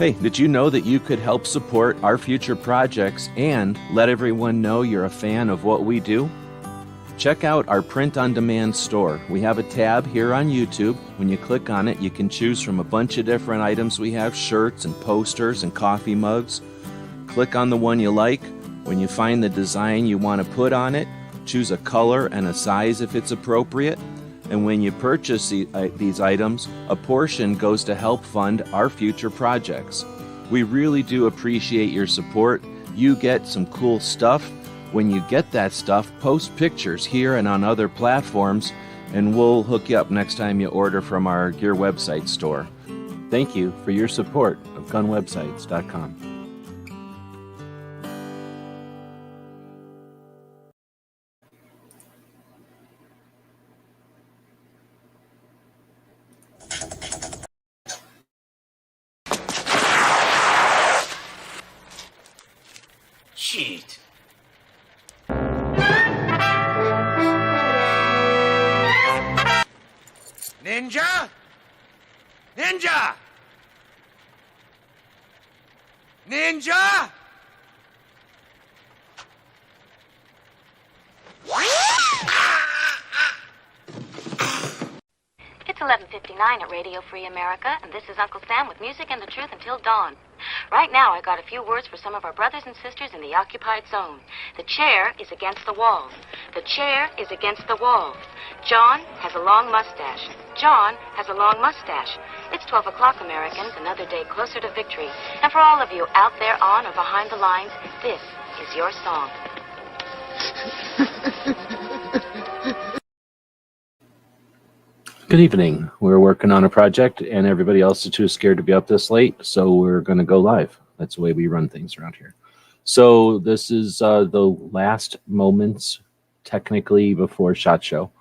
Hey, did you know that you could help support our future projects and let everyone know you're a fan of what we do? Check out our print-on-demand store. We have a tab here on YouTube. When you click on it, you can choose from a bunch of different items we have, shirts and posters and coffee mugs. Click on the one you like. When you find the design you want to put on it, choose a color and a size if it's appropriate. And when you purchase these items, a portion goes to help fund our future projects. We really do appreciate your support. You get some cool stuff. When you get that stuff, post pictures here and on other platforms, and we'll hook you up next time you order from our Gear website store. Thank you for your support of gunwebsites.com. Cheat. Ninja? Ninja! Ninja! It's 11:59 at Radio Free America, and this is Uncle Sam with music and the truth until dawn. Right now, I got a few words for some of our brothers and sisters in the occupied zone. The chair is against the wall. The chair is against the wall. John has a long mustache. John has a long mustache. It's 12 o'clock, Americans, another day closer to victory. And for all of you out there on or behind the lines, this is your song. Good evening. We're working on a project, and everybody else is too scared to be up this late, so we're going to go live. That's the way we run things around here. So this is the last moments, technically, before SHOT Show.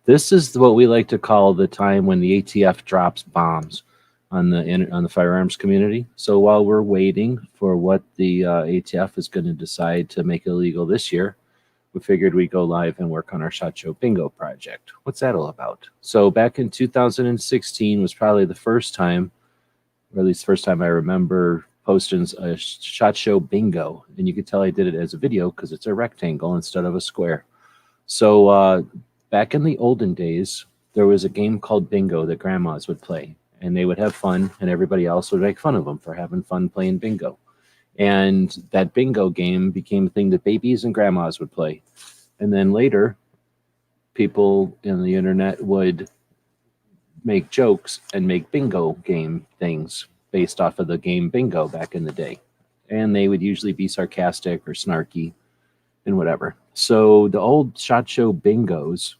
This is what we like to call the time when the ATF drops bombs on the firearms community. So while we're waiting for what the ATF is going to decide to make illegal this year, we figured we'd go live and work on our SHOT Show bingo project. What's that all about? So back in 2016 was probably the first time, or at least the first time I remember posting a SHOT Show bingo. And you could tell I did it as a video because it's a rectangle instead of a square. So back in the olden days, there was a game called bingo that grandmas would play. And they would have fun, and everybody else would make fun of them for having fun playing bingo. And that bingo game became a thing that babies and grandmas would play. And then later, people in the internet would make jokes and make bingo game things based off of the game bingo back in the day. And they would usually be sarcastic or snarky and whatever. So the old SHOT Show bingos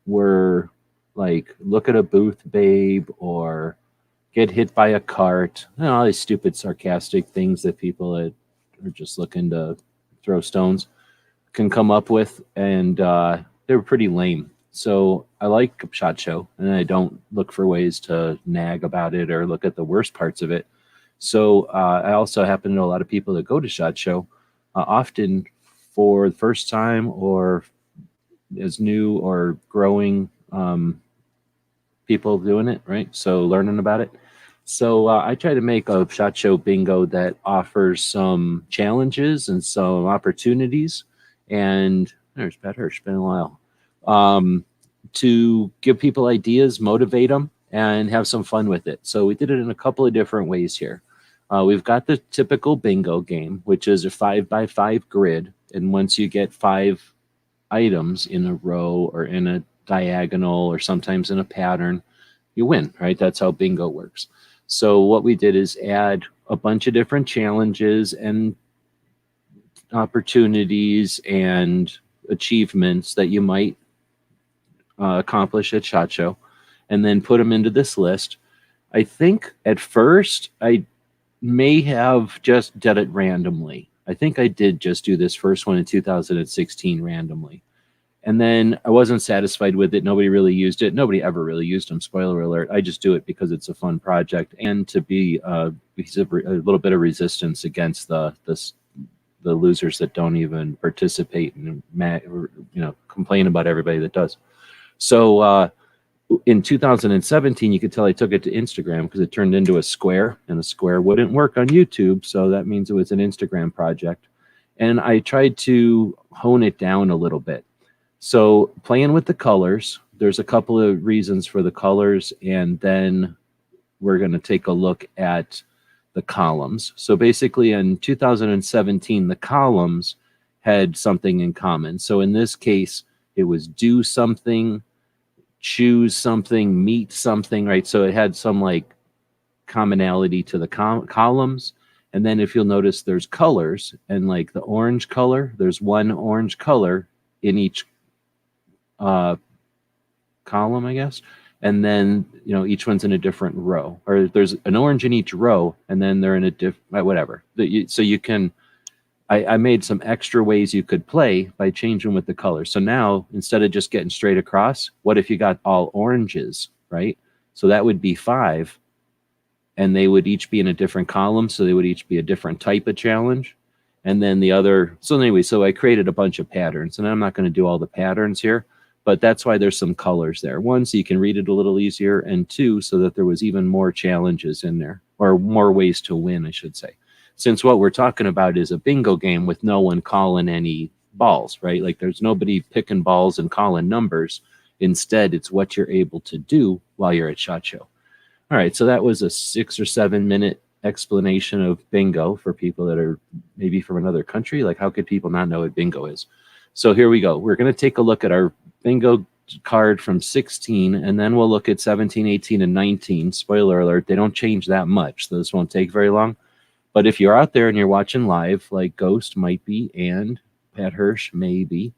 were like, look at a booth, babe, or get hit by a cart, all these stupid sarcastic things that people that are just looking to throw stones can come up with, and they were pretty lame. So I like SHOT Show, and I don't look for ways to nag about it or look at the worst parts of it. So I also happen to know a lot of people that go to SHOT Show, often for the first time or as new or growing people doing it, right? So learning about it. So I try to make a SHOT Show bingo that offers some challenges and some opportunities. And there's Pat Hirsch, been a while. To give people ideas, motivate them, and have some fun with it. So we did it in a couple of different ways here. We've got the typical bingo game, which is a 5x5 grid. And once you get 5 items in a row or in a diagonal or sometimes in a pattern, you win, right? That's how bingo works. So what we did is add a bunch of different challenges and opportunities and achievements that you might accomplish at SHOT Show, and then put them into this list. I think at first I may have just did it randomly. I think I did just do this first one in 2016 randomly. And then I wasn't satisfied with it. Nobody really used it. Nobody ever really used them. Spoiler alert. I just do it because it's a fun project and to be a little bit of resistance against the losers that don't even participate and complain about everybody that does. So In 2017, you could tell I took it to Instagram because it turned into a square, and a square wouldn't work on YouTube. So that means it was an Instagram project. And I tried to hone it down a little bit. So playing with the colors, there's a couple of reasons for the colors, and then we're going to take a look at the columns. So basically in 2017, the columns had something in common. So in this case, it was do something, choose something, meet something, right? So it had some like commonality to the columns. And then if you'll notice, there's colors, and like the orange color, there's one orange color in each column, I guess. And then, each one's in a different row, or there's an orange in each row, and then they're in a different, whatever. So you can, I made some extra ways you could play by changing with the colors. So now, instead of just getting straight across, what if you got all oranges, right? So that would be 5, and they would each be in a different column. So they would each be a different type of challenge. And then the other, so anyway, so I created a bunch of patterns, and I'm not going to do all the patterns here, but that's why there's some colors there. 1, so you can read it a little easier, and 2, so that there was even more challenges in there, or more ways to win, I should say. Since what we're talking about is a bingo game with no one calling any balls, right? Like there's nobody picking balls and calling numbers. Instead, it's what you're able to do while you're at SHOT Show. All right, so that was a 6 or 7 minute explanation of bingo for people that are maybe from another country. Like, how could people not know what bingo is? So here we go. We're going to take a look at our bingo card from 16, and then we'll look at 17, 18, and 19. Spoiler alert, they don't change that much, so this won't take very long. But if you're out there and you're watching live, like Ghost might be, and Pat Hirsch maybe,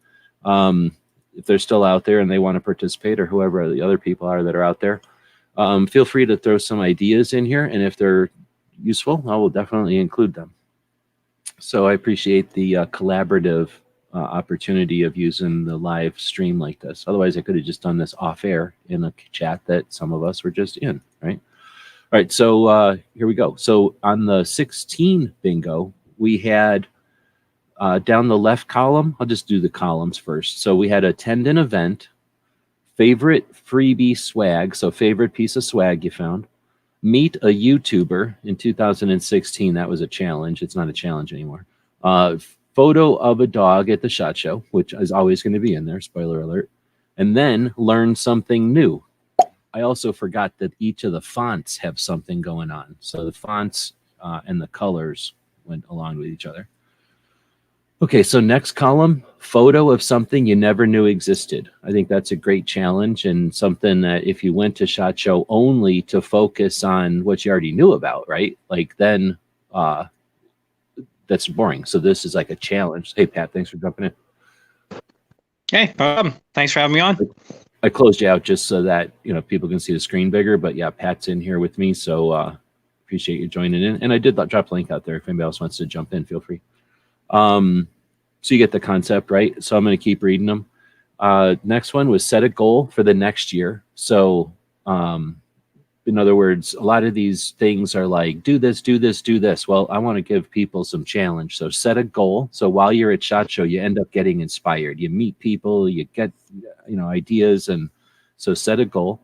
if they're still out there and they want to participate, or whoever the other people are that are out there, feel free to throw some ideas in here. And if they're useful, I will definitely include them. So I appreciate the collaborative opportunity of using the live stream like this. Otherwise, I could have just done this off air in a chat that some of us were just in, right? All right, so here we go. So on the 16 bingo, we had down the left column, I'll just do the columns first. So we had attend an event, favorite freebie swag, so favorite piece of swag you found, meet a YouTuber in 2016. That was a challenge. It's not a challenge anymore. Photo of a dog at the SHOT Show, which is always going to be in there, spoiler alert. And then learn something new. I also forgot that each of the fonts have something going on. So the fonts and the colors went along with each other. Okay, so next column, photo of something you never knew existed. I think that's a great challenge, and something that if you went to SHOT Show only to focus on what you already knew about, right? Like then that's boring. So this is like a challenge. Hey, Pat, thanks for jumping in. Hey, no problem. Thanks for having me on. I closed you out just so that people can see the screen bigger. But yeah, Pat's in here with me, so appreciate you joining in. And I did drop a link out there. If anybody else wants to jump in, feel free. So you get the concept, right? So I'm going to keep reading them. Next one was set a goal for the next year. So in other words, a lot of these things are like, do this, do this, do this. Well, I want to give people some challenge. So set a goal. So while you're at SHOT Show, you end up getting inspired. You meet people, you get, ideas. And so set a goal.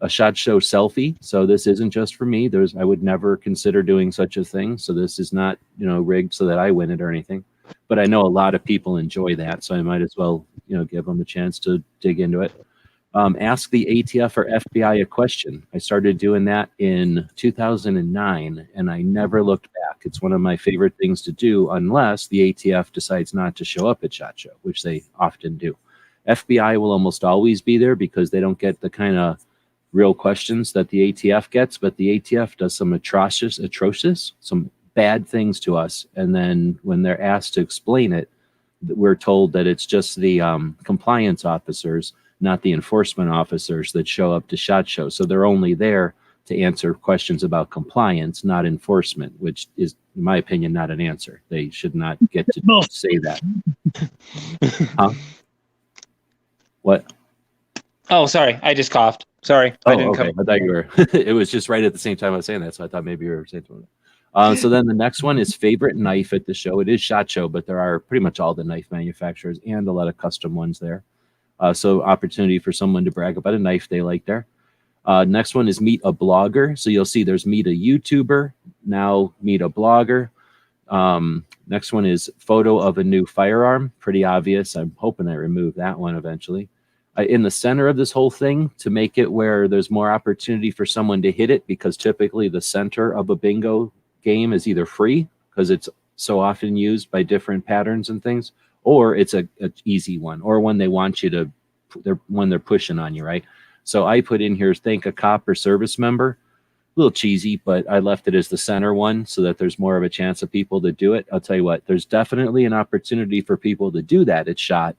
A SHOT Show selfie. So this isn't just for me. I would never consider doing such a thing. So this is not, rigged so that I win it or anything. But I know a lot of people enjoy that. So I might as well, give them a chance to dig into it. Ask the ATF or FBI a question. I started doing that in 2009, and I never looked back. It's one of my favorite things to do, unless the ATF decides not to show up at SHOT Show, which they often do. FBI will almost always be there because they don't get the kind of real questions that the ATF gets, but the ATF does some atrocious, some bad things to us. And then when they're asked to explain it, we're told that it's just the compliance officers, not the enforcement officers that show up to SHOT Show. So they're only there to answer questions about compliance, not enforcement, which is, in my opinion, not an answer. They should not get to say that. Huh? What? Oh, sorry. I just coughed. Sorry. Oh, okay. I thought you were. It was just right at the same time I was saying that, so I thought maybe you were saying something. So then the next one is favorite knife at the show. It is SHOT Show, but there are pretty much all the knife manufacturers and a lot of custom ones there. So opportunity for someone to brag about a knife they like there. Next one is meet a blogger. So you'll see there's meet a YouTuber, now meet a blogger. Next one is photo of a new firearm. Pretty obvious. I'm hoping I remove that one eventually. In the center of this whole thing, to make it where there's more opportunity for someone to hit it, because typically the center of a bingo game is either free because it's so often used by different patterns and things, or it's a easy one, or one they want you to, when they're pushing on you, right? So I put in here, thank a cop or service member. A little cheesy, but I left it as the center one so that there's more of a chance of people to do it. I'll tell you what, there's definitely an opportunity for people to do that at SHOT.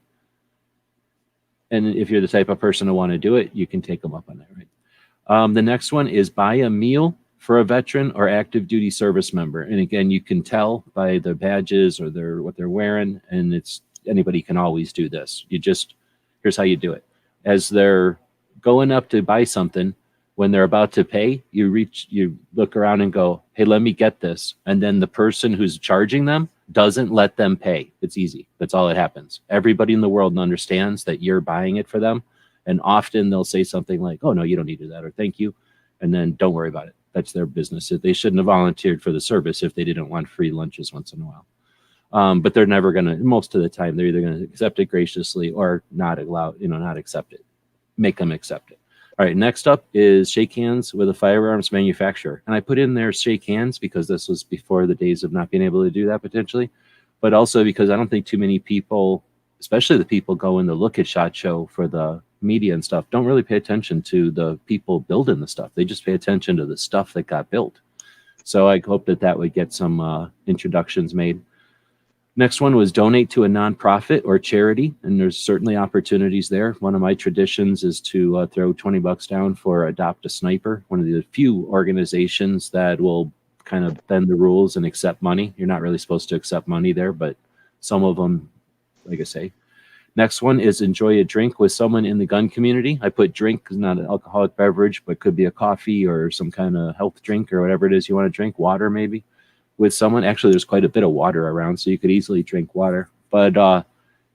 And if you're the type of person to want to do it, you can take them up on that, right? The next one is buy a meal for a veteran or active duty service member. And again, you can tell by their badges or what they're wearing, and it's anybody can always do this. Here's how you do it. As they're going up to buy something, when they're about to pay, you look around and go, hey, let me get this. And then the person who's charging them doesn't let them pay. It's easy. That's all that happens. Everybody in the world understands that you're buying it for them. And often they'll say something like, oh, no, you don't need to do that, or thank you. And then don't worry about it. That's their business. They shouldn't have volunteered for the service if they didn't want free lunches once in a while. But they're never going to, most of the time, they're either going to accept it graciously or not accept it. Make them accept it. All right, next up is shake hands with a firearms manufacturer. And I put in there shake hands because this was before the days of not being able to do that potentially, but also because I don't think too many people, especially the people going to look at SHOT Show for the media and stuff, don't really pay attention to the people building the stuff. They just pay attention to the stuff that got built. So I hope that would get some introductions made. Next one was donate to a nonprofit or charity, and there's certainly opportunities there. One of my traditions is to throw $20 down for Adopt a Sniper, one of the few organizations that will kind of bend the rules and accept money. You're not really supposed to accept money there, but some of them, like I say. Next one is enjoy a drink with someone in the gun community. I put drink because not an alcoholic beverage, but could be a coffee or some kind of health drink or whatever it is you want to drink, water maybe. With someone, actually, there's quite a bit of water around, so you could easily drink water. But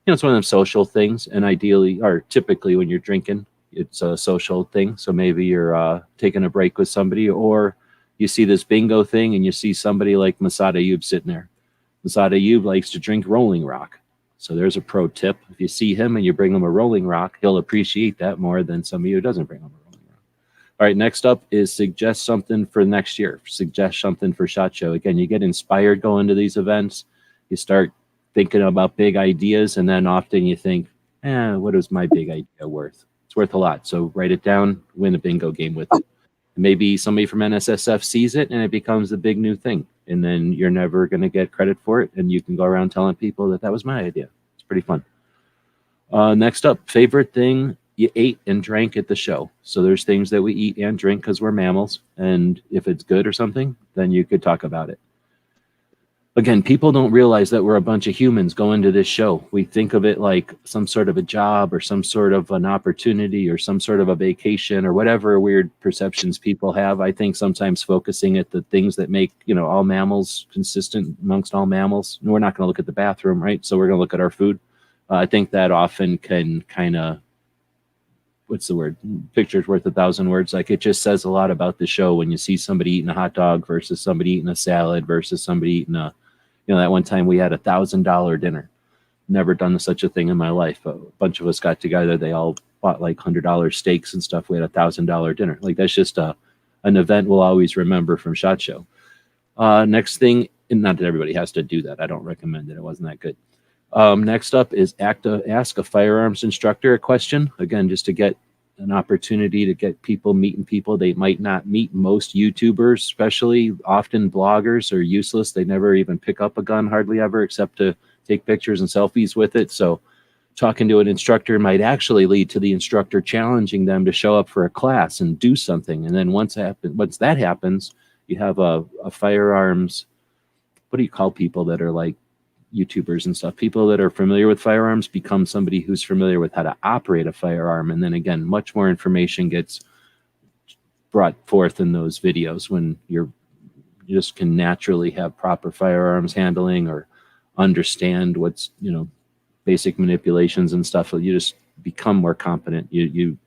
it's one of them social things, and ideally, or typically, when you're drinking, it's a social thing. So maybe you're taking a break with somebody, or you see this bingo thing, and you see somebody like Masada Ayub sitting there. Masada Ayub likes to drink Rolling Rock, so there's a pro tip. If you see him and you bring him a Rolling Rock, he'll appreciate that more than somebody who doesn't bring him a Rolling Rock. All right, next up is suggest something for next year. Suggest something for SHOT Show. Again, you get inspired going to these events. You start thinking about big ideas, and then often you think, what is my big idea worth? It's worth a lot. So write it down, win a bingo game with it. Maybe somebody from NSSF sees it, and it becomes a big new thing. And then you're never going to get credit for it, and you can go around telling people that was my idea. It's pretty fun. Next up, favorite thing you ate and drank at the show. So there's things that we eat and drink because we're mammals, and if it's good or something, then you could talk about it. Again, people don't realize that we're a bunch of humans going to this show. We think of it like some sort of a job or some sort of an opportunity or some sort of a vacation or whatever weird perceptions people have. I think sometimes focusing at the things that make all mammals consistent amongst all mammals. We're not going to look at the bathroom, right? So we're going to look at our food. I think that often can kind of, what's the word? Picture's worth 1,000 words. Like, it just says a lot about the show when you see somebody eating a hot dog versus somebody eating a salad versus somebody eating that one time we had $1,000 dinner. Never done such a thing in my life. A bunch of us got together. They all bought like $100 steaks and stuff. We had $1,000 dinner. Like, that's just an event we'll always remember from SHOT Show. Next thing, and not that everybody has to do that. I don't recommend it. It wasn't that good. Next up is ask a firearms instructor a question. Again, just to get an opportunity to get people meeting people they might not meet. Most YouTubers, especially often bloggers, are useless. They never even pick up a gun hardly ever, except to take pictures and selfies with it. So talking to an instructor might actually lead to the instructor challenging them to show up for a class and do something. And then once that happens, you have a firearms, what do you call people that are like YouTubers and stuff? People that are familiar with firearms become somebody who's familiar with how to operate a firearm. And then again, much more information gets brought forth in those videos when you just can naturally have proper firearms handling or understand what's, basic manipulations and stuff. You just become more competent. You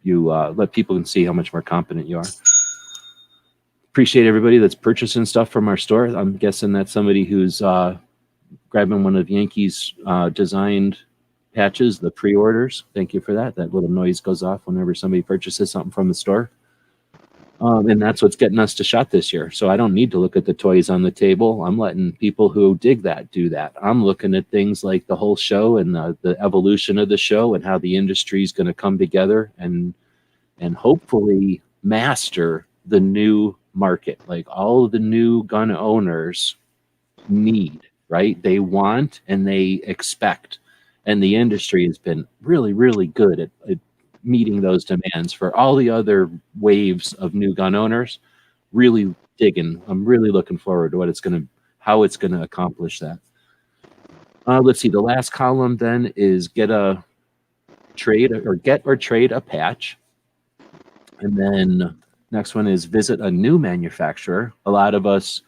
let people see how much more competent you are. Appreciate everybody that's purchasing stuff from our store. I'm guessing that's somebody who's grabbing one of Yankee's designed patches, the pre-orders. Thank you for that. That little noise goes off whenever somebody purchases something from the store. And that's what's getting us to SHOT this year. So I don't need to look at the toys on the table. I'm letting people who dig that do that. I'm looking at things like the whole show and the evolution of the show and how the industry is going to come together and hopefully master the new market. Like all of the new gun owners need, right? They want and they expect. And the industry has been really, really good at meeting those demands for all the other waves of new gun owners. Really digging. I'm really looking forward to how it's gonna accomplish that. Let's see. The last column then is get or trade a patch, and then next one is visit a new manufacturer. A lot of us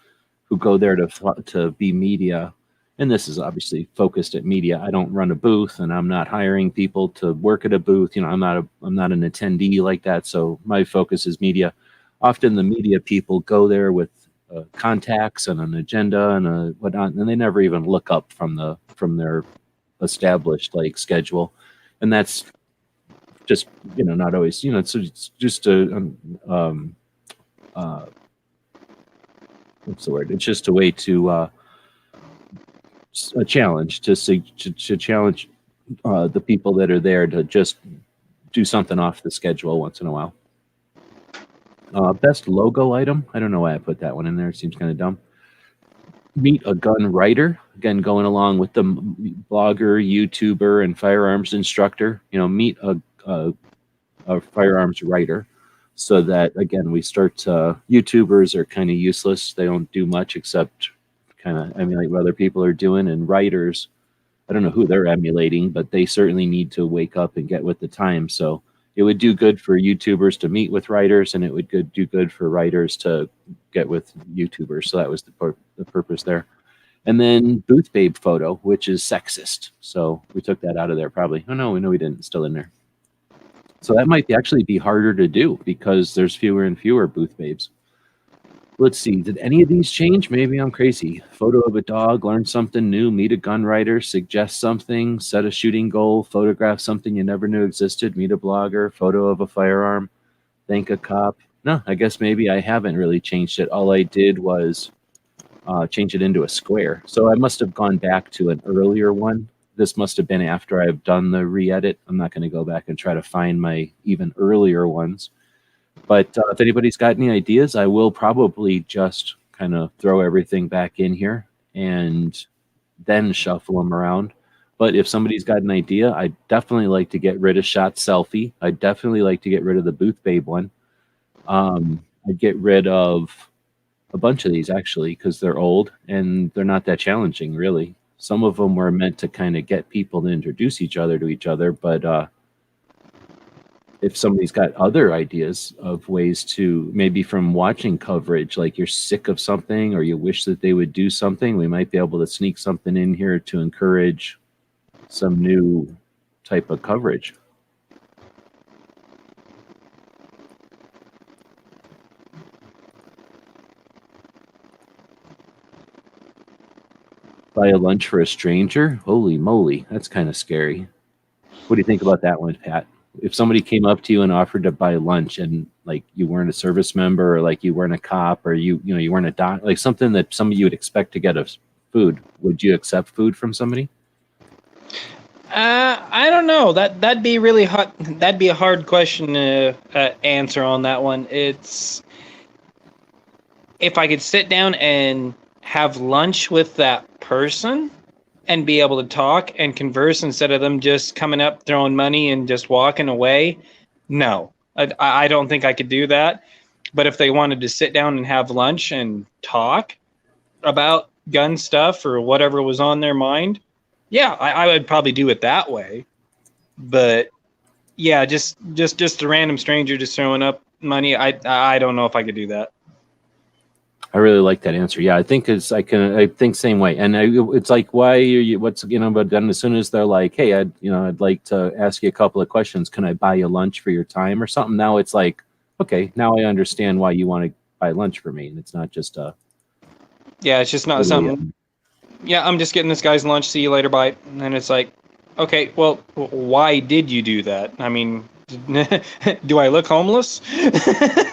who go there to be media. And this is obviously focused at media. I don't run a booth, and I'm not hiring people to work at a booth. I'm not an attendee like that. So my focus is media. Often the media people go there with contacts and an agenda and whatnot, and they never even look up from their established schedule, and that's just not always it's just what's the word? It's just a way to. A challenge to challenge the people that are there to just do something off the schedule once in a while. Best logo item. I don't know why I put that one in there. It seems kind of dumb. Meet a gun writer. Again, going along with the blogger, YouTuber, and firearms instructor. Meet a firearms writer. So that, again, we start YouTubers are kind of useless. They don't do much except kind of emulate what other people are doing, and writers, I don't know who they're emulating, but they certainly need to wake up and get with the time. So it would do good for YouTubers to meet with writers, and it would do good for writers to get with YouTubers. So that was the purpose there. And then booth babe photo, which is sexist. So we took that out of there probably. Oh no, we didn't. It's still in there. So that might actually be harder to do because there's fewer and fewer booth babes. Let's see. Did any of these change? Maybe I'm crazy. Photo of a dog, learn something new, meet a gun writer, suggest something, set a shooting goal, photograph something you never knew existed, meet a blogger, photo of a firearm, thank a cop. No, I guess maybe I haven't really changed it. All I did was change it into a square. So I must have gone back to an earlier one. This must have been after I've done the re-edit. I'm not going to go back and try to find my even earlier ones. But if anybody's got any ideas, I will probably just kind of throw everything back in here and then shuffle them around. But if somebody's got an idea, I'd definitely like to get rid of Shot Selfie. I'd definitely like to get rid of the Booth Babe one. I'd get rid of a bunch of these, actually, because they're old and they're not that challenging, really. Some of them were meant to kind of get people to introduce each other to each other, but if somebody's got other ideas of ways to, maybe from watching coverage, like you're sick of something or you wish that they would do something, we might be able to sneak something in here to encourage some new type of coverage. Buy a lunch for a stranger? Holy moly, that's kind of scary. What do you think about that one, Pat? If somebody came up to you and offered to buy lunch and like you weren't a service member or like you weren't a cop or you weren't a doc, like something that some of you would expect to get of food, would you accept food from somebody? I don't know. That'd be really hard. That'd be a hard question to answer on that one. It's if I could sit down and have lunch with that person and be able to talk and converse instead of them just coming up, throwing money and just walking away. No, I don't think I could do that. But if they wanted to sit down and have lunch and talk about gun stuff or whatever was on their mind, yeah, I would probably do it that way. But yeah, just a random stranger just throwing up money, I don't know if I could do that. I really like that answer. Yeah, I think I think same way. And it's like, why are you, what's, but then as soon as they're like, hey, I'd like to ask you a couple of questions. Can I buy you lunch for your time or something? Now it's like, okay, now I understand why you want to buy lunch for me. And it's not just Yeah, it's just not something. Yeah, I'm just getting this guy's lunch. See you later, bye. And it's like, okay, well, why did you do that? I mean, do I look homeless?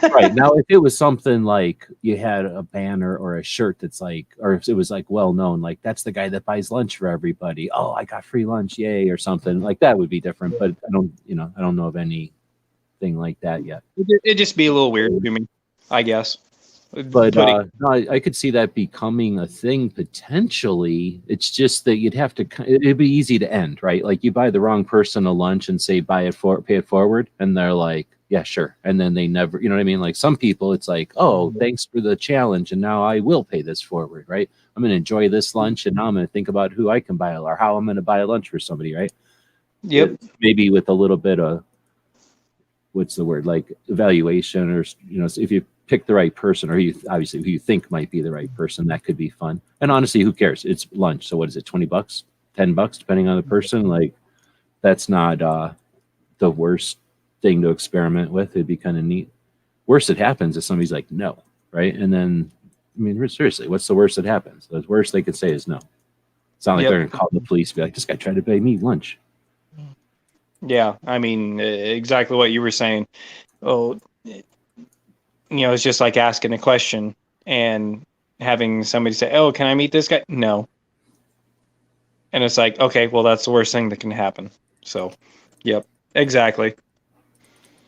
Right. Now, if it was something like you had a banner or a shirt that's like, or if it was like well known, like that's the guy that buys lunch for everybody. Oh, I got free lunch, yay, or something like that would be different. But I don't know of anything like that yet. It'd just be a little weird to me, I guess. But no, I could see that becoming a thing potentially. It's just that you'd have to. It'd be easy to end, right? Like you buy the wrong person a lunch and say pay it forward, and they're like, yeah, sure, and then they never, you know what I mean? Like some people, it's like, oh, thanks for the challenge, and now I will pay this forward, right? I'm going to enjoy this lunch, and now I'm going to think about who I can buy or how I'm going to buy a lunch for somebody, right? Yep. Maybe with a little bit of what's the word, like evaluation, or if you pick the right person, or obviously who you think might be the right person, that could be fun. And honestly, who cares? It's lunch, so what is it, $20, $10, depending on the person. Like that's not the worst thing to experiment with. It'd be kind of neat. Worst that happens is somebody's like no, right? And then I mean, seriously, what's the worst that happens? The worst they could say is no. It's not like they're gonna call the police, be like, this guy tried to pay me lunch. Yeah, I mean, exactly what you were saying. Oh, it's just like asking a question and having somebody say, oh, can I meet this guy? No. And it's like, okay, well, that's the worst thing that can happen. So, yep, exactly.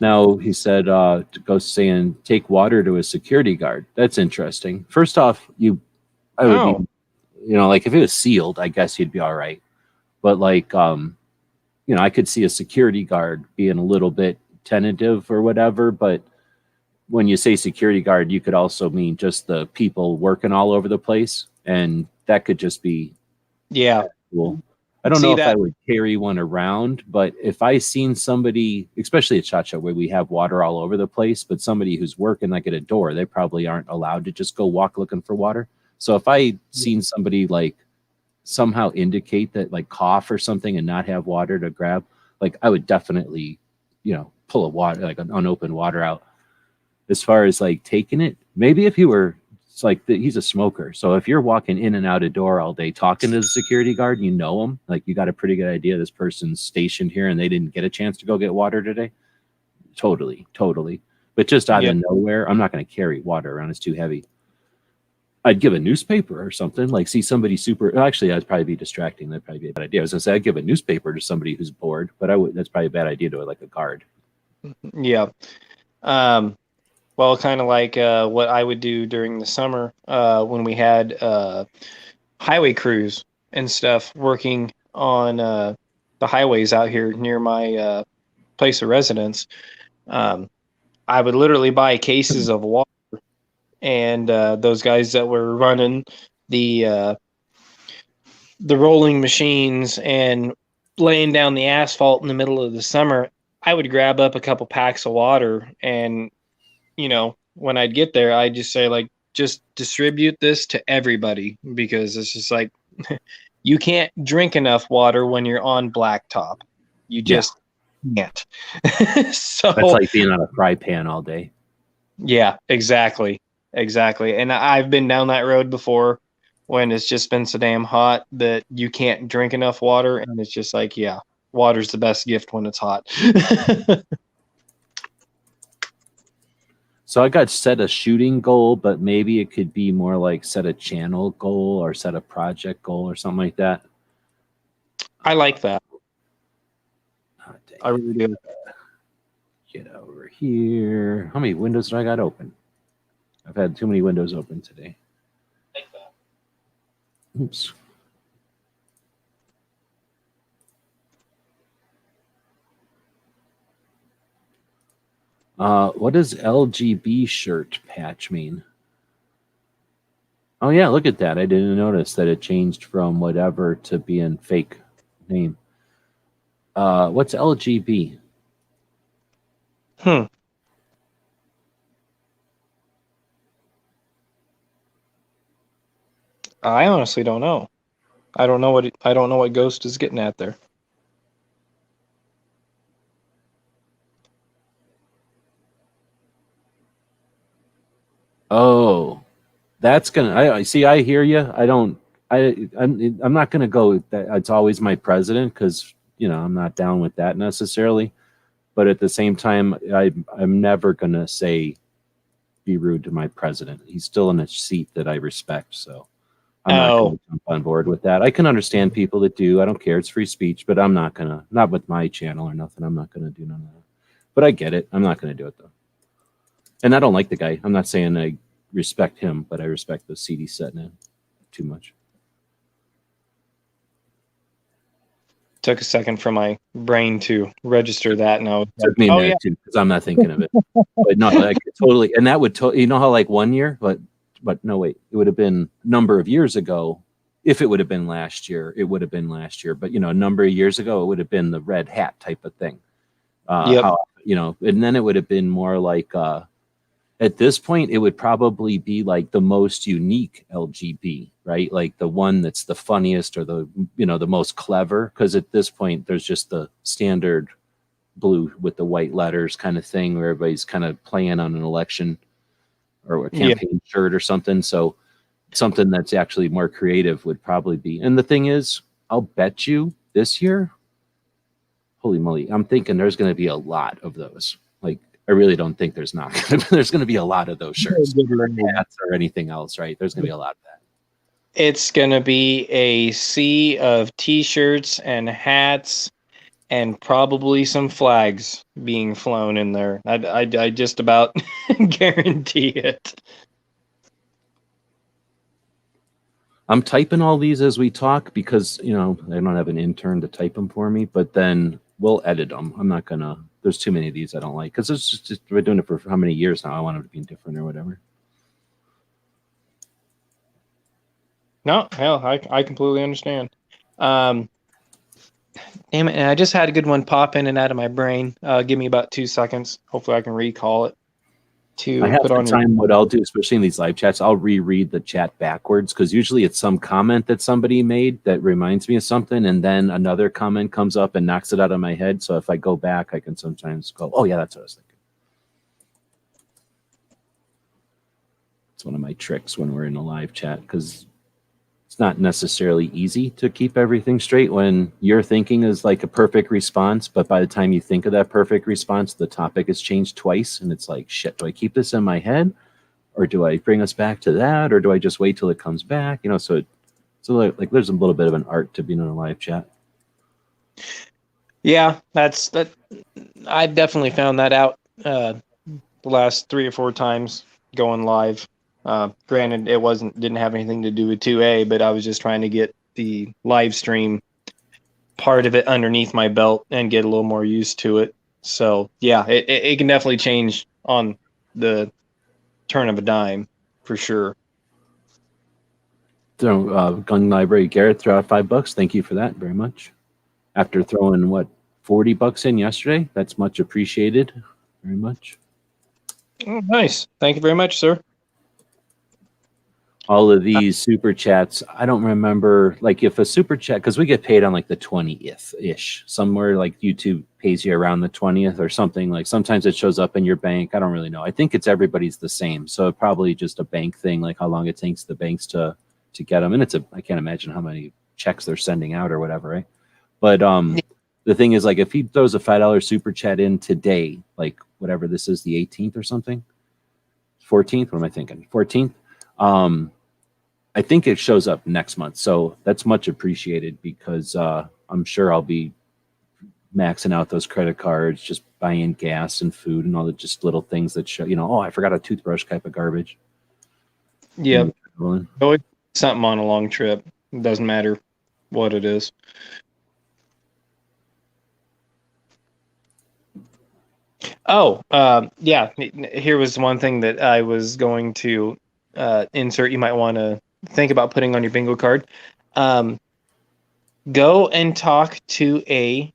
Now he said to go say and take water to a security guard. That's interesting. First off, I would be, like if it was sealed, I guess you'd be all right. But like, I could see a security guard being a little bit tentative or whatever. But when you say security guard, you could also mean just the people working all over the place, and that could just be cool. I don't know if I would carry one around, but if I seen somebody, especially at SHOT Show where we have water all over the place, but somebody who's working like at a door, they probably aren't allowed to just go walk looking for water. So if I seen somebody like somehow indicate that like cough or something and not have water to grab, like I would definitely, pull a water, like an unopened water out. As far as like taking it, maybe if you were, it's like he's a smoker. So if you're walking in and out a door all day talking to the security guard, him, like you got a pretty good idea this person's stationed here and they didn't get a chance to go get water today. Totally. But just out of nowhere, I'm not going to carry water around. It's too heavy. I'd give a newspaper or something, like see somebody actually, that'd probably be distracting. That'd probably be a bad idea. I was going to say I'd give a newspaper to somebody who's bored, but that's probably a bad idea to like a guard. Yeah. Well, kind of like what I would do during the summer when we had highway crews and stuff working on the highways out here near my place of residence. I would literally buy cases of water, and those guys that were running the rolling machines and laying down the asphalt in the middle of the summer, I would grab up a couple packs of water and when I'd get there, I'd just say, like, just distribute this to everybody, because it's just like, you can't drink enough water when you're on blacktop. You just can't. So that's like being on a fry pan all day. Yeah, exactly. And I've been down that road before when it's just been so damn hot that you can't drink enough water. And it's just like, water's the best gift when it's hot. So I got set a shooting goal, but maybe it could be more like set a channel goal or set a project goal or something like that. I like that. Oh, I really do. Get over here. How many windows do I got open? I've had too many windows open today. Like that. Oops. What does LGB shirt patch mean? Oh yeah, look at that. I didn't notice that it changed from whatever to being fake name. What's LGB? I honestly don't know. I don't know what Ghost is getting at there. Oh, that's gonna. I see. I hear you. I don't. I'm not gonna go with that. It's always my president because I'm not down with that necessarily. But at the same time, I'm never gonna say be rude to my president. He's still in a seat that I respect. So I'm not going Oh, to jump on board with that. I can understand people that do. I don't care. It's free speech, but I'm not gonna. Not with my channel or nothing. I'm not gonna do none of that. But I get it. I'm not gonna do it though. And I don't like the guy. I'm not saying I respect him, but I respect the seat he's setting in too much. took a second for my brain to register that, and I was Took like, me a oh minute yeah, too because I'm not thinking of it. But no, like totally. And that would how like 1 year, but no, wait, it would have been a number of years ago. If it would have been last year, it would have been last year. But a number of years ago, it would have been the red hat type of thing. yep, How and then it would have been more like at this point, it would probably be like the most unique LGB, right? Like the one that's the funniest or the most clever. Because at this point, there's just the standard blue with the white letters kind of thing where everybody's kind of playing on an election or a campaign shirt or something. So something that's actually more creative would probably be. And the thing is, I'll bet you this year, holy moly, I'm thinking there's going to be a lot of those. Like, I really don't think there's not. There's going to be a lot of those shirts, or hats, or anything else, right? There's going to be a lot of that. it's gonna be a sea of T-shirts and hats, and probably some flags being flown in there. I just about guarantee it. I'm typing all these as we talk because I don't have an intern to type them for me. But then we'll edit them. I'm not gonna. There's too many of these I don't like because it's just we're doing it for how many years now. I want them to be different or whatever. No, hell, I completely understand. Damn it, and I just had a good one pop in and out of my brain. Give me about 2 seconds. Hopefully I can recall it. I have Put the on time. What I'll do, especially in these live chats, I'll reread the chat backwards because usually it's some comment that somebody made that reminds me of something, and then another comment comes up and knocks it out of my head. So if I go back, I can sometimes go, "Oh yeah, that's what I was thinking." It's one of my tricks when we're in a live chat because it's not necessarily easy to keep everything straight when your thinking is like a perfect response, but by the time you think of that perfect response, the topic has changed twice, and it's like, shit, do I keep this in my head, or do I bring us back to that, or do I just wait till it comes back? So like there's a little bit of an art to being in a live chat. Yeah, that's that. I've definitely found that out the last 3 or 4 times going live. Granted, didn't have anything to do with 2A, but I was just trying to get the live stream part of it underneath my belt and get a little more used to it. So yeah, it can definitely change on the turn of a dime for sure. So, Gun Library Garrett, throw out $5. Thank you for that very much. After throwing $40 in yesterday, that's much appreciated. Very much. Oh, nice. Thank you very much, sir. All of these super chats, I don't remember, like if a super chat, because we get paid on like the 20th ish, somewhere like YouTube pays you around the 20th or something. Like sometimes it shows up in your bank. I don't really know. I think it's everybody's the same. So probably just a bank thing, like how long it takes the banks to get them. And I can't imagine how many checks they're sending out or whatever, right? But the thing is, like if he throws a $5 super chat in today, like whatever this is, the 18th or something, 14th, what am I thinking? 14th. I think it shows up next month. So that's much appreciated because I'm sure I'll be maxing out those credit cards, just buying gas and food and all the just little things that show, oh, I forgot a toothbrush type of garbage. Yep. Always something on a long trip. It doesn't matter what it is. Oh, yeah. Here was one thing that I was going to insert. You might want to think about putting on your bingo card. Go and talk to a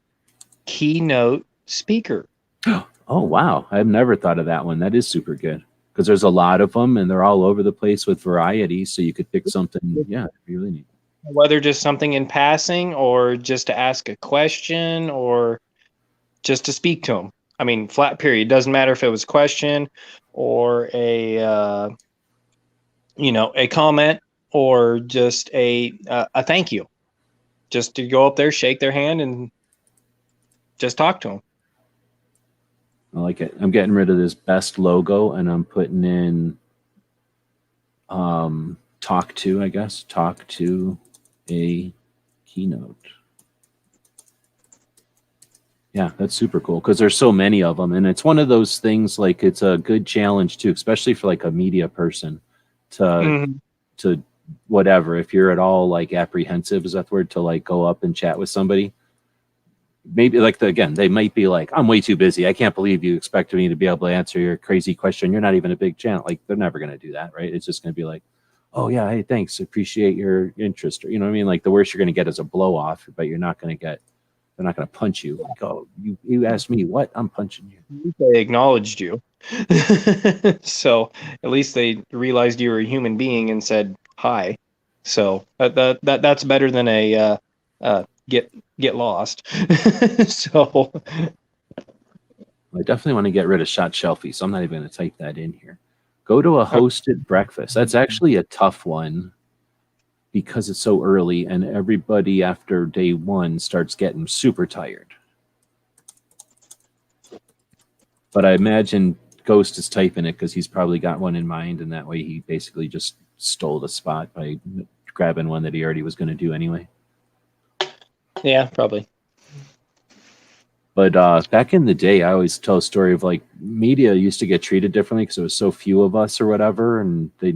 keynote speaker. Oh, wow. I've never thought of that one. That is super good. because there's a lot of them and they're all over the place with variety. So you could pick something. Yeah, if you really need. Whether just something in passing or just to ask a question or just to speak to them. I mean, flat period. Doesn't matter if it was a question or a comment or just a thank you. Just to go up there, shake their hand, and just talk to them. I like it. I'm getting rid of this best logo and I'm putting in talk to, I guess. Talk to a keynote. Yeah, that's super cool because there's so many of them. And it's one of those things, like it's a good challenge too, especially for like a media person to whatever, if you're at all like apprehensive, is that the word, to like go up and chat with somebody. Maybe like they might be like, I'm way too busy. I can't believe you expected me to be able to answer your crazy question. You're not even a big channel. Like they're never going to do that, right? It's just going to be like, oh yeah, hey, thanks, appreciate your interest. Or, you know what I mean? Like the worst you're going to get is a blow off, but they're not going to punch you. Like, oh, you asked me what? I'm punching you. They acknowledged you. So at least they realized you were a human being and said hi. So that's better than a get lost. So I definitely want to get rid of shot shelfie, so I'm not even going to type that in here. Go to a hosted breakfast. That's actually a tough one because it's so early and everybody after day one starts getting super tired. But I imagine Ghost is typing it because he's probably got one in mind, and that way he basically just stole the spot by grabbing one that he already was going to do anyway. Yeah, probably. But back in the day, I always tell a story of like media used to get treated differently because there was so few of us or whatever, and they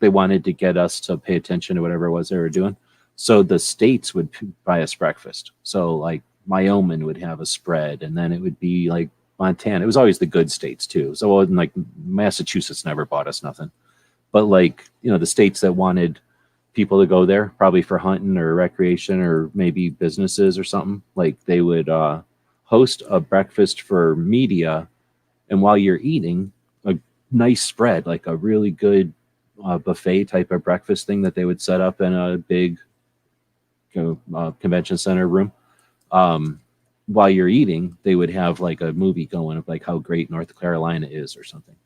wanted to get us to pay attention to whatever it was they were doing. So the states would buy us breakfast. So like Wyoming would have a spread, and then it would be like Montana. It was always the good states too. So it wasn't like Massachusetts never bought us nothing. But like, the states that wanted people to go there, probably for hunting or recreation or maybe businesses or something, like they would host a breakfast for media, and while you're eating, a nice spread, like a really good buffet type of breakfast thing that they would set up in a big convention center room. While you're eating, they would have like a movie going of like how great North Carolina is or something,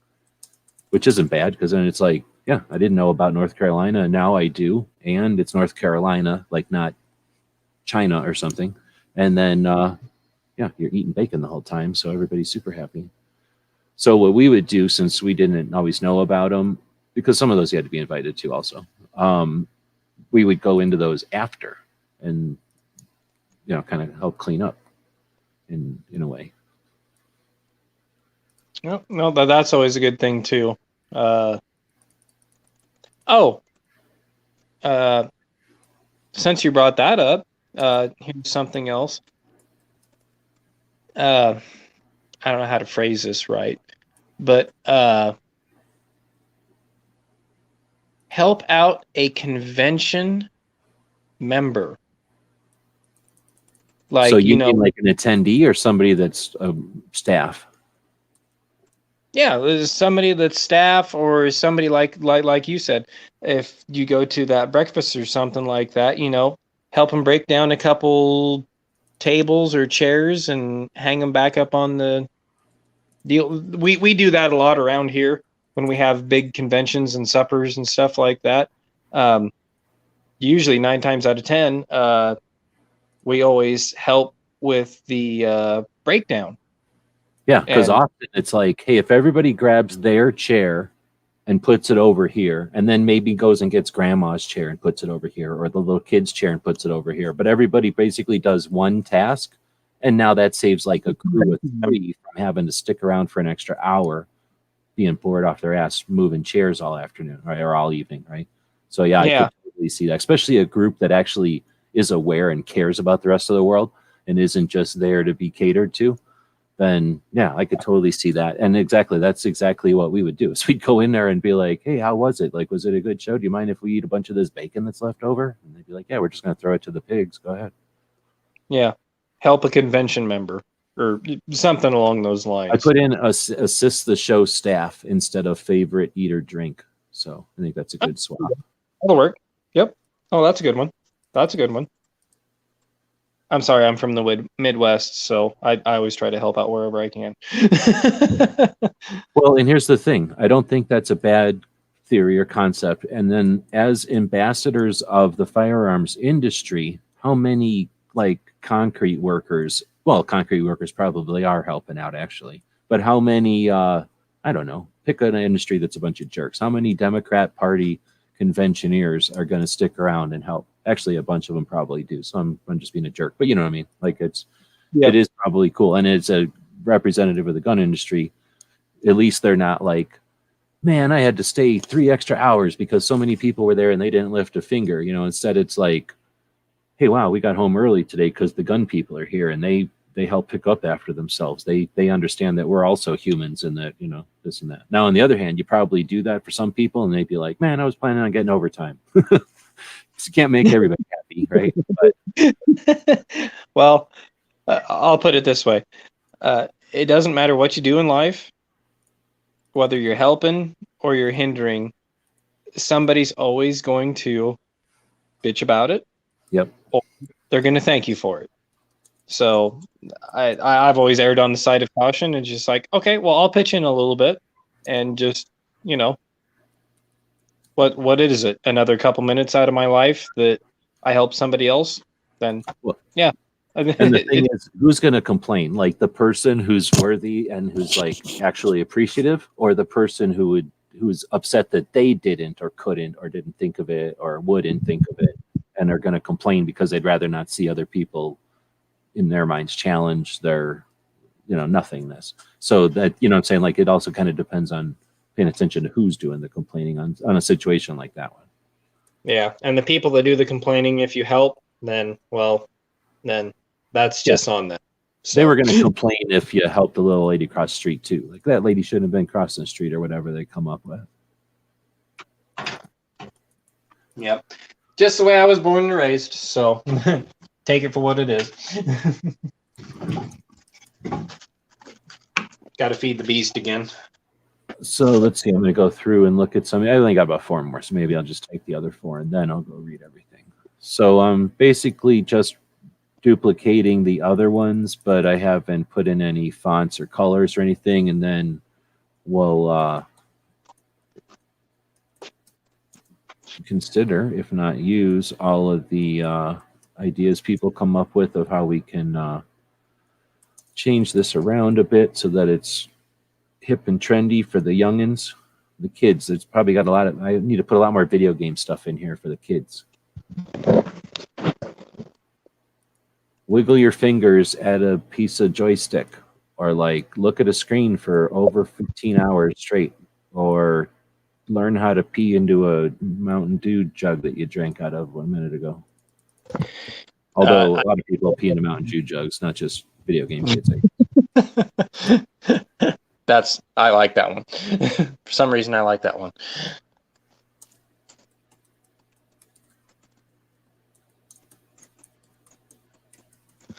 which isn't bad because then it's like, yeah, I didn't know about North Carolina, and now I do, and it's North Carolina, like not China or something. And then you're eating bacon the whole time, so everybody's super happy. So what we would do, since we didn't always know about them, because some of those you had to be invited to also, we would go into those after and kind of help clean up in a way. No, that's always a good thing too. Since you brought that up, here's something else. I don't know how to phrase this right, but help out a convention member. Like, so you mean like an attendee or somebody that's staff? Yeah, there's somebody that's staff or somebody like you said. If you go to that breakfast or something like that, help them break down a couple tables or chairs and hang them back up on the deal. We do that a lot around here when we have big conventions and suppers and stuff like that. Usually 9 times out of 10, we always help with the breakdown. Yeah, because often it's like, hey, if everybody grabs their chair and puts it over here, and then maybe goes and gets grandma's chair and puts it over here, or the little kid's chair and puts it over here, but everybody basically does one task, and now that saves like a crew of 3 from having to stick around for an extra hour being bored off their ass moving chairs all afternoon, right, or all evening, right? So I could totally see that, especially a group that actually is aware and cares about the rest of the world and isn't just there to be catered to. Then I could totally see that. And that's exactly what we would do. So we'd go in there and be like, hey, how was it? Like, was it a good show? Do you mind if we eat a bunch of this bacon that's left over? And they'd be like, yeah, we're just going to throw it to the pigs. Go ahead. Yeah. Help a convention member or something along those lines. I put in assist the show staff instead of favorite eat or drink. So I think that's a good swap. That'll work. Yep. Oh, that's a good one. That's a good one. I'm sorry, I'm from the Midwest, so I always try to help out wherever I can. Well, and here's the thing. I don't think that's a bad theory or concept. And then as ambassadors of the firearms industry, how many like concrete workers, well, concrete workers probably are helping out actually, but how many, I don't know, pick an industry that's a bunch of jerks. How many Democrat Party conventioneers are going to stick around and help? Actually, a bunch of them probably do. So I'm just being a jerk, but you know what I mean? Like it is probably cool. And it's a representative of the gun industry. At least they're not like, man, I had to stay 3 extra hours because so many people were there and they didn't lift a finger. You know, instead it's like, hey, wow, we got home early today because the gun people are here and they help pick up after themselves. They understand that we're also humans and that, you know, this and that. Now, on the other hand, you probably do that for some people and they'd be like, man, I was planning on getting overtime. You can't make everybody happy, right? But well, I'll put it this way. It doesn't matter what you do in life, whether you're helping or you're hindering, somebody's always going to bitch about it. Yep. Or they're going to thank you for it. So I've always erred on the side of caution and just like, okay, well, I'll pitch in a little bit and just, you know, what is it? Another couple minutes out of my life that I help somebody else? Then, well, yeah. And the thing is, who's going to complain? Like the person who's worthy and who's like actually appreciative, or the person who's upset that they didn't or couldn't or didn't think of it or wouldn't think of it and are going to complain because they'd rather not see other people in their minds challenge their, you know, nothingness. So that, you know what I'm saying? Like it also kind of depends on paying attention to who's doing the complaining on a situation like that one. Yeah. And the people that do the complaining, if you help, then that's just on them. So. They were going to complain if you helped the little lady cross the street too. Like that lady shouldn't have been crossing the street or whatever they come up with. Yep. Just the way I was born and raised. So take it for what it is. Got to feed the beast again. So let's see. I'm going to go through and look at some. I only got about 4 more, so maybe I'll just take the other 4 and then I'll go read everything. So I'm basically just duplicating the other ones, but I haven't put in any fonts or colors or anything. And then we'll consider, if not use, all of the ideas people come up with of how we can change this around a bit so that it's hip and trendy for the youngins, the kids. It's probably got I need to put a lot more video game stuff in here for the kids. Wiggle your fingers at a piece of joystick, or like look at a screen for over 15 hours straight, or learn how to pee into a Mountain Dew jug that you drank out of 1 minute ago. Although a lot of people pee into Mountain Dew jugs, not just video game kids. I like that one. For some reason, I like that one.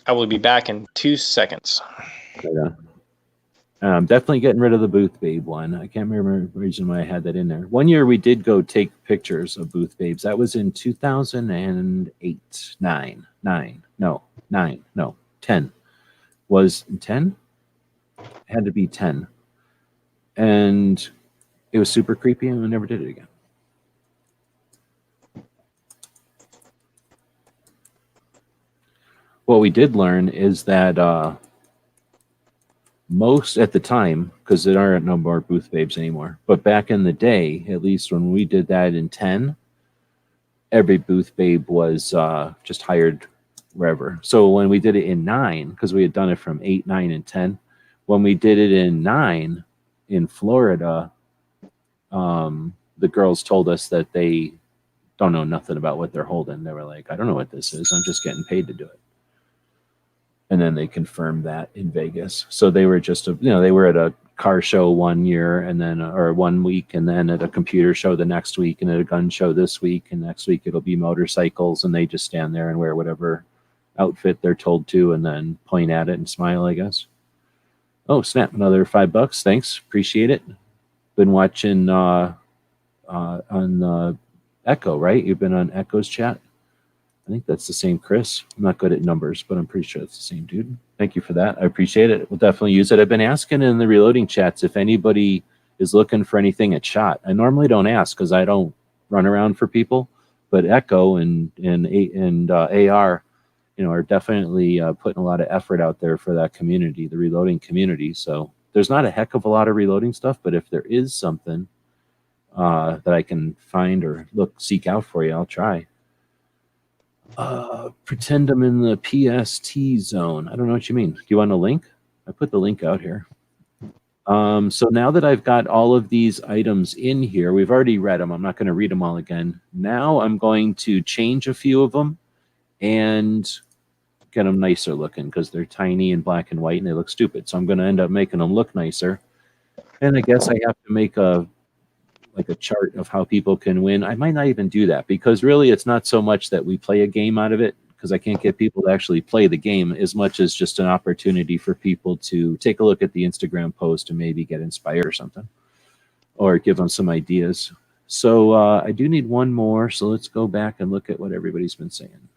I will be back in 2 seconds. Yeah. Definitely getting rid of the Booth Babe one. I can't remember the reason why I had that in there. One year we did go take pictures of Booth Babes. That was in 2008. 10. Was 10? Had to be 10. And it was super creepy and we never did it again. What we did learn is that most at the time, because there aren't no more Booth Babes anymore, but back in the day, at least when we did that in 10, every Booth Babe was just hired wherever. So when we did it in 9, because we had done it from 8, 9, and 10, when we did it in 9 in Florida, the girls told us that they don't know nothing about what they're holding. They were like, I don't know what this is. I'm just getting paid to do it. And then they confirmed that in Vegas. So they were just, they were at a car show 1 year and then, or 1 week, and then at a computer show the next week, and at a gun show this week, and next week it'll be motorcycles, and they just stand there and wear whatever outfit they're told to, and then point at it and smile, I guess. Oh, snap! Another $5. Thanks, appreciate it. Been watching on Echo, right? You've been on Echo's chat. I think that's the same Chris. I'm not good at numbers, but I'm pretty sure it's the same dude. Thank you for that. I appreciate it. We'll definitely use it. I've been asking in the reloading chats if anybody is looking for anything at shot. I normally don't ask because I don't run around for people, but Echo and AR, are definitely putting a lot of effort out there for that community, the reloading community. So there's not a heck of a lot of reloading stuff, but if there is something that I can find or seek out for you, I'll try. Pretend I'm in the PST zone. I don't know what you mean. Do you want a link? I put the link out here. So now that I've got all of these items in here, we've already read them. I'm not going to read them all again. Now I'm going to change a few of them and get them nicer looking because they're tiny and black and white and they look stupid. So I'm going to end up making them look nicer. And I guess I have to make a chart of how people can win. I might not even do that because really it's not so much that we play a game out of it because I can't get people to actually play the game as much as just an opportunity for people to take a look at the Instagram post and maybe get inspired or something or give them some ideas. So I do need one more. So let's go back and look at what everybody's been saying.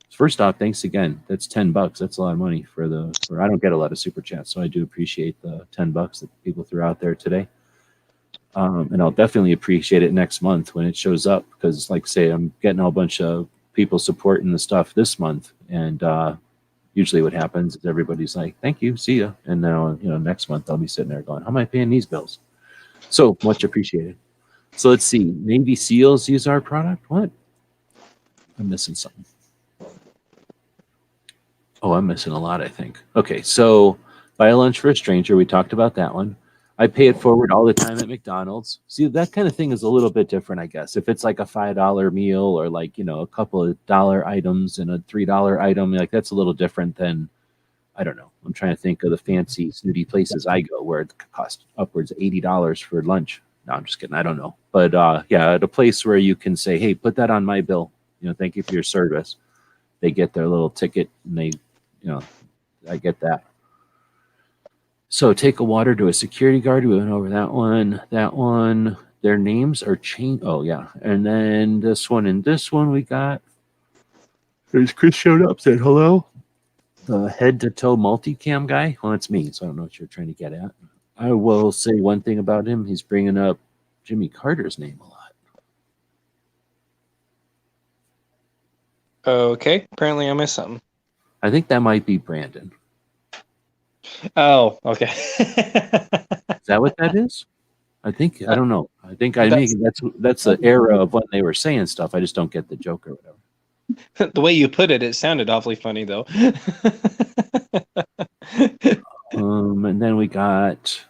First off, thanks again. That's $10. That's a lot of money for I don't get a lot of super chats, so I do appreciate the $10 that people threw out there today. And I'll definitely appreciate it next month when it shows up because, like I say, I'm getting a whole bunch of people supporting the stuff this month. And usually what happens is everybody's like, thank you, see ya. And now, next month I'll be sitting there going, how am I paying these bills? So much appreciated. So let's see. Navy SEALs use our product? What? I'm missing something. Oh, I'm missing a lot, I think. Okay, so buy a lunch for a stranger. We talked about that one. I pay it forward all the time at McDonald's. See, that kind of thing is a little bit different, I guess. If it's like a $5 meal or like, a couple of dollar items and a $3 item, like that's a little different than, I don't know. I'm trying to think of the fancy, snooty places I go where it costs upwards of $80 for lunch. No, I'm just kidding. I don't know. But yeah, at a place where you can say, hey, put that on my bill. Thank you for your service. They get their little ticket and they, I get that. So take a water to a security guard. We went over that one. That one, their names are changed. Oh, yeah. And then this one and this one we got. There's Chris showed up, said hello. The head-to-toe multicam guy. Well, that's me, so I don't know what you're trying to get at. I will say one thing about him. He's bringing up Jimmy Carter's name a lot. Okay, apparently I missed something. I think that might be Brandon. Oh, okay. Is that what that is? I don't know. I think that's the era of when they were saying stuff. I just don't get the joke or whatever. The way you put it, it sounded awfully funny though. And then we got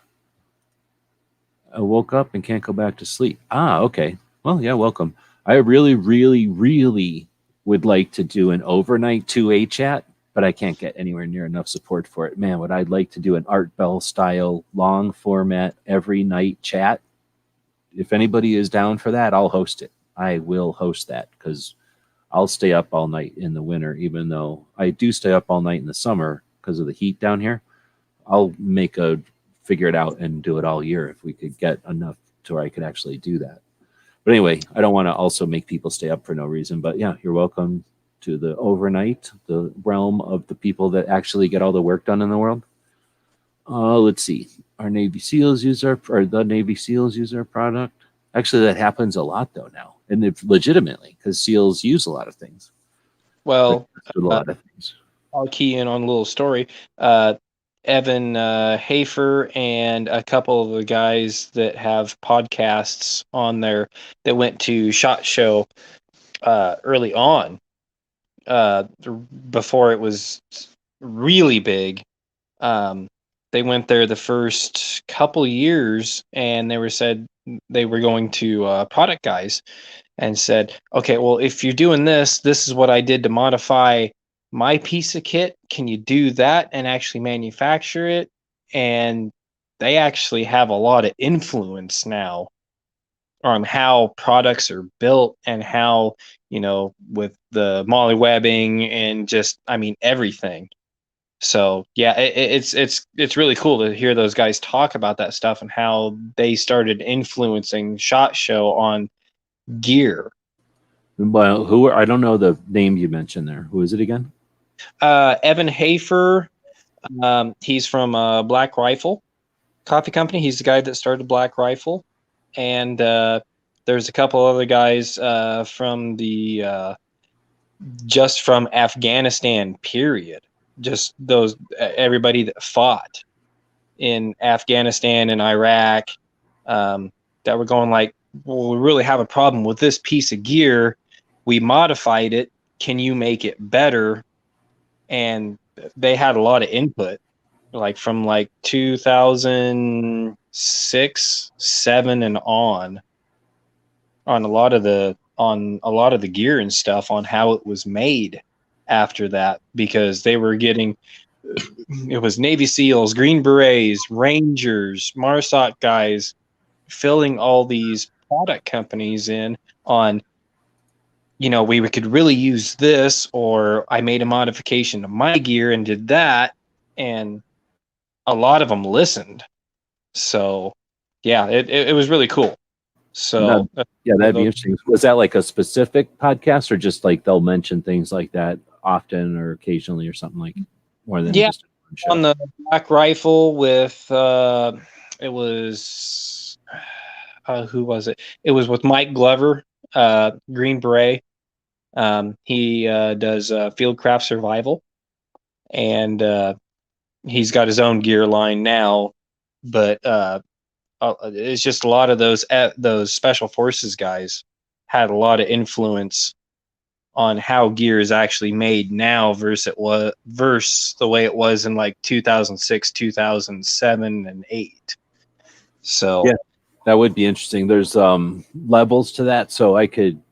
I woke up and can't go back to sleep. Okay. Well, yeah, welcome. I really, really, really would like to do an overnight 2A chat, but I can't get anywhere near enough support for it. Man, would I like to do an Art Bell style long format every night chat? If anybody is down for that, I'll host it. I will host that because I'll stay up all night in the winter, even though I do stay up all night in the summer because of the heat down here. I'll figure it out and do it all year if we could get enough to where I could actually do that. But anyway, I don't want to also make people stay up for no reason. But yeah, you're welcome to the overnight, the realm of the people that actually get all the work done in the world. Let's see. The Navy SEALs use our product. Actually, that happens a lot though now, and it's legitimately because SEALs use a lot of things. Well, a lot of things. I'll key in on a little story. Evan Hafer and a couple of the guys that have podcasts on there that went to SHOT Show early on, before it was really big. They went there the first couple years, and said they were going to product guys and said, okay, well, if you're doing this is what I did to modify my piece of kit. Can you do that and actually manufacture it? And they actually have a lot of influence now on how products are built and how, with the molly webbing and just, I mean, everything. So yeah, it's really cool to hear those guys talk about that stuff and how they started influencing SHOT Show on gear. Well, I don't know the name you mentioned there. Who is it again? Evan Hafer, he's from Black Rifle Coffee Company. He's the guy that started Black Rifle, and there's a couple other guys from the just from Afghanistan. Period. Just those everybody that fought in Afghanistan and Iraq, that were going like, well, we really have a problem with this piece of gear. We modified it. Can you make it better? And they had a lot of input, like from like 2006, 7, and on a lot of the gear and stuff, on how it was made after that, because they were getting, it was Navy SEALs, Green Berets, Rangers, MARSOC guys filling all these product companies in on, we could really use this, or I made a modification to my gear and did that, and a lot of them listened. So yeah, it was really cool. So yeah, that'd be interesting. Was that like a specific podcast, or just like they'll mention things like that often or occasionally or something, like more than just one show? On the Black Rifle with it was who was it? It was with Mike Glover, Green Beret. He does Fieldcraft Survival, and he's got his own gear line now, but it's just a lot of those special forces guys had a lot of influence on how gear is actually made now versus the way it was in like 2006, 2007, and 8. So yeah, that would be interesting. There's levels to that, so I can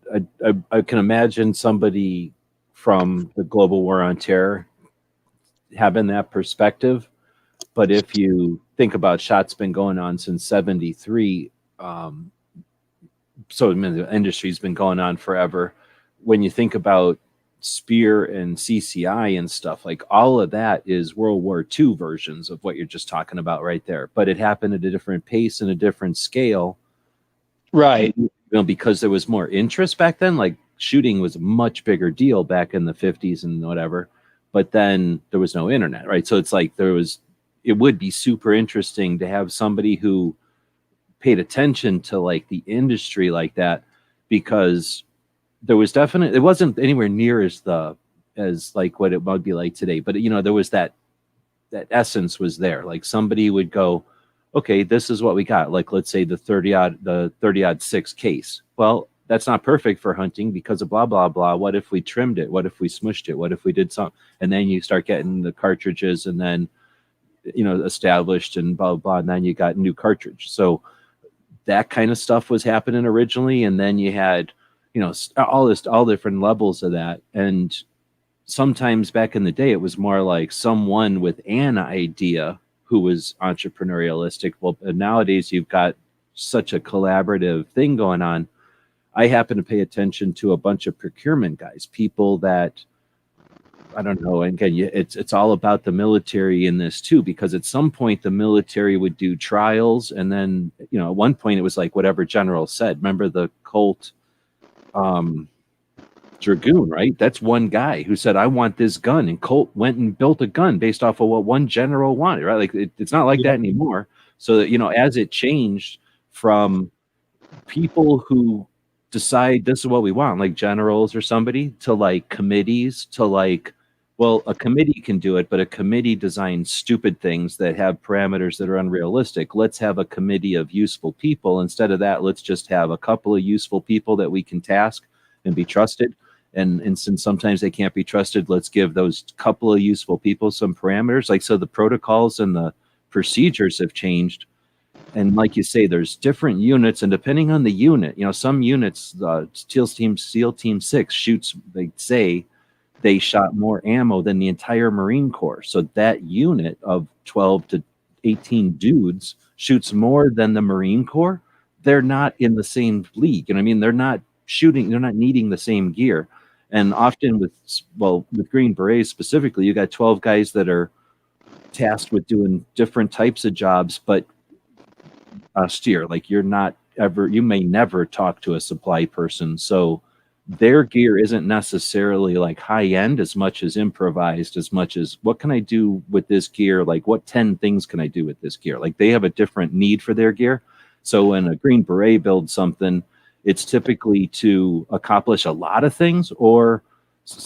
imagine somebody from the global war on terror having that perspective. But if you think about SHOT's been going on since 73, so I mean, the industry's been going on forever. When you think about Spear and CCI and stuff, like all of that is World War II versions of what you're just talking about right there. But it happened at a different pace and a different scale. Right. Because there was more interest back then. Like shooting was a much bigger deal back in the 50s and whatever. But then there was no internet, right? So it's like it would be super interesting to have somebody who paid attention to like the industry like that, because there was definitely, it wasn't anywhere near as like what it would be like today, but there was that essence was there. Like somebody would go, okay, this is what we got. Like, let's say the 30-06 case. Well, that's not perfect for hunting because of blah, blah, blah. What if we trimmed it? What if we smushed it? What if we did something? And then you start getting the cartridges and then, established and blah, blah, blah. And then you got new cartridge. So that kind of stuff was happening originally. And then you had, all different levels of that. And sometimes back in the day, it was more like someone with an idea who was entrepreneurialistic. Well, nowadays you've got such a collaborative thing going on. I happen to pay attention to a bunch of procurement guys, people that, I don't know. And again, it's all about the military in this too, because at some point the military would do trials. And then, at one point it was like whatever General said. Remember the Colt Dragoon, right? That's one guy who said, I want this gun. And Colt went and built a gun based off of what one general wanted, right? Like it's not like that anymore. So that, as it changed from people who decide this is what we want, like generals or somebody, to like committees, to like, well, a committee can do it, but a committee designs stupid things that have parameters that are unrealistic. Let's have a committee of useful people. Instead of that, let's just have a couple of useful people that we can task and be trusted. And since sometimes they can't be trusted, let's give those couple of useful people some parameters. Like, so the protocols and the procedures have changed. And like you say, there's different units, and depending on the unit, some units, SEAL Team 6 shoots, they say they shot more ammo than the entire Marine Corps. So that unit of 12 to 18 dudes shoots more than the Marine Corps. They're not in the same league. They're not shooting, they're not needing the same gear. And often with Green Berets specifically, you got 12 guys that are tasked with doing different types of jobs, but austere. Like you may never talk to a supply person. So their gear isn't necessarily like high end as much as improvised, as much as what can I do with this gear? Like what 10 things can I do with this gear? Like they have a different need for their gear. So when a Green Beret builds something, it's typically to accomplish a lot of things or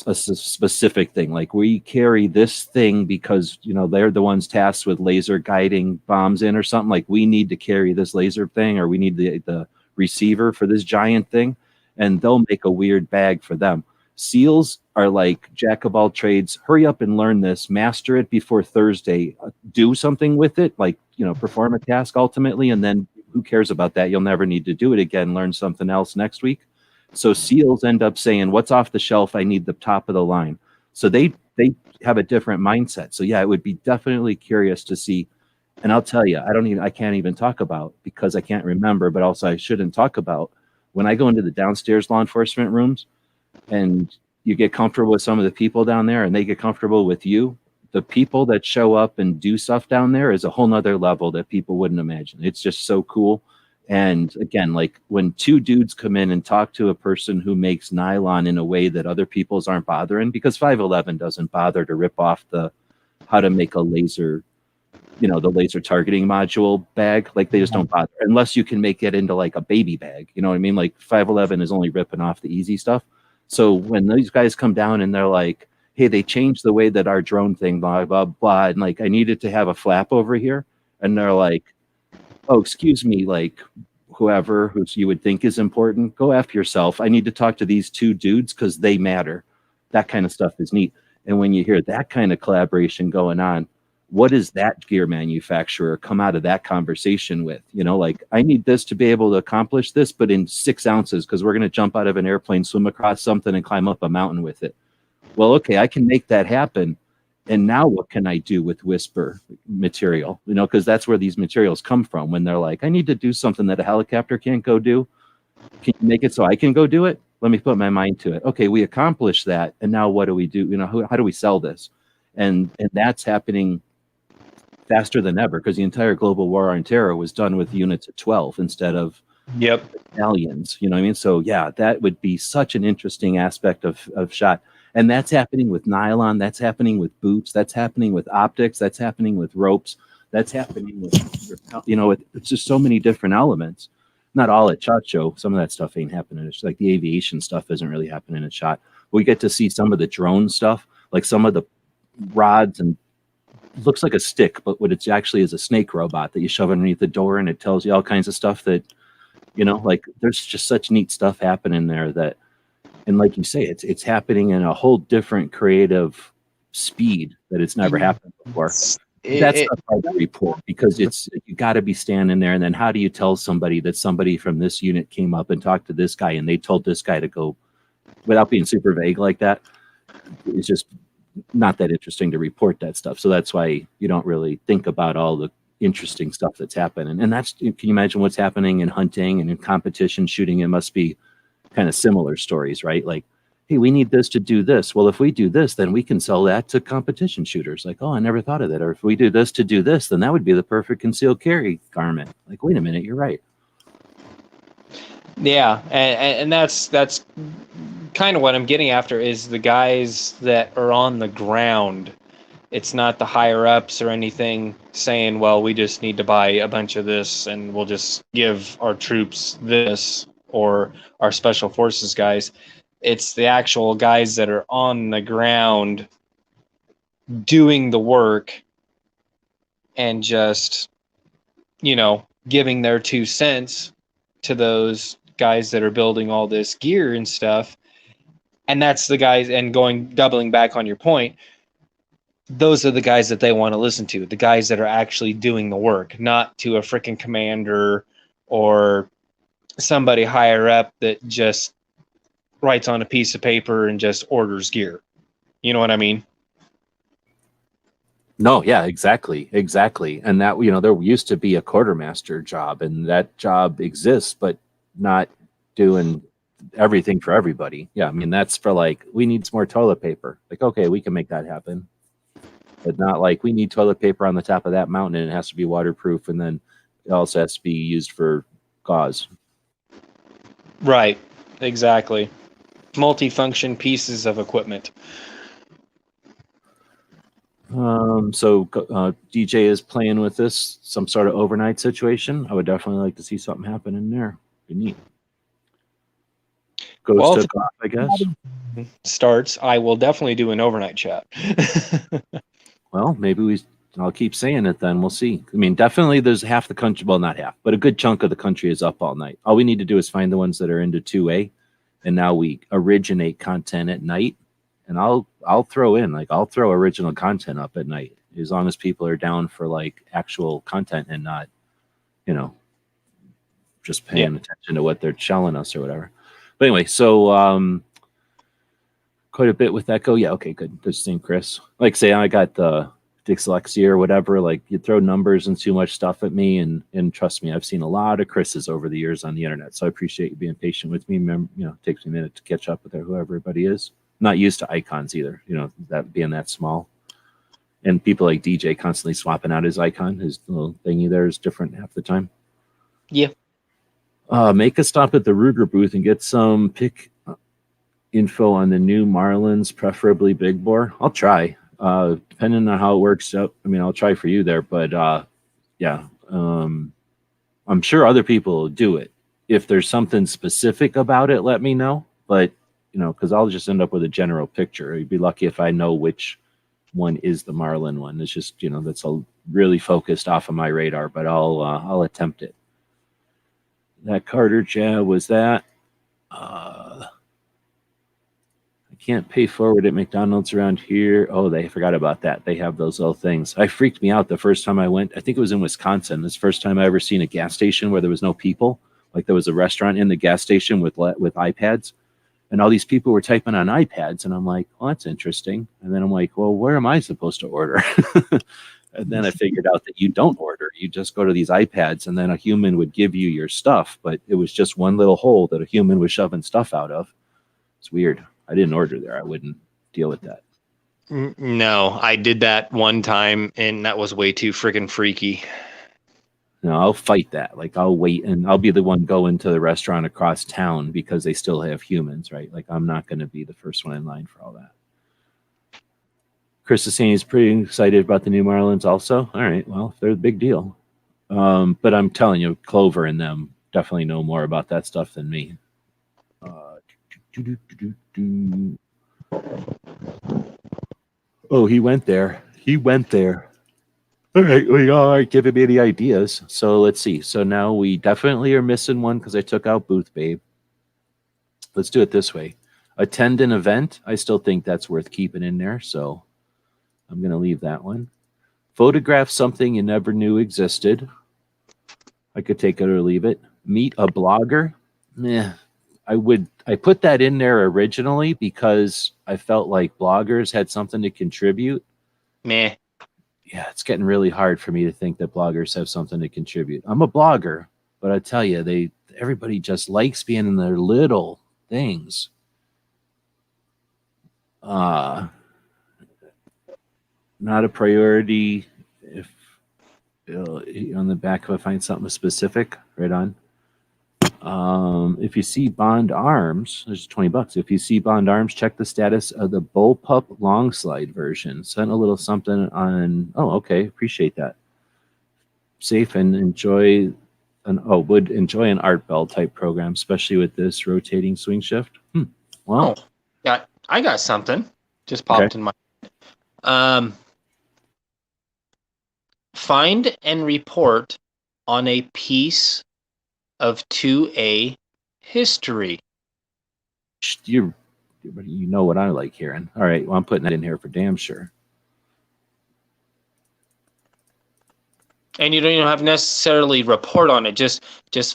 a specific thing. Like we carry this thing because, they're the ones tasked with laser guiding bombs in or something. Like we need to carry this laser thing, or we need the receiver for this giant thing. And they'll make a weird bag for them. SEALs are like jack of all trades. Hurry up and learn this, master it before Thursday, do something with it, like, perform a task ultimately. And then who cares about that? You'll never need to do it again. Learn something else next week. So SEALs end up saying, what's off the shelf? I need the top of the line. So they have a different mindset. So yeah, it would be definitely curious to see. And I'll tell you, I can't even talk about, because I can't remember, but also I shouldn't talk about, when I go into the downstairs law enforcement rooms and you get comfortable with some of the people down there and they get comfortable with you, the people that show up and do stuff down there is a whole nother level that people wouldn't imagine. It's just so cool. And again, like when two dudes come in and talk to a person who makes nylon in a way that other people's aren't bothering, because 511 doesn't bother to rip off how to make a laser, the laser targeting module bag. Like they just don't bother unless you can make it into like a baby bag. You know what I mean? Like 511 is only ripping off the easy stuff. So when these guys come down and they're like, hey, they changed the way that our drone thing, blah, blah, blah. And like, I needed to have a flap over here. And they're like, oh, excuse me, like whoever who you would think is important, go F yourself. I need to talk to these two dudes because they matter. That kind of stuff is neat. And when you hear that kind of collaboration going on, what does that gear manufacturer come out of that conversation with? Like I need this to be able to accomplish this, but in 6 ounces, because we're going to jump out of an airplane, swim across something and climb up a mountain with it. Well, okay, I can make that happen. And now what can I do with Whisper material? Because that's where these materials come from. When they're like, I need to do something that a helicopter can't go do. Can you make it so I can go do it? Let me put my mind to it. Okay, we accomplished that. And now what do we do? How do we sell this? And that's happening faster than ever, because the entire global war on terror was done with units of 12 instead of battalions. You know what I mean? So yeah, that would be such an interesting aspect of shot. And that's happening with nylon. That's happening with boots. That's happening with optics. That's happening with ropes. That's happening with, it's just so many different elements. Not all at SHOT Show. Some of that stuff ain't happening. It's like the aviation stuff isn't really happening at SHOT. We get to see some of the drone stuff, like some of the rods, and looks like a stick, but what it's actually is a snake robot that you shove underneath the door, and it tells you all kinds of stuff that, like there's just such neat stuff happening there that. And like you say, it's happening in a whole different creative speed that it's never happened before. That's not hard to report, because you got to be standing there. And then how do you tell somebody that somebody from this unit came up and talked to this guy and they told this guy to go, without being super vague like that? It's just not that interesting to report that stuff. So that's why you don't really think about all the interesting stuff that's happening. And can you imagine what's happening in hunting and in competition shooting? It must be kind of similar stories, right? Like, hey, we need this to do this. Well, if we do this, then we can sell that to competition shooters. Like, oh, I never thought of that. Or if we do this to do this, then that would be the perfect concealed carry garment. Like, wait a minute, you're right. Yeah, and that's kind of what I'm getting after, is the guys that are on the ground. It's not the higher ups or anything saying, well, we just need to buy a bunch of this and we'll just give our troops this, or our special forces guys. It's the actual guys that are on the ground doing the work and just, giving their 2 cents to those guys that are building all this gear and stuff. And that's the guys, and doubling back on your point, those are the guys that they want to listen to, the guys that are actually doing the work, not to a freaking commander or somebody higher up that just writes on a piece of paper and just orders gear. You know what I mean? No, yeah, exactly. And that, there used to be a quartermaster job, and that job exists, but not doing everything for everybody. Yeah, I mean that's for like we need some more toilet paper. Like okay, we can make that happen, but not like we need toilet paper on the top of that mountain and it has to be waterproof, and then it also has to be used for gauze. Right. Exactly. Multifunction pieces of equipment. So DJ is playing with this, some sort of overnight situation. I would definitely like to see something happen in there. Be neat. Goes Well, to if golf, I guess. starts, I will definitely do an overnight chat. Well, maybe I'll keep saying it then. We'll see. I mean, definitely there's half the country, well, not half, but a good chunk of the country is up all night. All we need to do is find the ones that are into 2A, and now we originate content at night. And I'll throw original content up at night as long as people are down for like actual content and not, just paying attention to what they're shelling us or whatever. But anyway, so quite a bit with that go. Yeah, okay, good. Good thing, Chris. Like say I got the dyslexia or whatever, like you throw numbers and too much stuff at me, and trust me, I've seen a lot of Chris's over the years on the internet. So I appreciate you being patient with me. It takes me a minute to catch up with whoever everybody is. Not used to icons either, that being that small. And people like DJ constantly swapping out his icon, his little thingy there is different half the time. Yeah. Make a stop at the Ruger booth and get some pick info on the new Marlins, preferably big bore. I'll try, depending on how it works out. I mean, I'll try for you there, but I'm sure other people will do it. If there's something specific about it, let me know. But because I'll just end up with a general picture. You'd be lucky if I know which one is the Marlin one. It's just, that's a really focused off of my radar, but I'll attempt it. That Carter jab was that. I can't pay forward at McDonald's around here. Oh, they forgot about that. They have those little things. I freaked me out the first time I went. I think it was in Wisconsin. This first time I ever seen a gas station where there was no people. Like there was a restaurant in the gas station with iPads. And all these people were typing on iPads, and I'm like, well, that's interesting. And then I'm like, well, where am I supposed to order? And then I figured out that you don't order. You just go to these iPads, and then a human would give you your stuff. But it was just one little hole that a human was shoving stuff out of. It's weird. I didn't order there. I wouldn't deal with that. No, I did that one time, and that was way too friggin' freaky. No, I'll fight that. Like I'll wait, and I'll be the one going to the restaurant across town because they still have humans, right? Like I'm not going to be the first one in line for all that. Chris is saying he's pretty excited about the new Marlins also. All right, well, they're a big deal. But I'm telling you, Clover and them definitely know more about that stuff than me. Oh, he went there. All right, we aren't giving me any ideas. So let's see. So now we definitely are missing one because I took out Booth Babe. Let's do it this way. Attend an event. I still think that's worth keeping in there. So I'm going to leave that one. Photograph something you never knew existed. I could take it or leave it. Meet a blogger. I put that in there originally because I felt like bloggers had something to contribute. Meh. Yeah, it's getting really hard for me to think that bloggers have something to contribute. I'm a blogger, but I tell you, everybody just likes being in their little things. Not a priority. If on the back, if I find something specific, right on. If you see Bond Arms, there's $20. If you see Bond Arms, check the status of the Bullpup long slide version. Sent a little something on. Oh, okay, appreciate that. Safe and would enjoy an art bell type program, especially with this rotating swing shift. Well, I got something. Just popped in my. Find and report on a piece of 2A history. You know what I like hearing. All right, well, I'm putting that in here for damn sure. And you don't even have to necessarily report on it. Just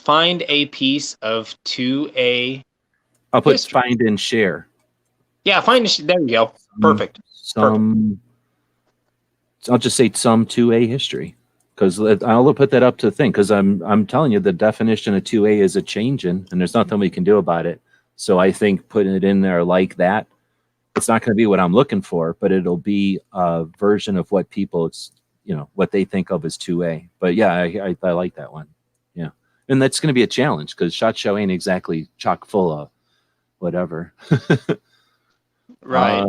find a piece of 2A. I'll put history. Find and share. Yeah, there you go. Perfect. I'll just say some 2A history. Because I'll put that up to the thing. Because I'm telling you, the definition of 2A is a changing, and there's nothing we can do about it. So I think putting it in there like that, it's not going to be what I'm looking for, but it'll be a version of what people, what they think of as 2A. But yeah, I like that one. Yeah. And that's going to be a challenge because SHOT Show ain't exactly chock full of whatever. Right.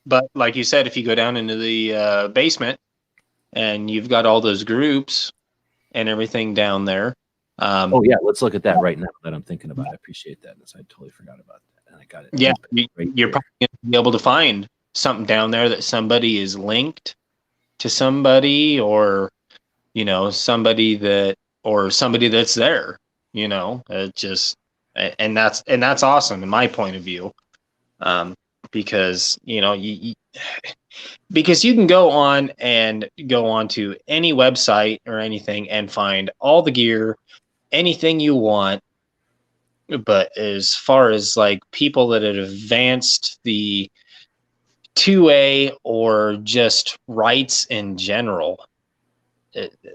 But like you said, if you go down into the basement and you've got all those groups and everything down there. Oh yeah, let's look at that right now that I'm thinking about. I appreciate that. I totally forgot about that. And I got it. Yeah, right you're probably going to be able to find something down there that somebody is linked to somebody, or somebody that's there. It just and that's awesome in my point of view, because because you can go on to any website or anything and find all the gear, anything you want. But as far as like people that have advanced the 2A or just rights in general,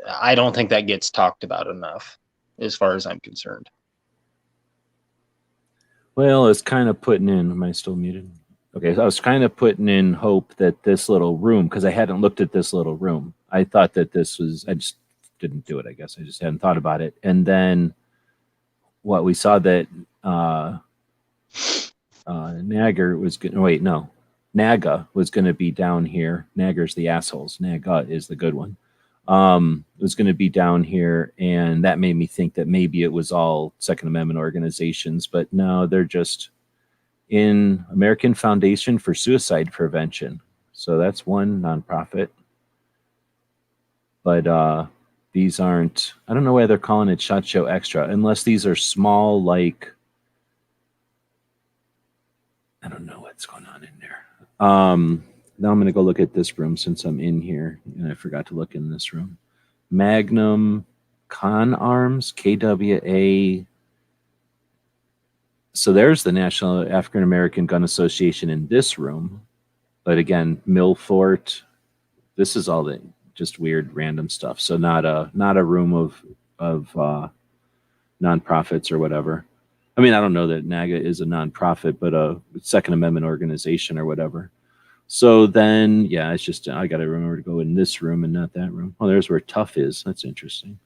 I don't think that gets talked about enough as far as I'm concerned. Well, it's kind of putting in, am I still muted? Okay, so I was kind of putting in hope that this little room, because I hadn't looked at this little room. I thought that I just didn't do it, I guess. I just hadn't thought about it. And then we saw that Naga was going to be down here. Nagar's the assholes. Naga is the good one. Was going to be down here, and that made me think that maybe it was all Second Amendment organizations, but no, they're just in American Foundation for Suicide Prevention. So that's one nonprofit. But these aren't, I don't know why they're calling it SHOT Show Extra, unless these are small, like, I don't know what's going on in there. Now I'm going to go look at this room since I'm in here, and I forgot to look in this room. Magnum Con Arms, KWA. So there's the National African American Gun Association in this room. But again, Milfort. This is all the just weird random stuff. So not a room of nonprofits or whatever. I mean, I don't know that NAGA is a nonprofit, but a Second Amendment organization or whatever. So then, yeah, it's just, I got to remember to go in this room and not that room. Oh, there's where Tough is. That's interesting.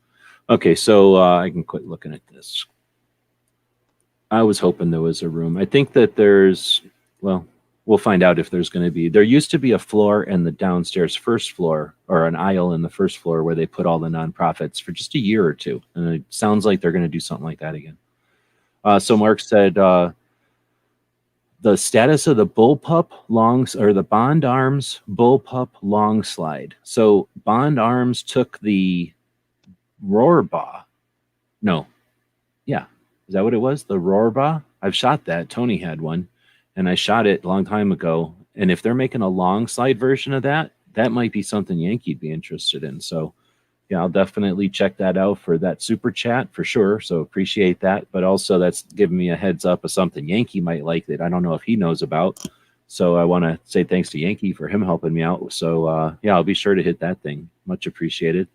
Okay, so I can quit looking at this. I was hoping there was a room. I think that we'll find out if there's going to be. There used to be a floor in the downstairs first floor, or an aisle in the first floor where they put all the nonprofits for just a year or two. And it sounds like they're going to do something like that again. So Mark said, the status of the Bullpup the Bond Arms Bullpup long slide. So Bond Arms took the Rohrbaugh. No. Yeah. Is that what it was? The Rohrbaugh? I've shot that. Tony had one, and I shot it a long time ago. And if they're making a long slide version of that, that might be something Yankee'd be interested in. So yeah, I'll definitely check that out for that super chat for sure. So appreciate that. But also that's giving me a heads up of something Yankee might like that I don't know if he knows about. So I want to say thanks to Yankee for him helping me out. So yeah, I'll be sure to hit that thing. Much appreciated.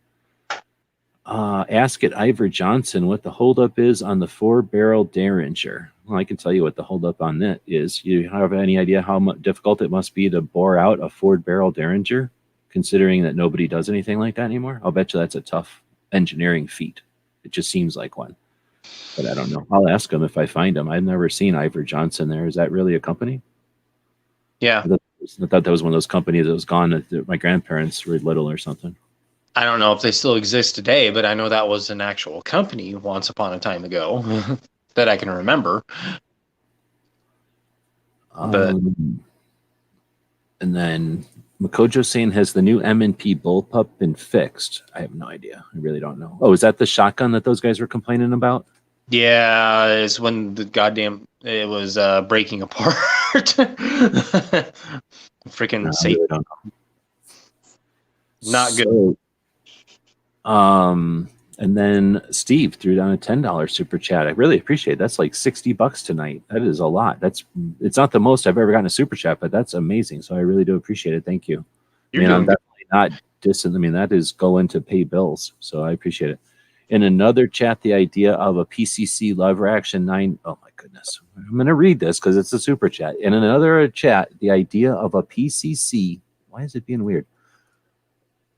Ask it Ivor Johnson what the holdup is on the 4-barrel Derringer. Well, I can tell you what the holdup on that is. You have any idea how difficult it must be to bore out a 4-barrel Derringer? Considering that nobody does anything like that anymore, I'll bet you that's a tough engineering feat. It just seems like one, but I don't know. I'll ask him if I find him. I've never seen Ivor Johnson there. Is that really a company? Yeah. I thought that was one of those companies that was gone that my grandparents were little or something. I don't know if they still exist today, but I know that was an actual company once upon a time ago that I can remember. And then Makojo saying, has the new M&P Bullpup been fixed? I have no idea. I really don't know. Oh, is that the shotgun that those guys were complaining about? Yeah, it's when it was breaking apart. Freaking No, safe. I really don't know. Not good. And then Steve threw down a $10 super chat. I really appreciate it. That's like $60 tonight. That is a lot. It's not the most I've ever gotten a super chat, but that's amazing. So I really do appreciate it. Thank you. I'm definitely not distant. I mean, that is going to pay bills. So I appreciate it. In another chat, the idea of a PCC lever action 9. Oh my goodness. I'm going to read this because it's a super chat. In another chat, the idea of a PCC, why is it being weird?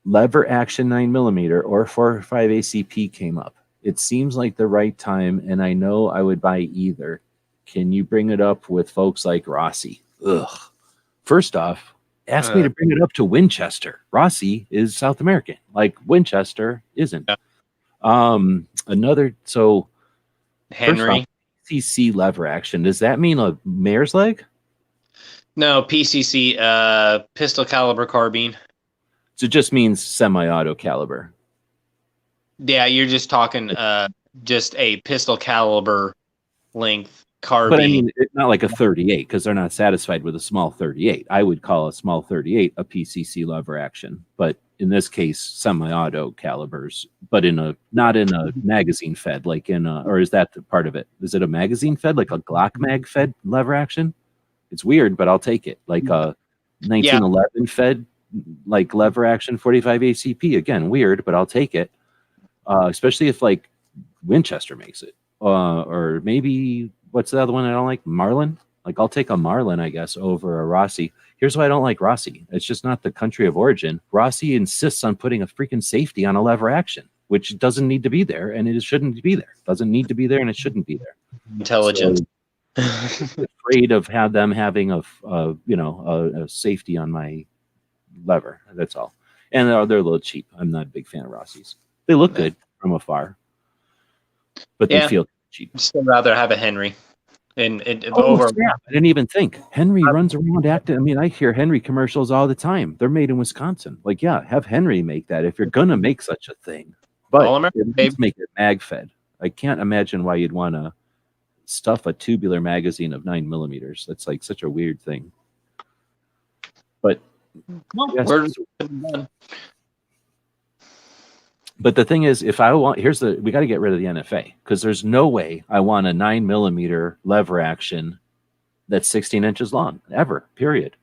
Lever action 9mm or 4.5 ACP came up. It seems like the right time, and I know I would buy either. Can you bring it up with folks like Rossi? Ugh. First off, ask me to bring it up to Winchester. Rossi is South American, like Winchester isn't. Yeah. So Henry. First off, PCC lever action. Does that mean a mare's leg? No, PCC, pistol caliber carbine. So it just means semi-auto caliber. Yeah, you're just talking just a pistol caliber length carbine. But I mean, it's not like a 38 because they're not satisfied with a small 38. I would call a small 38 a PCC lever action, but in this case, semi-auto calibers, but not in a magazine fed, like or is that the part of it? Is it a magazine fed, like a Glock mag fed lever action? It's weird, but I'll take it. Like a 1911 fed, like lever action 45 ACP. Again, weird, but I'll take it. Especially if like Winchester makes it, or maybe what's the other one I don't like? Marlin. Like I'll take a Marlin, I guess, over a Rossi. Here's why I don't like Rossi. It's just not the country of origin. Rossi insists on putting a freaking safety on a lever action, which doesn't need to be there, and it shouldn't be there. Doesn't need to be there, and it shouldn't be there. Intelligence. So, afraid of them having a safety on my lever. That's all. And they're a little cheap. I'm not a big fan of Rossi's. They look good from afar, but they feel cheap. I'd still rather have a Henry. I didn't even think Henry runs around acting. I mean, I hear Henry commercials all the time. They're made in Wisconsin. Like, yeah, have Henry make that if you're gonna make such a thing. But make it mag fed. I can't imagine why you'd want to stuff a tubular magazine of 9mm. That's like such a weird thing. But but the thing is, if I want, we got to get rid of the NFA because there's no way I want a 9mm lever action that's 16 inches long ever, period.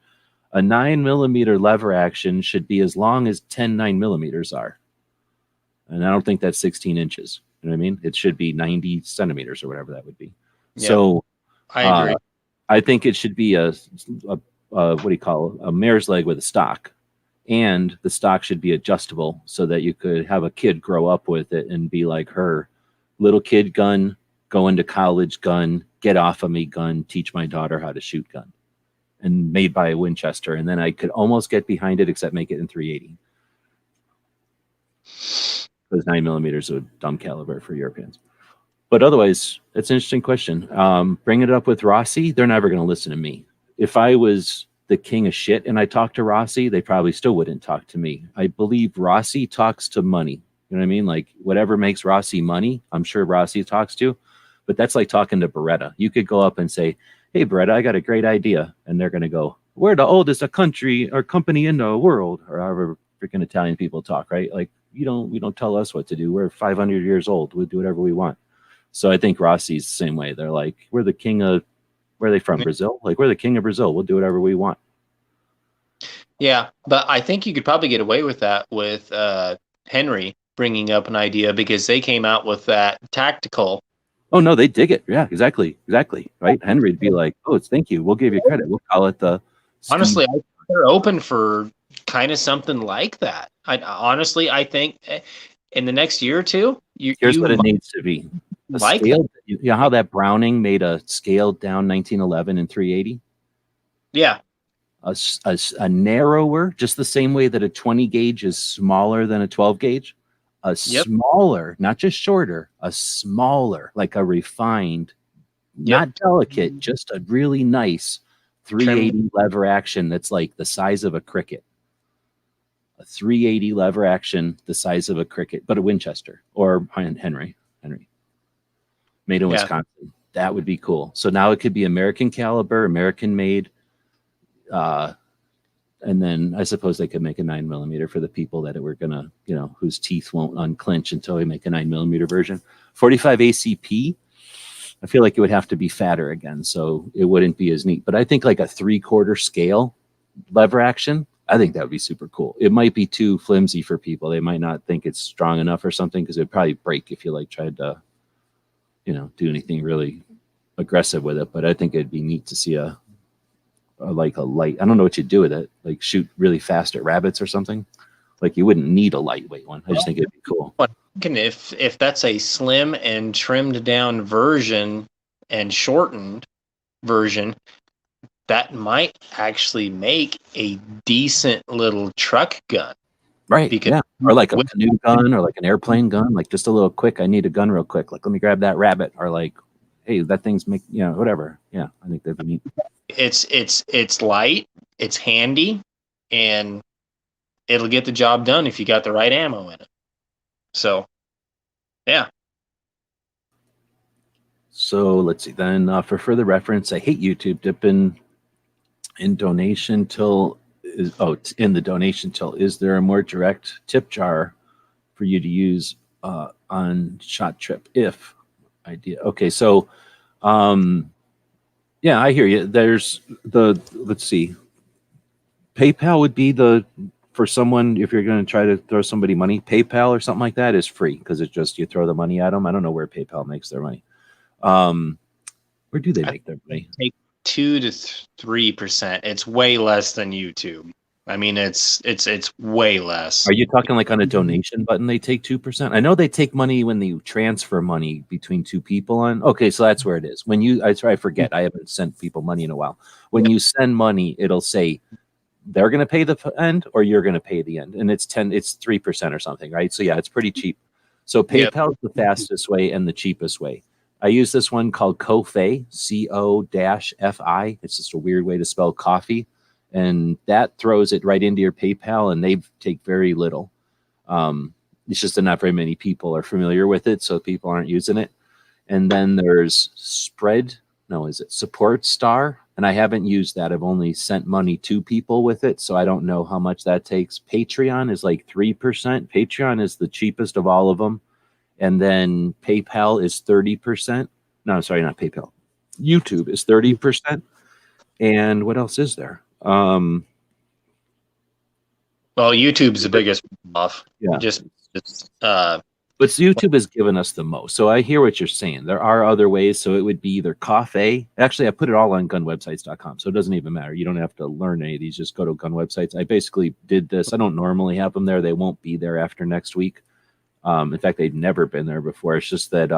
A 9mm lever action should be as long as 10 9mm are. And I don't think that's 16 inches. You know what I mean? It should be 90 centimeters or whatever that would be. Yeah, so I agree. I think it should be a what do you call it? A mare's leg with a stock. And the stock should be adjustable so that you could have a kid grow up with it and be like her little kid gun, going to college gun, get off of me gun, teach my daughter how to shoot gun, and made by Winchester. And then I could almost get behind it, except make it in 380. Because 9mm is a dumb caliber for Europeans. But otherwise, it's an interesting question. Bring it up with Rossi. They're never going to listen to me. If I was the king of shit and I talked to Rossi, they probably still wouldn't talk to me. I believe Rossi talks to money. You know what I mean? Like whatever makes Rossi money, I'm sure Rossi talks to. But that's like talking to Beretta. You could go up and say, hey, Beretta, I got a great idea. And they're going to go, we're the oldest country or company in the world, or however freaking Italian people talk, right? Like we don't tell us what to do. We're 500 years old. We'll do whatever we want. So I think Rossi's the same way. They're like, we're the king of, where are they from? Brazil? Like we're the king of Brazil. We'll do whatever we want. Yeah, but I think you could probably get away with that with Henry bringing up an idea because they came out with that tactical. Oh no, they dig it. Yeah, exactly. Right? Henry'd be like, "Oh, thank you. We'll give you credit. We'll call it the." Honestly, I think they're open for kind of something like that. I think in the next year or two, here's what it needs to be. Like scaled, you know how that Browning made a scaled down 1911 and 380? Yeah. A narrower, just the same way that a 20 gauge is smaller than a 12 gauge, smaller, not just shorter, a smaller, like a refined, not delicate, just a really nice 380 lever action that's like the size of a cricket. A 380 lever action the size of a cricket, but a Winchester or Henry. Made in Wisconsin. That would be cool. So now it could be American caliber, American made. And then I suppose they could make a 9mm for the people that were gonna, whose teeth won't unclench until we make a 9mm version. 45 ACP, I feel like it would have to be fatter again, so it wouldn't be as neat. But I think like a 3/4 scale lever action, I think that would be super cool. It might be too flimsy for people. They might not think it's strong enough or something because it'd probably break if you like tried to, do anything really aggressive with it, but I think it'd be neat to see a like a light. I don't know what you'd do with it, like shoot really fast at rabbits or something. Like you wouldn't need a lightweight one. I just think it'd be cool. But if that's a slim and trimmed down version and shortened version, that might actually make a decent little truck gun. Right. Because yeah. Or like a canoe gun or like an airplane gun, like just a little quick. I need a gun real quick. Like, let me grab that rabbit. Or like, hey, that thing's whatever. Yeah. I think that'd be neat. It's light, it's handy, and it'll get the job done if you got the right ammo in it. So, yeah. So let's see. Then for further reference, I hate YouTube dipping in donation till it's in the donation till. Is there a more direct tip jar for you to use on Shot Trip? If idea. Okay, so yeah, I hear you. There's let's see. PayPal would be for someone, if you're going to try to throw somebody money, PayPal or something like that is free because it's just you throw the money at them. I don't know where PayPal makes their money. Where do they make their money? Take 2 to 3%. It's way less than YouTube. I mean, it's way less. Are you talking like on a donation button? They take 2%. I know they take money when they transfer money between two people on. Okay, so that's where it is. When I forget. I haven't sent people money in a while. When you send money, it'll say they're going to pay the end or you're going to pay the end, and it's 3% or something, right? So yeah, it's pretty cheap. So PayPal is the fastest way and the cheapest way. I use this one called Ko-Fi, CO-FI. It's just a weird way to spell coffee. And that throws it right into your PayPal, and they take very little. It's just that not very many people are familiar with it, so people aren't using it. And then there's Support Star? And I haven't used that. I've only sent money to people with it, so I don't know how much that takes. Patreon is like 3%. Patreon is the cheapest of all of them. And then PayPal is 30%. No, sorry, not PayPal. YouTube is 30%. And what else is there? Well, YouTube's the biggest off. Yeah. But YouTube has given us the most. So I hear what you're saying. There are other ways. So it would be either Ko-Fi. Actually, I put it all on gunwebsites.com. So it doesn't even matter. You don't have to learn any of these. Just go to gun websites. I basically did this. I don't normally have them there. They won't be there after next week. In fact, they've never been there before. It's just that,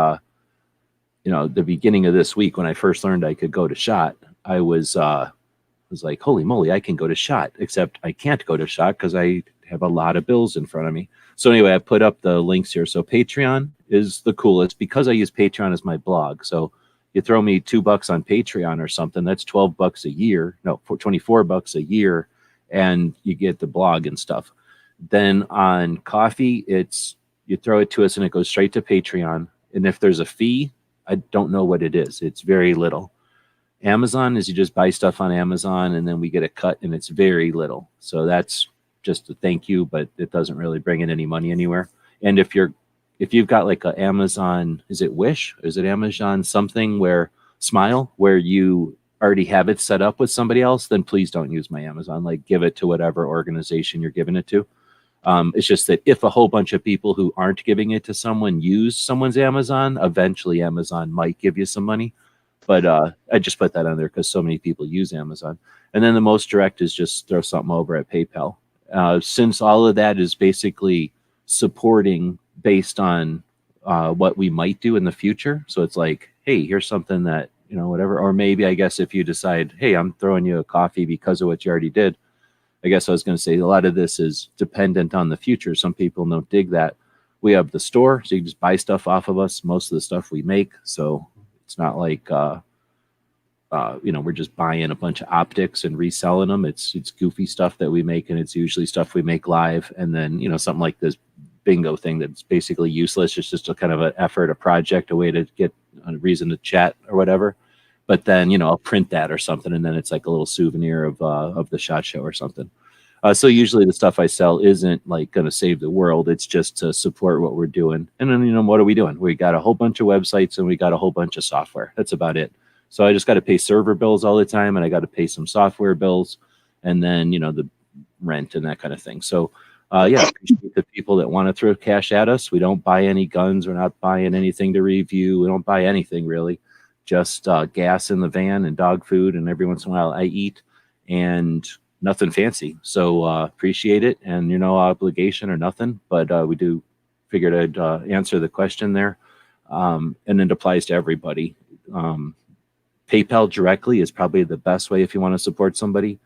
the beginning of this week when I first learned I could go to Shot, I was like, holy moly, I can go to Shot, except I can't go to Shot because I have a lot of bills in front of me. So anyway, I put up the links here. So Patreon is the coolest because I use Patreon as my blog. So you throw me $2 on Patreon or something, that's $12 a year. No, $24 a year, and you get the blog and stuff. Then on Ko-Fi, you throw it to us and it goes straight to Patreon. And if there's a fee, I don't know what it is. It's very little. Amazon is you just buy stuff on Amazon and then we get a cut, and it's very little. So that's just a thank you, but it doesn't really bring in any money anywhere. And if you've got like a Amazon, is it Wish? Is it Amazon something where Smile, where you already have it set up with somebody else, then please don't use my Amazon. Like give it to whatever organization you're giving it to. It's just that if a whole bunch of people who aren't giving it to someone use someone's Amazon, eventually Amazon might give you some money. But I just put that on there because so many people use Amazon. And then the most direct is just throw something over at PayPal. Since all of that is basically supporting based on what we might do in the future. So it's like, hey, here's something that, whatever. Or maybe I guess if you decide, hey, I'm throwing you a coffee because of what you already did. I guess I was going to say a lot of this is dependent on the future. Some people don't dig that. We have the store, so you can just buy stuff off of us. Most of the stuff we make. So it's not like, we're just buying a bunch of optics and reselling them. It's goofy stuff that we make, and it's usually stuff we make live. And then, something like this bingo thing that's basically useless. It's just a kind of an effort, a project, a way to get a reason to chat or whatever. But then, I'll print that or something, and then it's like a little souvenir of the SHOT Show or something. So usually the stuff I sell isn't like going to save the world. It's just to support what we're doing. And then, what are we doing? We got a whole bunch of websites and we got a whole bunch of software. That's about it. So I just got to pay server bills all the time, and I got to pay some software bills, and then, the rent and that kind of thing. So, appreciate the people that want to throw cash at us. We don't buy any guns. We're not buying anything to review. We don't buy anything really. just gas in the van and dog food, and every once in a while I eat, and nothing fancy. So appreciate it, and no obligation or nothing, but we do figured I'd answer the question there, and it applies to everybody. PayPal directly is probably the best way if you want to support somebody.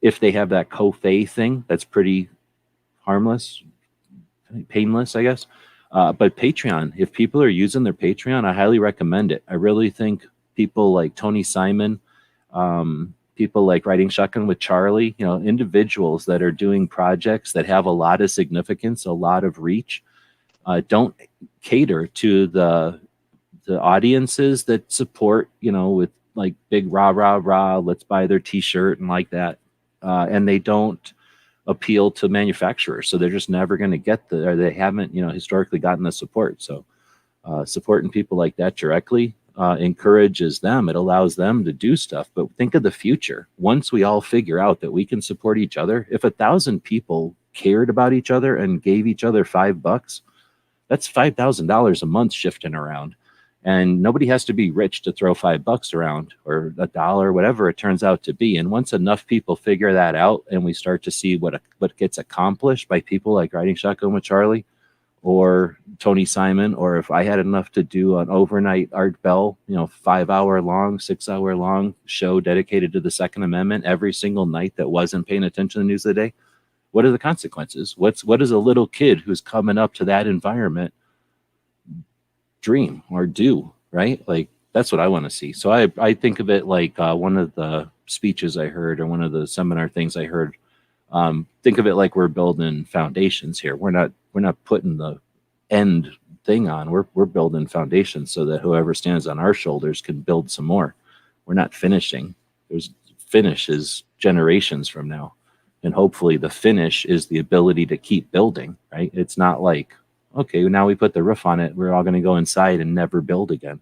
If they have that Ko-Fi thing, that's pretty harmless, painless, I guess. But Patreon, if people are using their Patreon, I highly recommend it. I really think people like Tony Simon, people like Riding Shotgun with Charlie, individuals that are doing projects that have a lot of significance, a lot of reach, don't cater to the audiences that support, with like big rah, rah, rah, let's buy their t-shirt and like that. And they don't appeal to manufacturers. So they're just never going to get or they haven't, historically gotten the support. So supporting people like that directly encourages them. It allows them to do stuff. But think of the future. Once we all figure out that we can support each other, if 1,000 people cared about each other and gave each other $5, that's $5,000 a month shifting around. And nobody has to be rich to throw $5 around or $1, whatever it turns out to be. And once enough people figure that out and we start to see what gets accomplished by people like Riding Shotgun with Charlie or Tony Simon, or if I had enough to do an overnight Art Bell, 5-hour long, 6-hour long show dedicated to the Second Amendment every single night that wasn't paying attention to the news of the day, what are the consequences? What is a little kid who's coming up to that environment dream or do, right? Like, that's what I want to see. So I think of it like one of the speeches I heard or one of the seminar things I heard, think of it like we're building foundations here. We're not putting the end thing on. We're building foundations so that whoever stands on our shoulders can build some more. We're not finishing. Finish is generations from now. And hopefully the finish is the ability to keep building, right? It's not like, okay, now we put the roof on it, we're all going to go inside and never build again.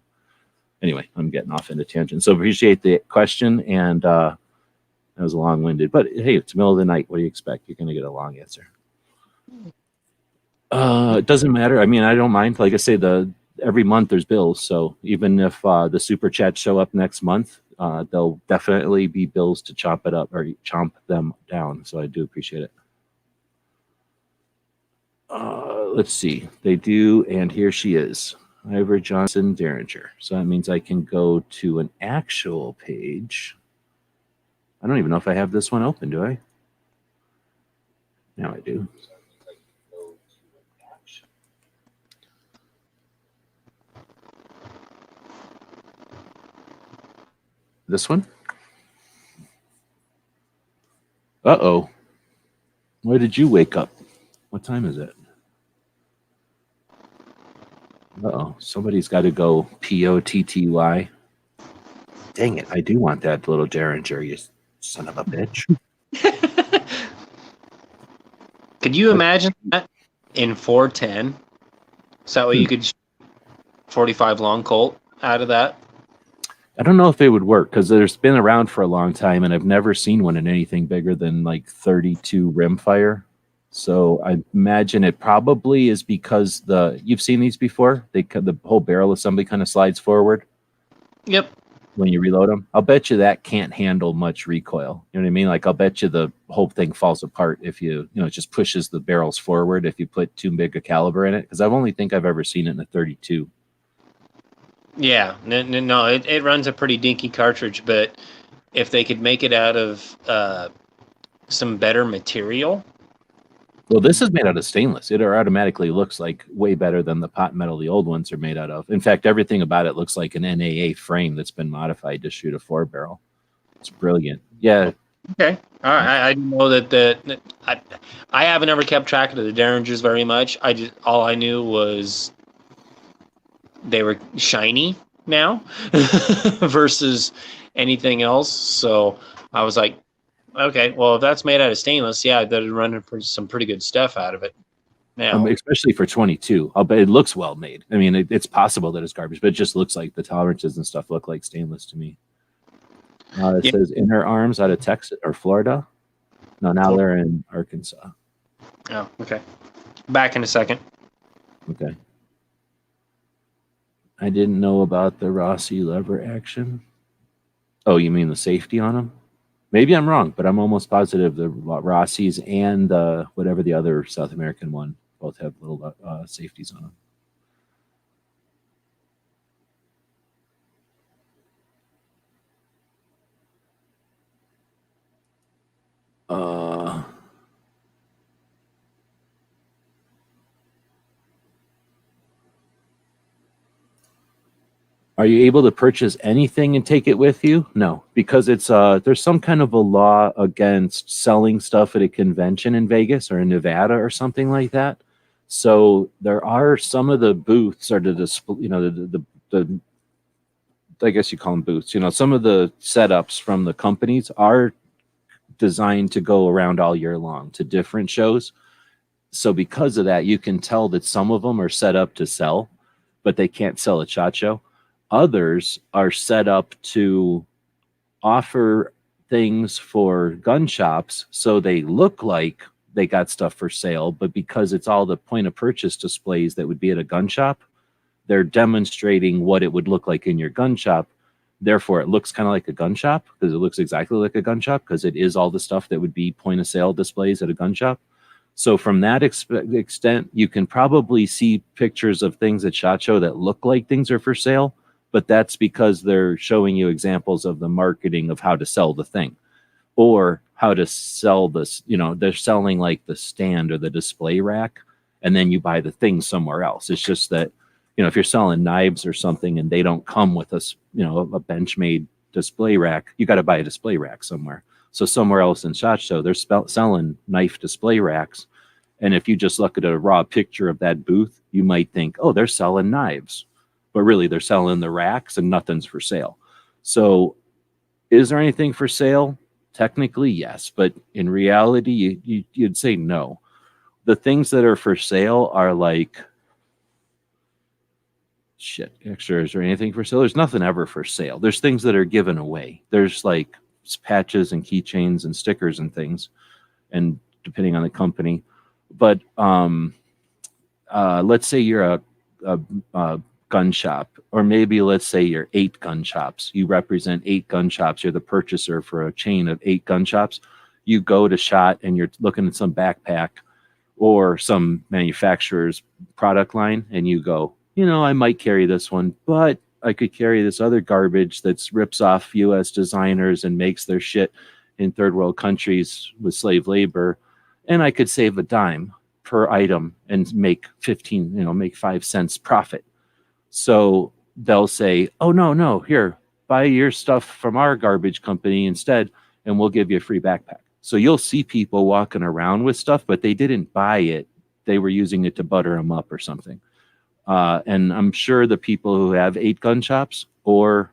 Anyway, I'm getting off into tangent. So appreciate the question, and that was long-winded. But hey, it's the middle of the night. What do you expect? You're going to get a long answer. It doesn't matter. I mean, I don't mind. Like I say, every month there's bills. So even if the super chats show up next month, there'll definitely be bills to chop it up or chomp them down. So I do appreciate it. Let's see. They do, and here she is. Ivor Johnson Derringer. So that means I can go to an actual page. I don't even know if I have this one open, do I? Now I do. This one? Uh-oh. Why did you wake up? What time is it? Uh-oh. Somebody's got to go POTTY. Dang it. I do want that little Derringer, you son of a bitch. Could you imagine that in 410? Is that way you could 45 long Colt out of that? I don't know if it would work because there's been around for a long time and I've never seen one in anything bigger than like 32 rimfire. So I imagine it probably is because you've seen these before. The whole barrel assembly kind of slides forward. Yep. When you reload them, I'll bet you that can't handle much recoil. You know what I mean? Like I'll bet you the whole thing falls apart if it just pushes the barrels forward if you put too big a caliber in it. Because think I've ever seen it in a 32. Yeah, no, it runs a pretty dinky cartridge, but if they could make it out of some better material. Well, this is made out of stainless. It automatically looks like way better than the pot metal the old ones are made out of. In fact, everything about it looks like an NAA frame that's been modified to shoot a 4-barrel. It's brilliant. Yeah. Okay. All right. I know that I haven't ever kept track of the Derringers very much. All I knew was they were shiny now versus anything else. So I was like, okay, well, if that's made out of stainless, yeah, that'd run some pretty good stuff out of it. Now, especially for 22, I'll bet it looks well made. I mean, it's possible that it's garbage, but it just looks like the tolerances and stuff look like stainless to me. It says Inner Arms out of Texas or Florida. No, now they're in Arkansas. Oh, okay. Back in a second. Okay. I didn't know about the Rossi lever action. Oh, you mean the safety on them? Maybe I'm wrong, but I'm almost positive the Rossi's and whatever the other South American one both have little safeties on them. Are you able to purchase anything and take it with you? No, because it's there's some kind of a law against selling stuff at a convention in Vegas or in Nevada or something like that. So there are some of the booths or the display, the I guess you call them booths. Some of the setups from the companies are designed to go around all year long to different shows. So because of that, you can tell that some of them are set up to sell, but they can't sell at SHOT Show. Others are set up to offer things for gun shops, so they look like they got stuff for sale, but because it's all the point of purchase displays that would be at a gun shop, they're demonstrating what it would look like in your gun shop. Therefore, it looks kind of like a gun shop because it looks exactly like a gun shop because it is all the stuff that would be point of sale displays at a gun shop. So from that extent, you can probably see pictures of things at SHOT Show that look like things are for sale, but that's because they're showing you examples of the marketing of how to sell the thing or how to sell this. They're selling like the stand or the display rack, and then you buy the thing somewhere else. It's just that, if you're selling knives or something and they don't come with a Benchmade display rack, you got to buy a display rack somewhere. So somewhere else in SHOT Show, they're selling knife display racks. And if you just look at a raw picture of that booth, you might think, oh, they're selling knives. But really, they're selling the racks and nothing's for sale. So is there anything for sale? Technically, yes. But in reality, you'd say no. The things that are for sale are like, shit, extra, is there anything for sale? There's nothing ever for sale. There's things that are given away. There's like patches and keychains and stickers and things, and depending on the company. But let's say you're a gun shop, or maybe let's say you're 8 gun shops. You represent 8 gun shops. You're the purchaser for a chain of 8 gun shops. You go to SHOT and you're looking at some backpack or some manufacturer's product line, and you go, I might carry this one, but I could carry this other garbage that's rips off U.S. designers and makes their shit in third world countries with slave labor, and I could save a dime per item and make 5 cents profit. So they'll say, oh, no, here, buy your stuff from our garbage company instead, and we'll give you a free backpack. So you'll see people walking around with stuff, but they didn't buy it. They were using it to butter them up or something. And I'm sure the people who have 8 gun shops or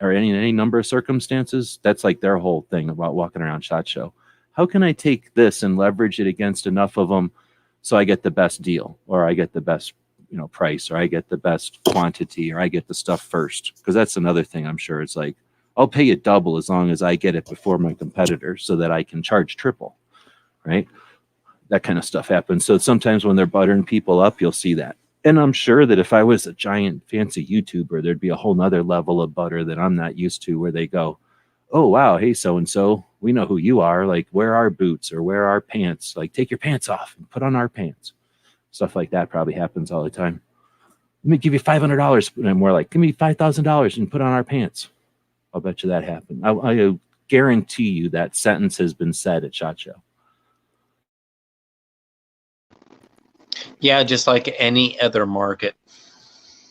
any number of circumstances, that's like their whole thing about walking around SHOT Show. How can I take this and leverage it against enough of them so I get the best deal, or I get the best price, or I get the best quantity, or I get the stuff first? Because that's another thing. I'm sure it's like, I'll pay you double as long as I get it before my competitor so that I can charge triple, right? That kind of stuff happens. So sometimes when they're buttering people up, you'll see that. And I'm sure that if I was a giant fancy YouTuber, there'd be a whole nother level of butter that I'm not used to, where they go, oh, wow, hey, so-and-so, we know who you are. Like, wear our boots or wear our pants. Like, take your pants off and put on our pants. Stuff like that probably happens all the time. Let me give you $500. And more like, give me $5,000 and put on our pants. I'll bet you that happened. I guarantee you that sentence has been said at SHOT Show. Yeah, just like any other market.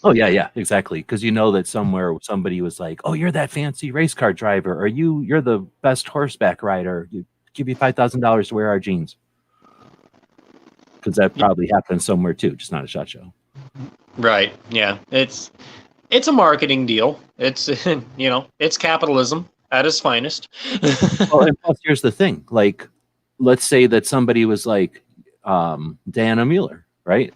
Oh, yeah, exactly. Because that somewhere somebody was like, oh, you're that fancy race car driver, or you're the best horseback rider. You give you $5,000 to wear our jeans. Because that probably happened somewhere too, just not a SHOT Show. Right. Yeah. It's a marketing deal. It's it's capitalism at its finest. Well, and plus, here's the thing. Like, let's say that somebody was like Diana Mueller, right?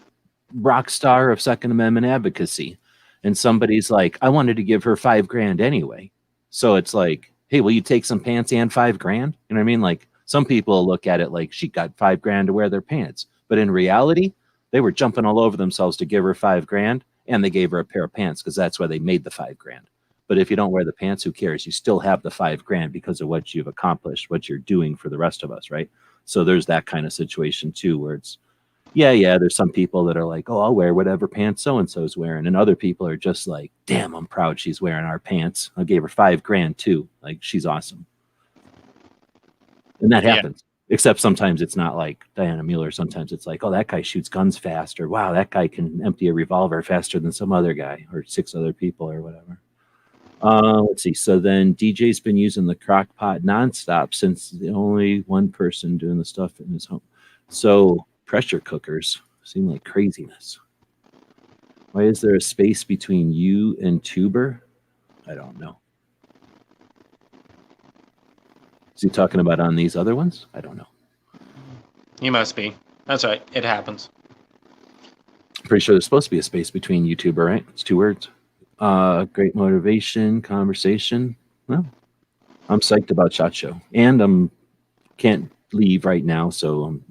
Rock star of Second Amendment advocacy. And somebody's like, I wanted to give her $5,000 anyway. So it's like, hey, will you take some pants and $5,000? You know what I mean? Like, some people look at it like she got $5,000 to wear their pants. But in reality, they were jumping all over themselves to give her $5,000. and they gave her a pair of pants because that's why they made the $5,000. But if you don't wear the pants, who cares? You still have the $5,000 because of what you've accomplished, what you're doing for the rest of us, right? So there's that kind of situation too, where it's, yeah, there's some people that are like, oh, I'll wear whatever pants so-and-so's wearing. And other people are just like, damn, I'm proud she's wearing our pants. I gave her $5,000 too. Like, she's awesome. And that happens. Except sometimes it's not like Diana Mueller. Sometimes it's like, oh, that guy shoots guns fast, or wow, that guy can empty a revolver faster than some other guy, or 6 other people, or whatever. Let's see. So then DJ's been using the crock pot nonstop since the only one person doing the stuff in his home. So pressure cookers seem like craziness. Why is there a space between you and tuber? I don't know. Is he talking about on these other ones? I don't know. You must be. That's right. It happens. Pretty sure there's supposed to be a space between YouTuber, right? It's 2 words. Great motivation, conversation. Well, I'm psyched about SHOT Show. And can't leave right now, so I'm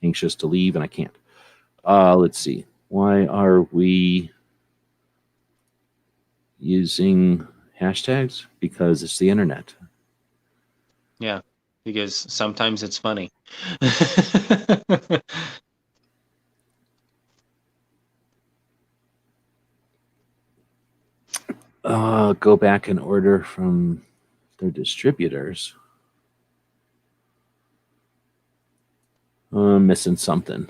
anxious to leave, and I can't. Let's see. Why are we using hashtags? Because it's the internet. Yeah, because sometimes it's funny. Go back and order from their distributors. Missing something.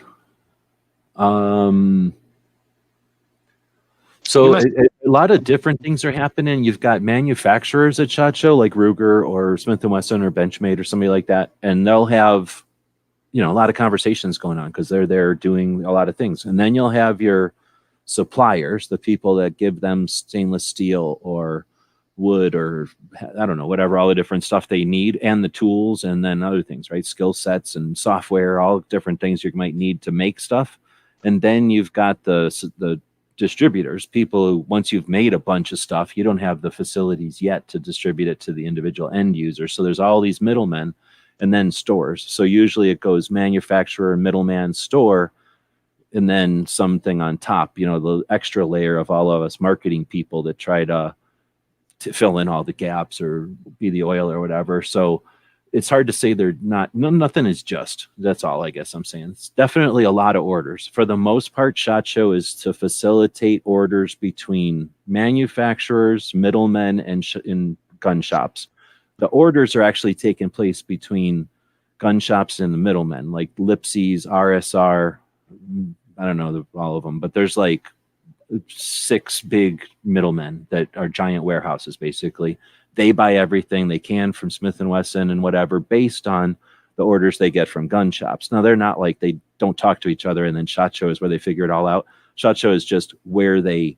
So a lot of different things are happening. You've got manufacturers at SHOT Show like Ruger or Smith & Wesson or Benchmade or somebody like that, and they'll have, a lot of conversations going on because they're there doing a lot of things. And then you'll have your suppliers, the people that give them stainless steel or wood or I don't know, whatever, all the different stuff they need, and the tools, and then other things, right? Skill sets and software, all different things you might need to make stuff. And then you've got the distributors, people who, once you've made a bunch of stuff, you don't have the facilities yet to distribute it to the individual end user. So there's all these middlemen, and then stores. So usually it goes manufacturer, middleman, store, and then something on top, the extra layer of all of us marketing people that try to fill in all the gaps or be the oil or whatever. So it's hard to say they're not, nothing is just, that's all I guess I'm saying. It's definitely a lot of orders. For the most part, SHOT Show is to facilitate orders between manufacturers, middlemen, and in gun shops. The orders are actually taking place between gun shops and the middlemen, like Lipsy's, RSR, I don't know all of them, but there's like 6 big middlemen that are giant warehouses. Basically, they buy everything they can from Smith & Wesson and whatever based on the orders they get from gun shops. Now, they're not like they don't talk to each other and then SHOT Show is where they figure it all out. SHOT Show is just where they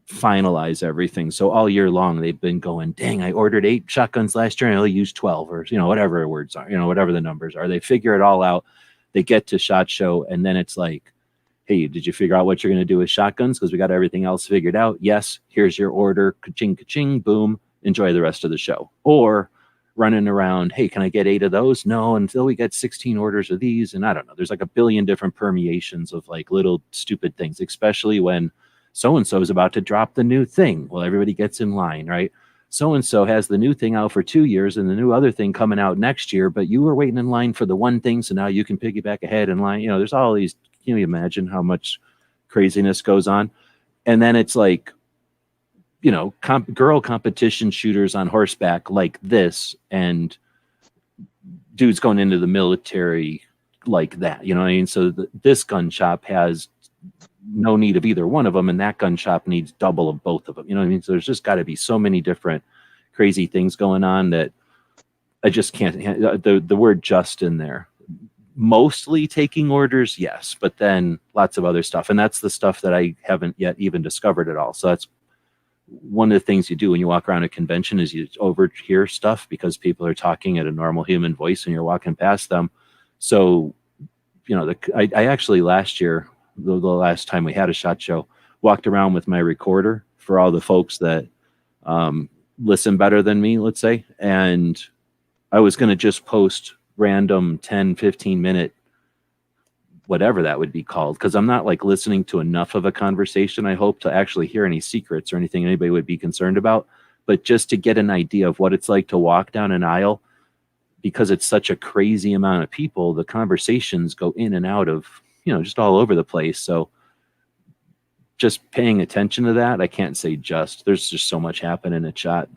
finalize everything. So all year long, they've been going, dang, I ordered 8 shotguns last year and I only used 12, or, whatever words are, whatever the numbers are. They figure it all out. They get to SHOT Show, and then it's like, hey, did you figure out what you're going to do with shotguns? Because we got everything else figured out. Yes, here's your order. Ka-ching, ka-ching, boom. Enjoy the rest of the show. Or running around, hey, can I get 8 of those? No, until we get 16 orders of these. And I don't know. There's like a billion different permeations of like little stupid things, especially when so-and-so is about to drop the new thing. Well, everybody gets in line, right? So-and-so has the new thing out for 2 years and the new other thing coming out next year, but you were waiting in line for the one thing, so now you can piggyback ahead in line. There's all these. Can you imagine how much craziness goes on? And then it's like, girl competition shooters on horseback like this, and dudes going into the military like that. You know what I mean? So this gun shop has no need of either one of them, and that gun shop needs double of both of them. You know what I mean? So there's just got to be so many different crazy things going on that I just can't. The word "just" in there. Mostly taking orders, yes, but then lots of other stuff. And that's the stuff that I haven't yet even discovered at all. So that's one of the things you do when you walk around a convention is you overhear stuff because people are talking at a normal human voice and you're walking past them. So, I actually last year, the last time we had a SHOT Show, walked around with my recorder for all the folks that listen better than me, let's say. And I was going to just post random 10, 15 minute whatever that would be called, because I'm not like listening to enough of a conversation, I hope, to actually hear any secrets or anything anybody would be concerned about, but just to get an idea of what it's like to walk down an aisle, because it's such a crazy amount of people. The conversations go in and out of, just all over the place. So just paying attention to that, I can't say there's just so much happening at SHOT.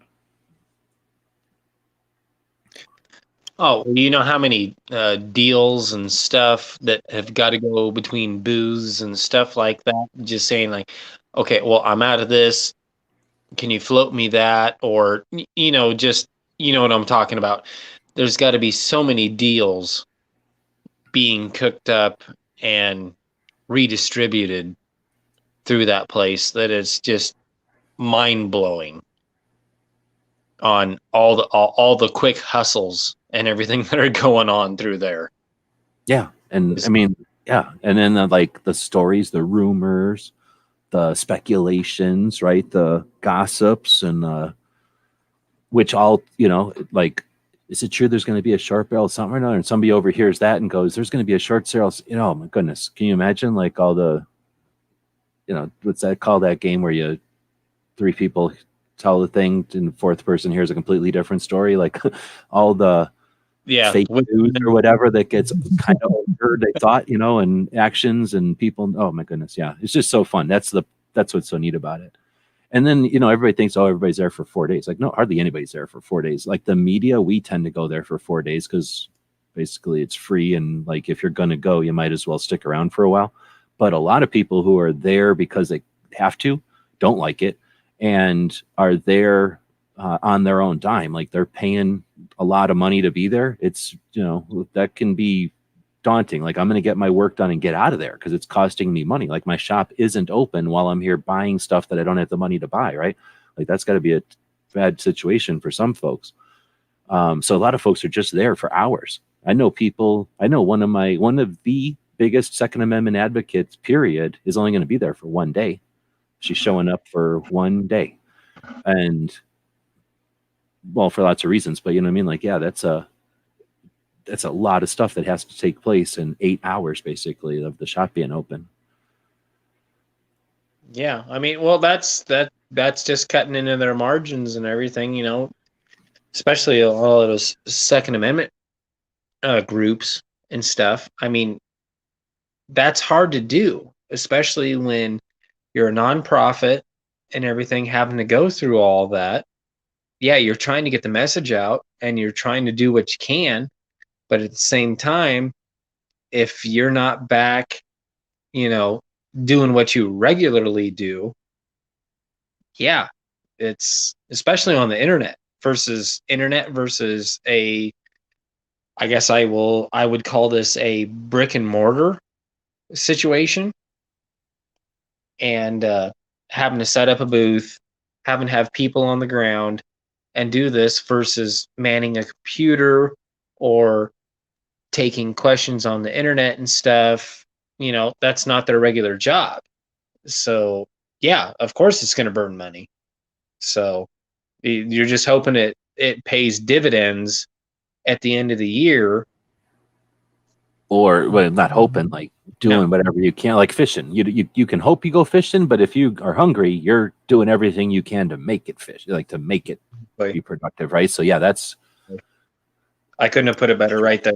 Oh, you know how many deals and stuff that have got to go between booths and stuff like that? Just saying like, okay, well, I'm out of this. Can you float me that? Or, just, what I'm talking about. There's got to be so many deals being cooked up and redistributed through that place that it's just mind blowing on all the quick hustles and everything that are going on through there. Yeah. And I mean, yeah. And then like the stories, the rumors, the speculations, right? The gossips, and which all, like, is it true there's going to be a short barrel something or another? And somebody overhears that and goes, there's going to be a short barrel. Oh my goodness. Can you imagine like all the, what's that called, that game where three people tell the thing and the fourth person hears a completely different story? Like all the fake news or whatever that gets kind of overheard, they thought, and actions and people. Oh my goodness. Yeah. It's just so fun. That's what's so neat about it. And then, everybody thinks, oh, everybody's there for 4 days. Like, no, hardly anybody's there for 4 days. Like the media, we tend to go there for 4 days because basically it's free. And like, if you're going to go, you might as well stick around for a while. But a lot of people who are there because they have to, don't like it, and are there on their own dime. Like they're paying a lot of money to be there. It's, that can be daunting. Like I'm going to get my work done and get out of there because it's costing me money. Like my shop isn't open while I'm here buying stuff that I don't have the money to buy, right? Like that's got to be a bad situation for some folks. So a lot of folks are just there for hours. I know one of the biggest Second Amendment advocates, period, is only going to be there for 1 day. She's showing up for 1 day. And well, for lots of reasons, but you know what I mean? Like, yeah, that's a lot of stuff that has to take place in 8 hours, basically, of the shop being open. Yeah, I mean, well, that's just cutting into their margins and everything, especially all of those Second Amendment groups and stuff. I mean, that's hard to do, especially when you're a nonprofit and everything, having to go through all that. Yeah, you're trying to get the message out and you're trying to do what you can, but at the same time, if you're not back, doing what you regularly do, yeah, it's especially on the internet versus I guess I would call this a brick and mortar situation, and having to set up a booth, having to have people on the ground and do this versus manning a computer or taking questions on the internet and stuff. That's not their regular job. So yeah, of course it's going to burn money. So you're just hoping it pays dividends at the end of the year. Or, well, not hoping, like doing whatever you can, like fishing. You can hope you go fishing, but if you are hungry, you're doing everything you can to make it fish, like to make it be productive, right? So yeah, I couldn't have put it better right there.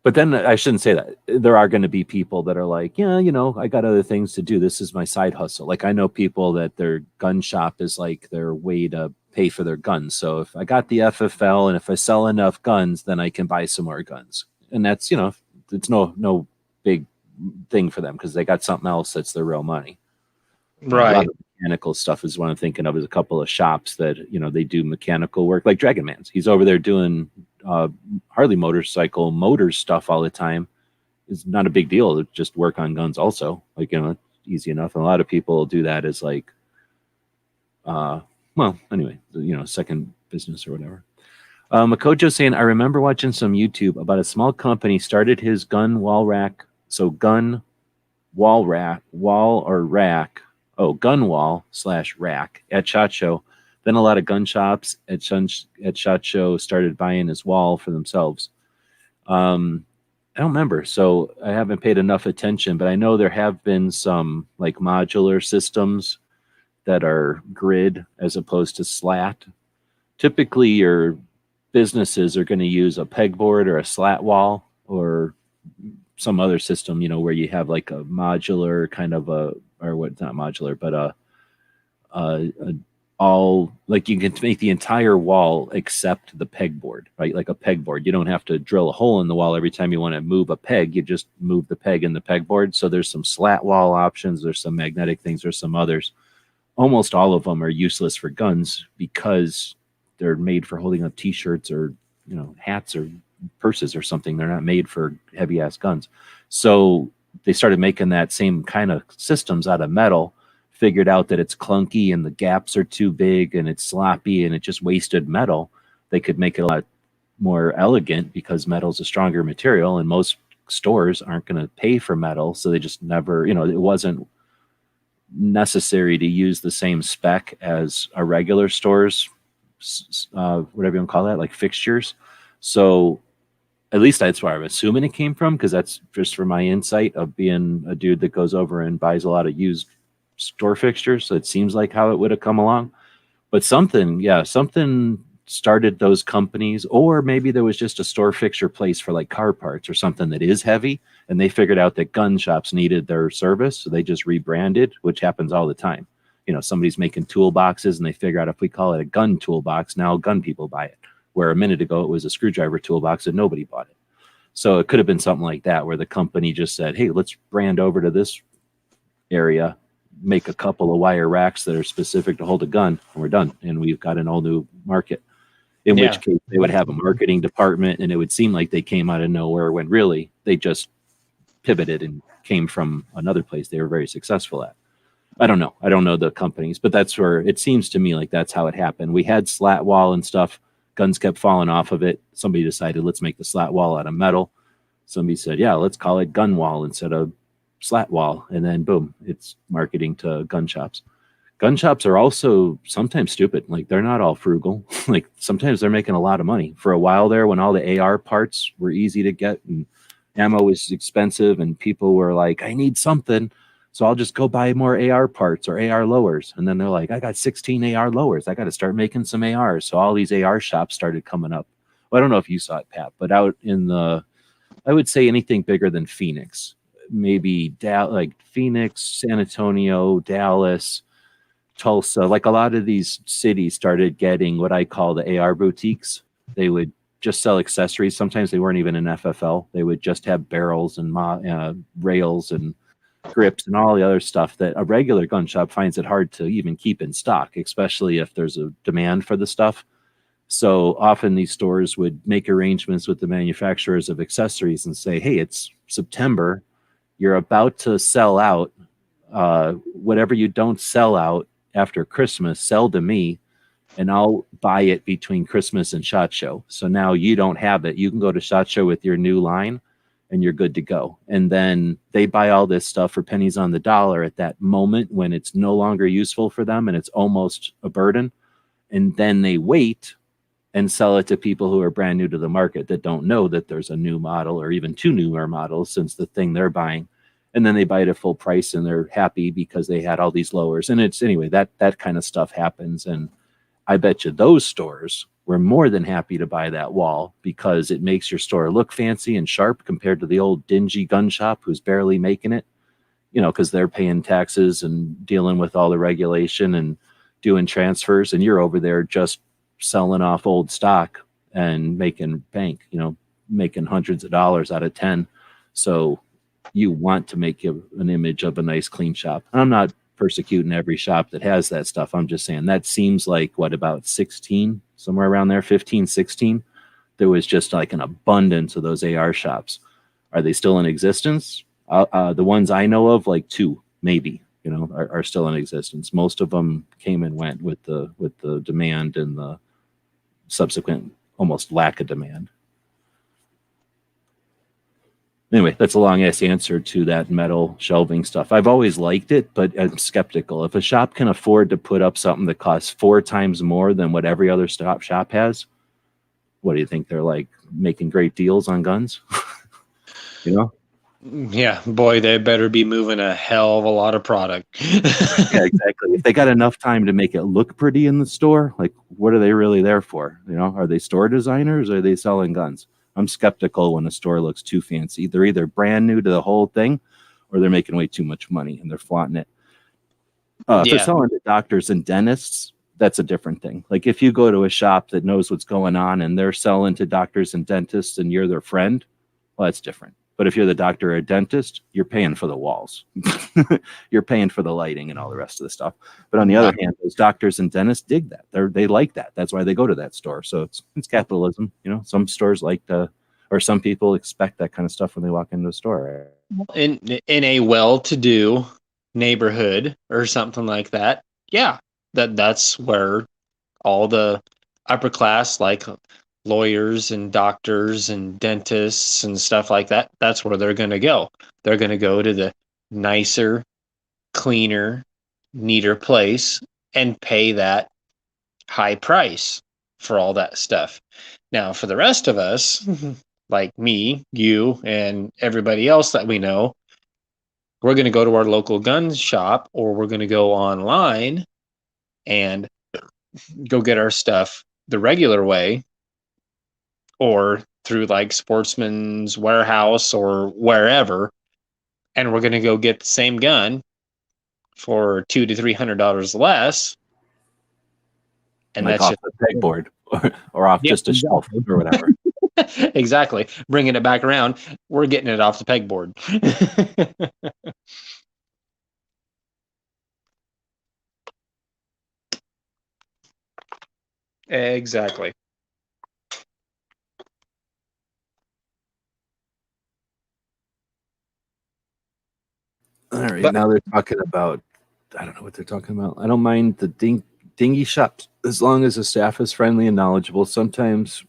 But then I shouldn't say that. There are going to be people that are like, yeah, I got other things to do. This is my side hustle. Like I know people that their gun shop is like their way to pay for their guns. So if I got the FFL and if I sell enough guns, then I can buy some more guns. And that's, it's no big thing for them because they got something else that's their real money. Right. A lot of mechanical stuff is what I'm thinking of. Is a couple of shops that they do mechanical work, like Dragon Man's. He's over there doing Harley motorcycle motor stuff all the time. It's not a big deal to just work on guns also, like easy enough. And a lot of people do that as like well, anyway, second business or whatever. Makojo saying, I remember watching some YouTube about a small company started his gun wall rack. So gun wall rack, gun wall / rack at SHOT Show. Then a lot of gun shops at SHOT Show started buying his wall for themselves. And I don't remember, so I haven't paid enough attention, but I know there have been some like modular systems that are grid as opposed to slat. Typically, your businesses are going to use a pegboard or a slat wall or some other system, where you have like a modular kind of or what, not modular, but a all, like you can make the entire wall except the pegboard, right? Like a pegboard. You don't have to drill a hole in the wall every time you want to move a peg. You just move the peg in the pegboard. So there's some slat wall options. There's some magnetic things. There's some others. Almost all of them are useless for guns because they're made for holding up t-shirts or, hats or purses or something. They're not made for heavy ass guns. So they started making that same kind of systems out of metal, figured out that it's clunky and the gaps are too big and it's sloppy and it just wasted metal. They could make it a lot more elegant because metal's a stronger material and most stores aren't going to pay for metal. So they just never, it wasn't necessary to use the same spec as a regular store's, whatever you want to call that, like fixtures. So at least that's where I'm assuming it came from, because that's just from my insight of being a dude that goes over and buys a lot of used store fixtures. So it seems like how it would have come along. But something started those companies, or maybe there was just a store fixture place for like car parts or something that is heavy, and they figured out that gun shops needed their service, so they just rebranded, which happens all the time. Somebody's making toolboxes and they figure out if we call it a gun toolbox, now gun people buy it, where a minute ago it was a screwdriver toolbox and nobody bought it. So it could have been something like that, where the company just said, hey, let's brand over to this area, make a couple of wire racks that are specific to hold a gun, and we're done, and we've got an all new market. In which case they would have a marketing department, and it would seem like they came out of nowhere when really they just pivoted and came from another place they were very successful at. I don't know the companies, but that's where it seems to me like that's how it happened. We had slat wall and stuff. Guns kept falling off of it. Somebody decided, let's make the slat wall out of metal. Somebody said, yeah, let's call it gun wall instead of slat wall. And then boom, it's marketing to gun shops. Gun shops are also sometimes stupid. Like they're not all frugal. Like sometimes they're making a lot of money. For a while there, when all the AR parts were easy to get and ammo was expensive and people were like, I need something, so I'll just go buy more AR parts or AR lowers. And then they're like, I got 16 AR lowers. I got to start making some ARs. So all these AR shops started coming up. Well, I don't know if you saw it, Pat, but out in I would say anything bigger than Phoenix, maybe like Phoenix, San Antonio, Dallas, Tulsa, like a lot of these cities started getting what I call the AR boutiques. They would just sell accessories. Sometimes they weren't even an FFL. They would just have barrels and rails and grips and all the other stuff that a regular gun shop finds it hard to even keep in stock, especially if there's a demand for the stuff. So often these stores would make arrangements with the manufacturers of accessories and say, hey, it's September. You're about to sell out. Whatever you don't sell out after Christmas, sell to me, and I'll buy it between Christmas and SHOT Show. So now you don't have it. You can go to SHOT Show with your new line and you're good to go. And then they buy all this stuff for pennies on the dollar at that moment when it's no longer useful for them and it's almost a burden. And then they wait and sell it to people who are brand new to the market that don't know that there's a new model or even two newer models since the thing they're buying. And then they buy it at full price and they're happy because they had all these lowers. And it's anyway, that kind of stuff happens. And I bet you those stores were more than happy to buy that wall because it makes your store look fancy and sharp compared to the old dingy gun shop who's barely making it, because they're paying taxes and dealing with all the regulation and doing transfers. And you're over there just selling off old stock and making bank, making hundreds of dollars out of 10. So you want to make an image of a nice clean shop. I'm not persecuting every shop that has that stuff. I'm just saying that seems like about 16, somewhere around there, 15, 16. There was just like an abundance of those AR shops. Are they still in existence? The ones I know of, like 2, maybe, are still in existence. Most of them came and went with the demand and the subsequent almost lack of demand. Anyway, that's a long ass answer to that metal shelving stuff. I've always liked it, but I'm skeptical. If a shop can afford to put up something that costs 4 times more than what every other shop has, what do you think? They're like making great deals on guns? You know? Yeah, boy, they better be moving a hell of a lot of product. Yeah, exactly. If they got enough time to make it look pretty in the store, like what are they really there for? You know, are they store designers or are they selling guns? I'm skeptical when a store looks too fancy. They're either brand new to the whole thing or they're making way too much money and they're flaunting it. If they're Yeah. selling to doctors and dentists, that's a different thing. Like if you go to a shop that knows what's going on and they're selling to doctors and dentists and you're their friend, well, that's different. But if you're the doctor or dentist, you're paying for the walls. You're paying for the lighting and all the rest of the stuff. But on the other hand, those doctors and dentists dig that. They like that. That's why they go to that store. So it's capitalism. You know, some stores like to, or some people expect that kind of stuff when they walk into a store. In a well-to-do neighborhood or something like that, yeah, that's where all the upper class, like lawyers and doctors and dentists and stuff like that, that's where they're going to go. They're going to go to the nicer, cleaner, neater place and pay that high price for all that stuff. Now, for the rest of us, like me, you, and everybody else that we know, we're going to go to our local gun shop or we're going to go online and go get our stuff the regular way or through like Sportsman's Warehouse or wherever, and we're going to go get the same gun for $200 to $300 less, and like that's off the pegboard or off just a shelf or whatever. Exactly. Bringing it back around, we're getting it off the pegboard. Exactly. All right, now they're talking about, I don't know what they're talking about. I don't mind the dingy shops as long as the staff is friendly and knowledgeable. Sometimes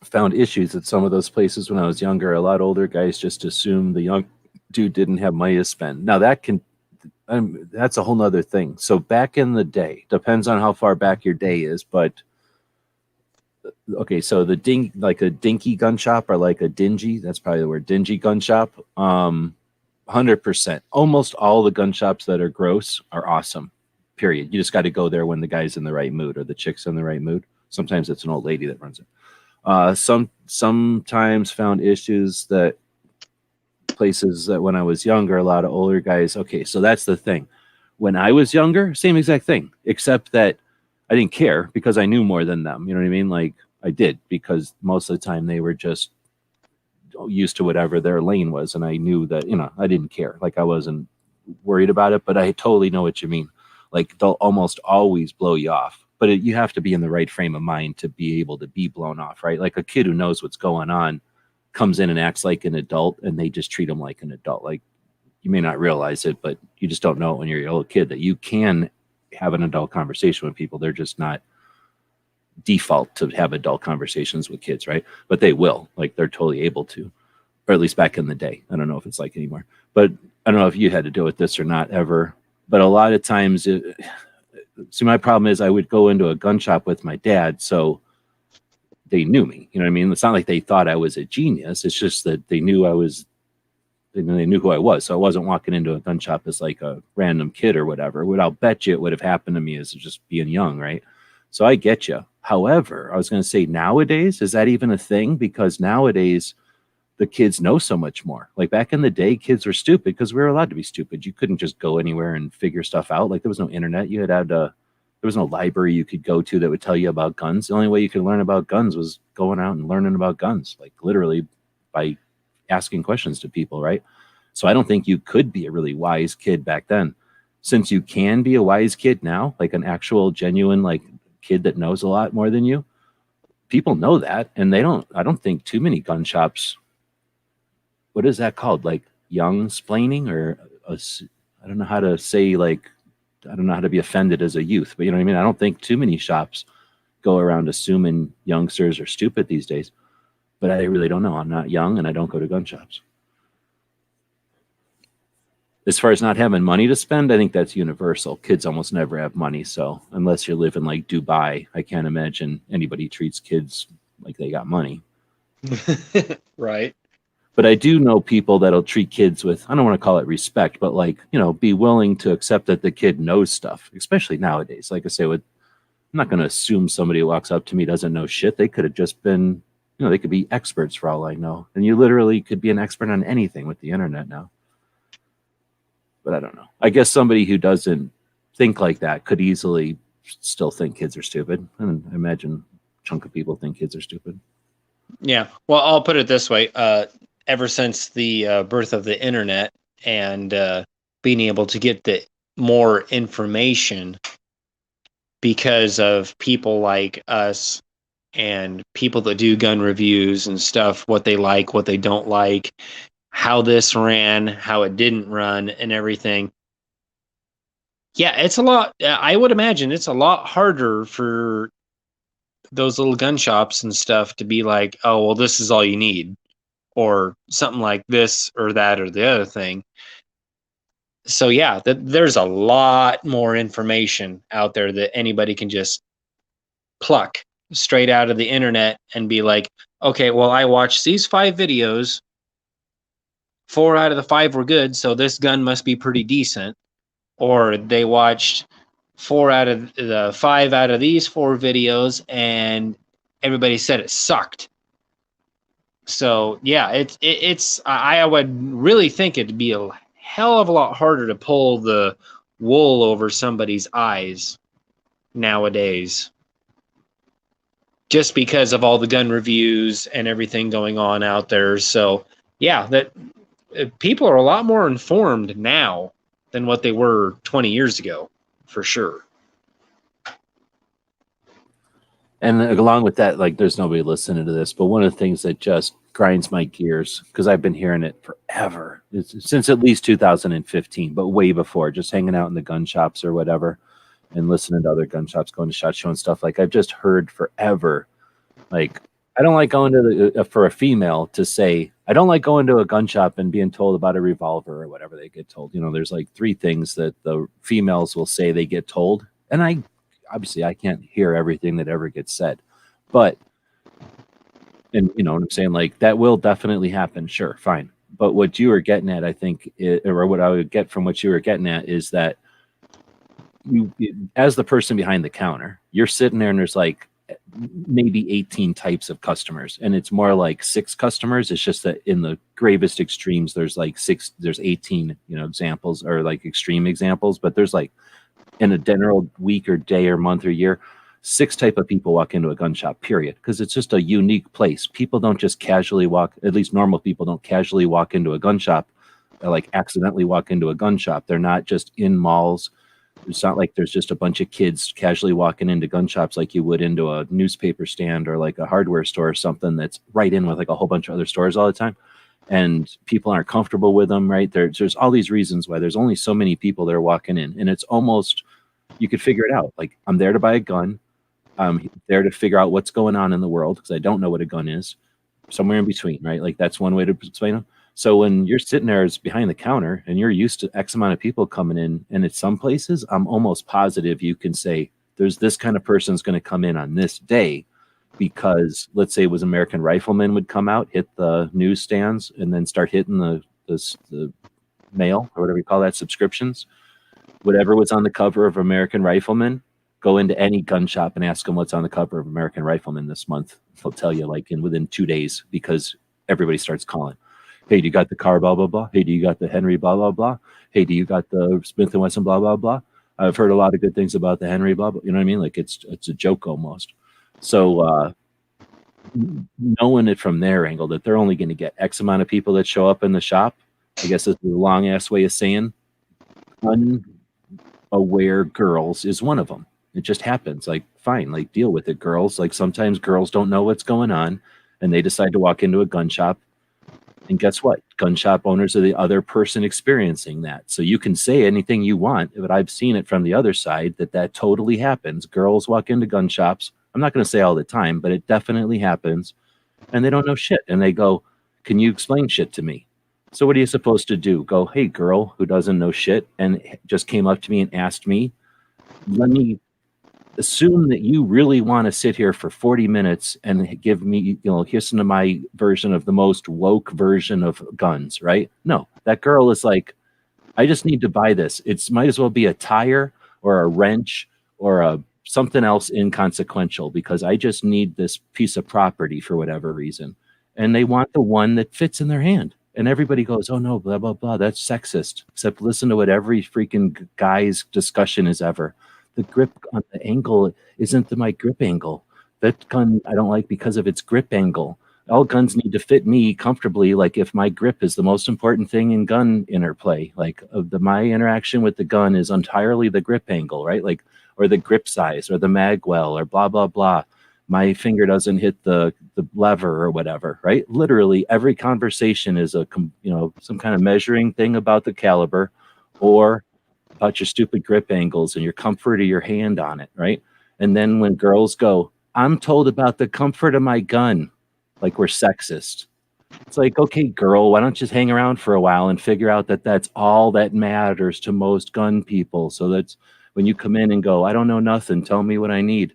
found issues at some of those places when I was younger. A lot older guys just assumed the young dude didn't have money to spend. Now that's a whole nother thing. So back in the day, depends on how far back your day is, but okay, so like a dinky gun shop or like a dingy, that's probably the word, dingy gun shop. 100%. Almost all the gun shops that are gross are awesome. Period. You just got to go there when the guy's in the right mood or the chick's in the right mood. Sometimes it's an old lady that runs it. Sometimes found issues that places that when I was younger, a lot of older guys. Okay, so that's the thing. When I was younger, same exact thing, except that I didn't care because I knew more than them. You know what I mean? Like I did, because most of the time they were just used to whatever their lane was, and I knew that, you know, I didn't care. Like I wasn't worried about it, but I totally know what you mean. Like they'll almost always blow you off, but you have to be in the right frame of mind to be able to be blown off, right? Like a kid who knows what's going on comes in and acts like an adult, and they just treat them like an adult. Like you may not realize it, but you just don't know when you're a little kid that you can have an adult conversation with people. They're just not default to have adult conversations with kids, right? But they will, like they're totally able to, or at least back in the day. I don't know if it's like anymore, but I don't know if you had to deal with this or not ever. But a lot of times, see, my problem is I would go into a gun shop with my dad, so they knew me. You know what I mean? It's not like they thought I was a genius. It's just that they knew they knew who I was. So I wasn't walking into a gun shop as like a random kid or whatever. What I'll bet you it would have happened to me is just being young, right? So I get you. However, I was going to say nowadays, is that even a thing? Because nowadays the kids know so much more. Like back in the day, kids were stupid because we were allowed to be stupid. You couldn't just go anywhere and figure stuff out. Like there was no internet. There was no library you could go to that would tell you about guns. The only way you could learn about guns was going out and learning about guns, like literally by asking questions to people, right? So I don't think you could be a really wise kid back then. Since you can be a wise kid now, like an actual genuine like kid that knows a lot more than you, people know that, and I don't think too many gun shops, what is that called? Like young splaining, or I don't know how to say, like, I don't know how to be offended as a youth, but you know what I mean? I don't think too many shops go around assuming youngsters are stupid these days, but I really don't know. I'm not young and I don't go to gun shops. As far as not having money to spend, I think that's universal. Kids almost never have money. So unless you live in like Dubai, I can't imagine anybody treats kids like they got money. Right. But I do know people that'll treat kids with, I don't want to call it respect, but like, be willing to accept that the kid knows stuff, especially nowadays. Like I say, I'm not going to assume somebody who walks up to me doesn't know shit. They could have just been, they could be experts for all I know. And you literally could be an expert on anything with the internet now. But I don't know. I guess somebody who doesn't think like that could easily still think kids are stupid. And I imagine a chunk of people think kids are stupid. Yeah. Well, I'll put it this way. Ever since the birth of the internet and being able to get the more information because of people like us and people that do gun reviews and stuff, what they like, what they don't like, how this ran, how it didn't run, and everything. Yeah, it's a lot. I would imagine it's a lot harder for those little gun shops and stuff to be like, oh, well, this is all you need, or something like this or that or the other thing. So yeah, there's a lot more information out there that anybody can just pluck straight out of the internet and be like, okay, well, I watched these 5 videos. 4 out of the 5 were good, so this gun must be pretty decent. Or they watched 4 out of the 5 out of these 4 videos, and everybody said it sucked. So yeah, it's I would really think it'd be a hell of a lot harder to pull the wool over somebody's eyes nowadays, just because of all the gun reviews and everything going on out there. So yeah, that people are a lot more informed now than what they were 20 years ago, for sure. And along with that, like, there's nobody listening to this, but one of the things that just grinds my gears, because I've been hearing it forever, since at least 2015, but way before, just hanging out in the gun shops or whatever, and listening to other gun shops, going to SHOT Show and stuff. Like, I've just heard forever, like, I don't like going to for a female to say, I don't like going to a gun shop and being told about a revolver or whatever they get told. There's like 3 things that the females will say they get told. And obviously I can't hear everything that ever gets said, but, and you know what I'm saying? Like, that will definitely happen. Sure. Fine. But what you were getting at, I think, or what I would get from what you were getting at, is that you, as the person behind the counter, you're sitting there and there's like maybe 18 types of customers, and it's more like 6 customers. It's just that in the gravest extremes, there's 18, examples, or like extreme examples, but there's like, in a general week or day or month or year, 6 type of people walk into a gun shop, period. Because it's just a unique place. People don't just casually walk, at least normal people don't casually walk into a gun shop, or like accidentally walk into a gun shop. They're not just in malls. It's not like there's just a bunch of kids casually walking into gun shops like you would into a newspaper stand or like a hardware store or something that's right in with like a whole bunch of other stores all the time. And people aren't comfortable with them, right? There's all these reasons why there's only so many people that are walking in. And it's almost, you could figure it out. Like, I'm there to buy a gun. I'm there to figure out what's going on in the world, because I don't know what a gun is. Somewhere in between, right? Like, that's one way to explain them. So when you're sitting there as behind the counter and you're used to X amount of people coming in, and at some places, I'm almost positive you can say, there's this kind of person's going to come in on this day, because let's say it was American Rifleman would come out, hit the newsstands, and then start hitting the mail, or whatever you call that, subscriptions. Whatever was on the cover of American Rifleman, go into any gun shop and ask them what's on the cover of American Rifleman this month. They'll tell you like within 2 days, because everybody starts calling. Hey, do you got the car, blah, blah, blah? Hey, do you got the Henry, blah, blah, blah? Hey, do you got the Smith & Wesson, blah, blah, blah? I've heard a lot of good things about the Henry, blah, blah. You know what I mean? Like, it's a joke almost. So knowing it from their angle, that they're only going to get X amount of people that show up in the shop, I guess is the long-ass way of saying unaware girls is one of them. It just happens. Like, fine, like, deal with it, girls. Like, sometimes girls don't know what's going on, and they decide to walk into a gun shop. And guess what? Gun shop owners are the other person experiencing that. So you can say anything you want, but I've seen it from the other side that totally happens. Girls walk into gun shops. I'm not going to say all the time, but it definitely happens. And they don't know shit. And they go, can you explain shit to me? So what are you supposed to do? Go, hey, girl who doesn't know shit and just came up to me and asked me, let me assume that you really want to sit here for 40 minutes and give me, listen to my version of the most woke version of guns, right? No, that girl is like, I just need to buy this. It's might as well be a tire or a wrench or something else inconsequential because I just need this piece of property for whatever reason. And they want the one that fits in their hand. And everybody goes, oh no, blah, blah, blah. That's sexist. Except listen to what every freaking guy's discussion is ever. The grip on the angle isn't my grip angle. That gun I don't like because of its grip angle. All guns need to fit me comfortably. Like if my grip is the most important thing in gun interplay, like my interaction with the gun is entirely the grip angle, right? Like, or the grip size or the mag well or blah, blah, blah. My finger doesn't hit the lever or whatever, right? Literally every conversation is some kind of measuring thing about the caliber or about your stupid grip angles and your comfort of your hand on it, right? And then when girls go, I'm told about the comfort of my gun, like we're sexist. It's like, okay, girl, why don't you just hang around for a while and figure out that that's all that matters to most gun people? So that's when you come in and go, I don't know nothing, tell me what I need.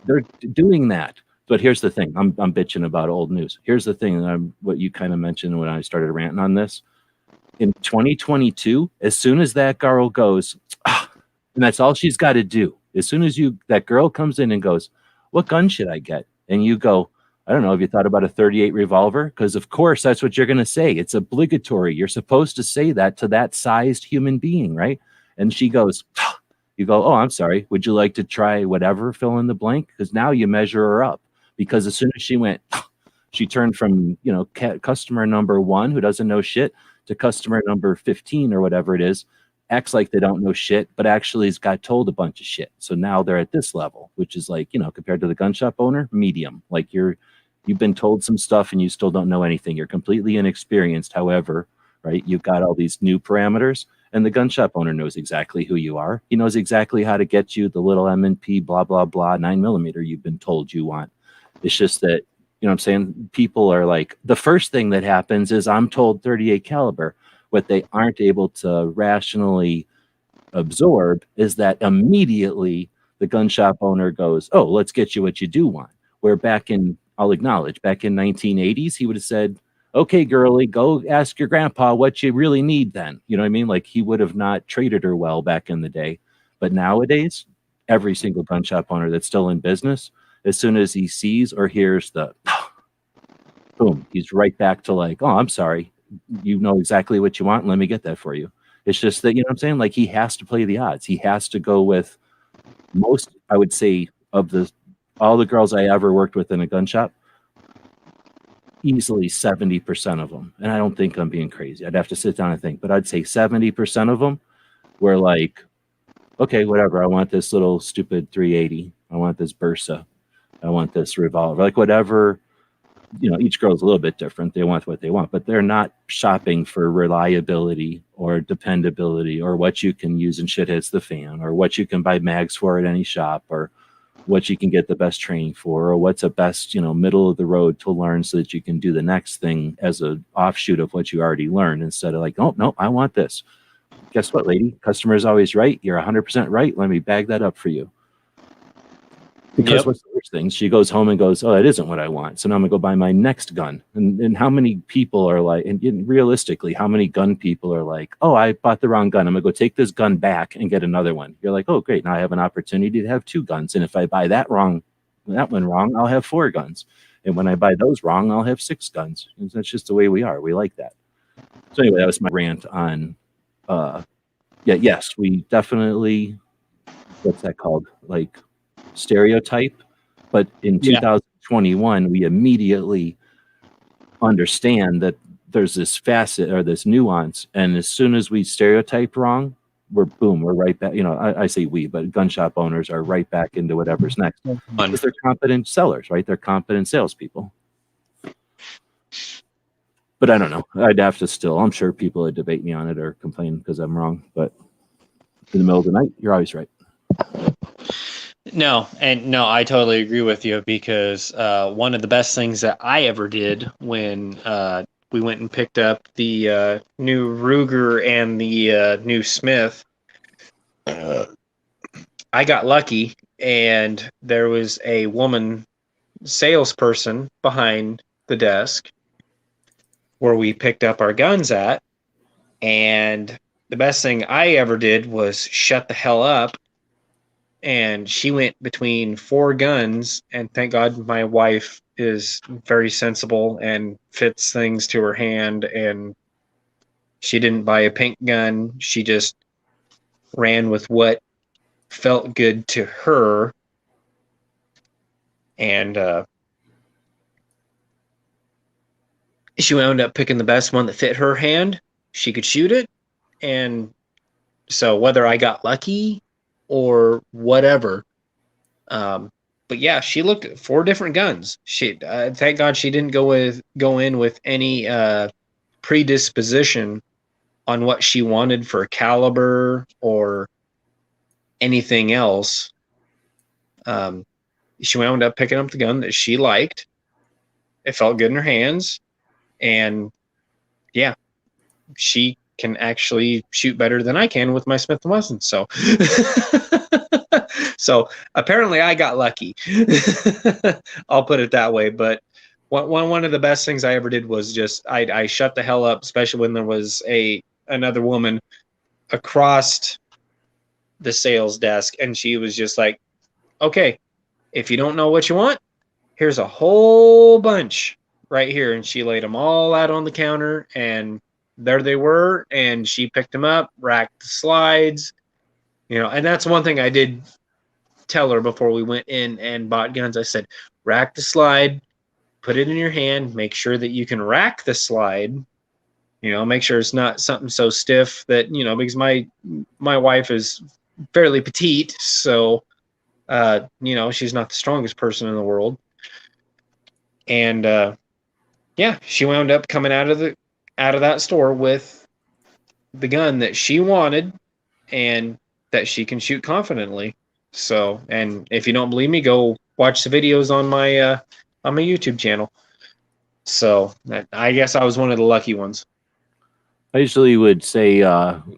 They're doing that. But here's the thing. I'm bitching about old news. Here's the thing. What you kind of mentioned when I started ranting on this. In 2022, as soon as that girl goes, and that's all she's got to do. As soon as that girl comes in and goes, what gun should I get? And you go, I don't know. Have you thought about a 38 revolver? Because of course that's what you're going to say. It's obligatory. You're supposed to say that to that sized human being, right? And she goes, you go, oh, I'm sorry. Would you like to try whatever, fill in the blank? Because now you measure her up. Because as soon as she went, she turned from, customer number 1 who doesn't know shit to customer number 15 or whatever it is, acts like they don't know shit, but actually has got told a bunch of shit. So now they're at this level, which is like, compared to the gun shop owner, medium. Like you've been told some stuff and you still don't know anything. You're completely inexperienced. However, right, you've got all these new parameters and the gun shop owner knows exactly who you are. He knows exactly how to get you the little M&P, blah, blah, blah, 9mm you've been told you want. It's just that, what I'm saying? People are like, the first thing that happens is I'm told 38 caliber. What they aren't able to rationally absorb is that immediately the gun shop owner goes, oh, let's get you what you do want. Where I'll acknowledge, back in 1980s, he would have said, okay, girlie, go ask your grandpa what you really need then. You know what I mean? Like he would have not treated her well back in the day. But nowadays, every single gun shop owner that's still in business, as soon as he sees or hears the boom, he's right back to like, oh, I'm sorry. You know exactly what you want. Let me get that for you. It's just that, I'm saying? Like he has to play the odds. He has to go with most, I would say, of all the girls I ever worked with in a gun shop, easily 70% of them. And I don't think I'm being crazy. I'd have to sit down and think, but I'd say 70% of them were like, okay, whatever. I want this little stupid 380. I want this Bursa. I want this revolver, like whatever, each girl's a little bit different. They want what they want, but they're not shopping for reliability or dependability or what you can use and shit hits the fan or what you can buy mags for at any shop or what you can get the best training for or what's a best, middle of the road to learn so that you can do the next thing as an offshoot of what you already learned instead of like, oh, no, I want this. Guess what, lady? Customer is always right. You're 100% right. Let me bag that up for you. Because what's the worst thing? She goes home and goes, oh, that isn't what I want. So now I'm going to go buy my next gun. And how many people are like, and realistically, how many gun people are like, oh, I bought the wrong gun. I'm going to go take this gun back and get another one. You're like, oh, great. Now I have an opportunity to have 2 guns. And if I buy that one wrong, I'll have 4 guns. And when I buy those wrong, I'll have 6 guns. And that's just the way we are. We like that. So anyway, that was my rant on, yes, we definitely, what's that called? Like, stereotype, but in 2021 we immediately understand that there's this facet or this nuance, and as soon as we stereotype wrong, we're right back. I say we, but gun shop owners are right back into whatever's next because they're competent sellers, right? They're competent salespeople. But I don't know. I'd have to I'm sure people would debate me on it or complain because I'm wrong, but in the middle of the night, you're always right. No, I totally agree with you because one of the best things that I ever did when we went and picked up the new Ruger and the new Smith, I got lucky and there was a woman salesperson behind the desk where we picked up our guns at. And the best thing I ever did was shut the hell up. And she went between 4 guns. And thank God my wife is very sensible and fits things to her hand. And she didn't buy a pink gun. She just ran with what felt good to her. And she wound up picking the best one that fit her hand. She could shoot it. And so whether I got lucky or whatever, but yeah, she looked at 4 different guns. She thank God she didn't go in with any predisposition on what she wanted for caliber or anything else. She wound up picking up the gun that she liked. It felt good in her hands, and yeah, she can actually shoot better than I can with my Smith & Wesson. So, so apparently I got lucky. I'll put it that way. But one of the best things I ever did was just I shut the hell up, especially when there was another woman across the sales desk, and she was just like, "Okay, if you don't know what you want, here's a whole bunch right here," and she laid them all out on the counter, and there they were, and she picked them up, racked the slides, and that's one thing I did tell her before we went in and bought guns. I said, rack the slide, put it in your hand, make sure that you can rack the slide, make sure it's not something so stiff that, because my wife is fairly petite, so, she's not the strongest person in the world. And, yeah, she wound up coming out of that store with the gun that she wanted and that she can shoot confidently. So, and if you don't believe me, go watch the videos on my YouTube channel. So I guess I was one of the lucky ones. I usually would say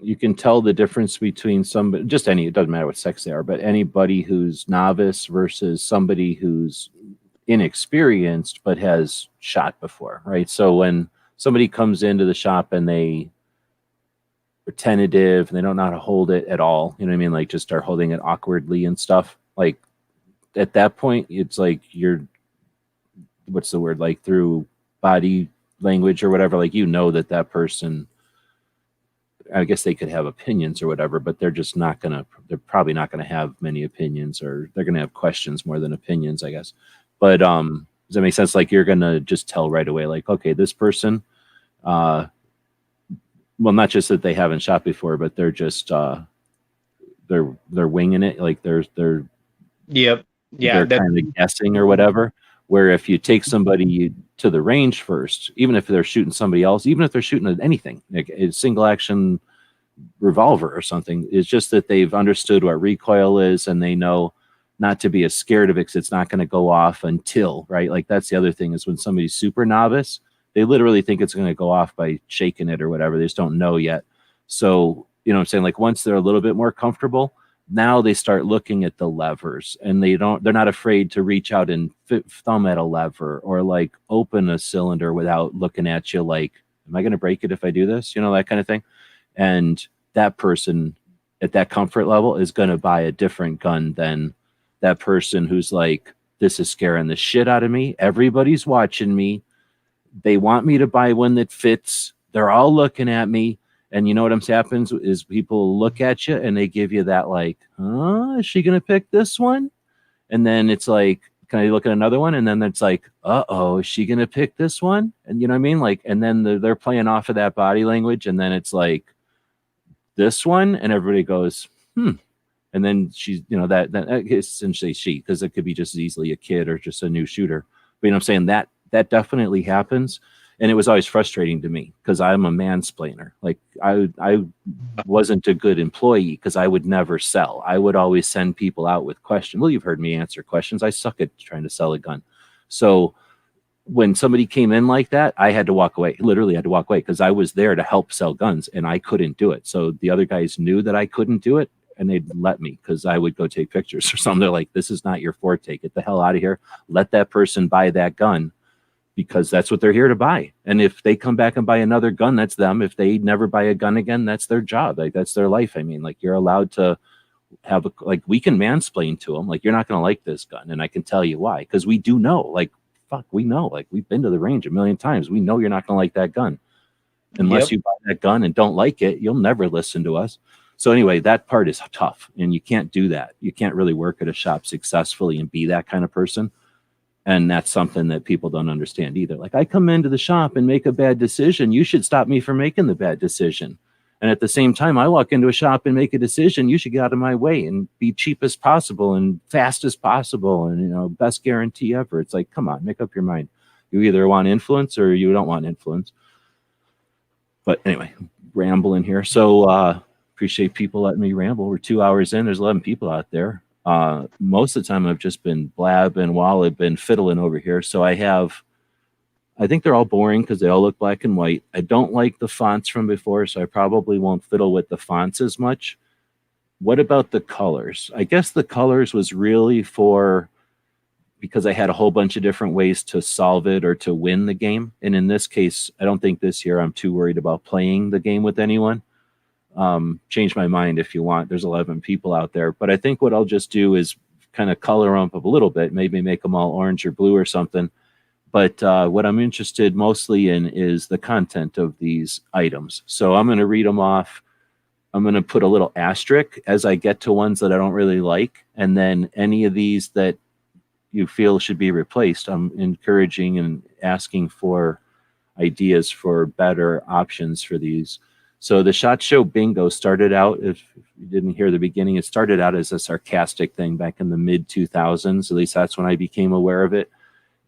you can tell the difference between somebody, just any, it doesn't matter what sex they are, but anybody who's novice versus somebody who's inexperienced but has shot before, right? So when somebody comes into the shop and they are tentative and they don't know how to hold it at all, you know what I mean? Like just start holding it awkwardly and stuff. Like at that point, it's like you're, what's the word? Like through body language or whatever, like, that person, I guess they could have opinions or whatever, but they're probably not going to have many opinions, or they're going to have questions more than opinions, I guess. But does that make sense? Like you're going to just tell right away, like, okay, this person, well, not just that they haven't shot before, but they're just, they're winging it. Like they're Yep. Yeah. They're kind of guessing or whatever. Where if you take somebody to the range first, even if they're shooting somebody else, even if they're shooting at anything, like a single action revolver or something, it's just that they've understood what recoil is and they know not to be as scared of it because it's not going to go off until, right? Like that's the other thing is when somebody's super novice, they literally think it's going to go off by shaking it or whatever. They just don't know yet. So, what I'm saying? Like once they're a little bit more comfortable, now they start looking at the levers and they're not afraid to reach out and thumb at a lever or like open a cylinder without looking at you like, am I going to break it if I do this? That kind of thing. And that person at that comfort level is going to buy a different gun than that person who's like, this is scaring the shit out of me. Everybody's watching me. They want me to buy one that fits. They're all looking at me. And you know what happens is people look at you and they give you that like, is she going to pick this one? And then it's like, can I look at another one? And then it's like, is she going to pick this one? And you know what I mean? Like, and then they're playing off of that body language. And then it's like this one. And everybody goes, And then she's, that essentially she, because it could be just as easily a kid or just a new shooter. But I'm saying that definitely happens. And it was always frustrating to me because I'm a mansplainer. Like I wasn't a good employee because I would never sell. I would always send people out with questions. Well, you've heard me answer questions. I suck at trying to sell a gun. So when somebody came in like that, I had to walk away. Literally had to walk away because I was there to help sell guns and I couldn't do it. So the other guys knew that I couldn't do it. and they'd let me because I would go take pictures or something. They're like, this is not your forte. Get the hell out of here. Let that person buy that gun because that's what they're here to buy. And if they come back and buy another gun, that's them. If they never buy a gun again, that's their job. Like, that's their life. I mean, like, you're allowed to have like, we can mansplain to them. Like, you're not going to like this gun. And I can tell you why, because we do know, like, fuck, we know, like, we've been to the range a million times. We know you're not going to like that gun. Unless you buy that gun and don't like it, you'll never listen to us. So anyway, that part is tough, and you can't do that. You can't really work at a shop successfully and be that kind of person. And that's something that people don't understand either. Like, I come into the shop and make a bad decision. You should stop me from making the bad decision. And at the same time, I walk into a shop and make a decision. You should get out of my way and be cheap as possible and fast as possible. And, you know, best guarantee ever. It's like, come on, make up your mind. You either want influence or you don't want influence. But anyway, rambling here. So appreciate people letting me ramble. We're 2 hours in. There's 11 people out there. Most of the time I've just been blabbing while I've been fiddling over here. So I think they're all boring because they all look black and white. I don't like the fonts from before, so I probably won't fiddle with the fonts as much. What about the colors? I guess the colors was really because I had a whole bunch of different ways to solve it or to win the game. And in this case, I don't think this year I'm too worried about playing the game with anyone. Change my mind if you want. There's 11 people out there. But I think what I'll just do is kind of color them up a little bit, maybe make them all orange or blue or something. But what I'm interested mostly in is the content of these items. So I'm going to read them off. I'm going to put a little asterisk as I get to ones that I don't really like. And then any of these that you feel should be replaced, I'm encouraging and asking for ideas for better options for these. So the SHOT Show bingo started out, if you didn't hear the beginning, it started out as a sarcastic thing back in the mid 2000s. At least that's when I became aware of it.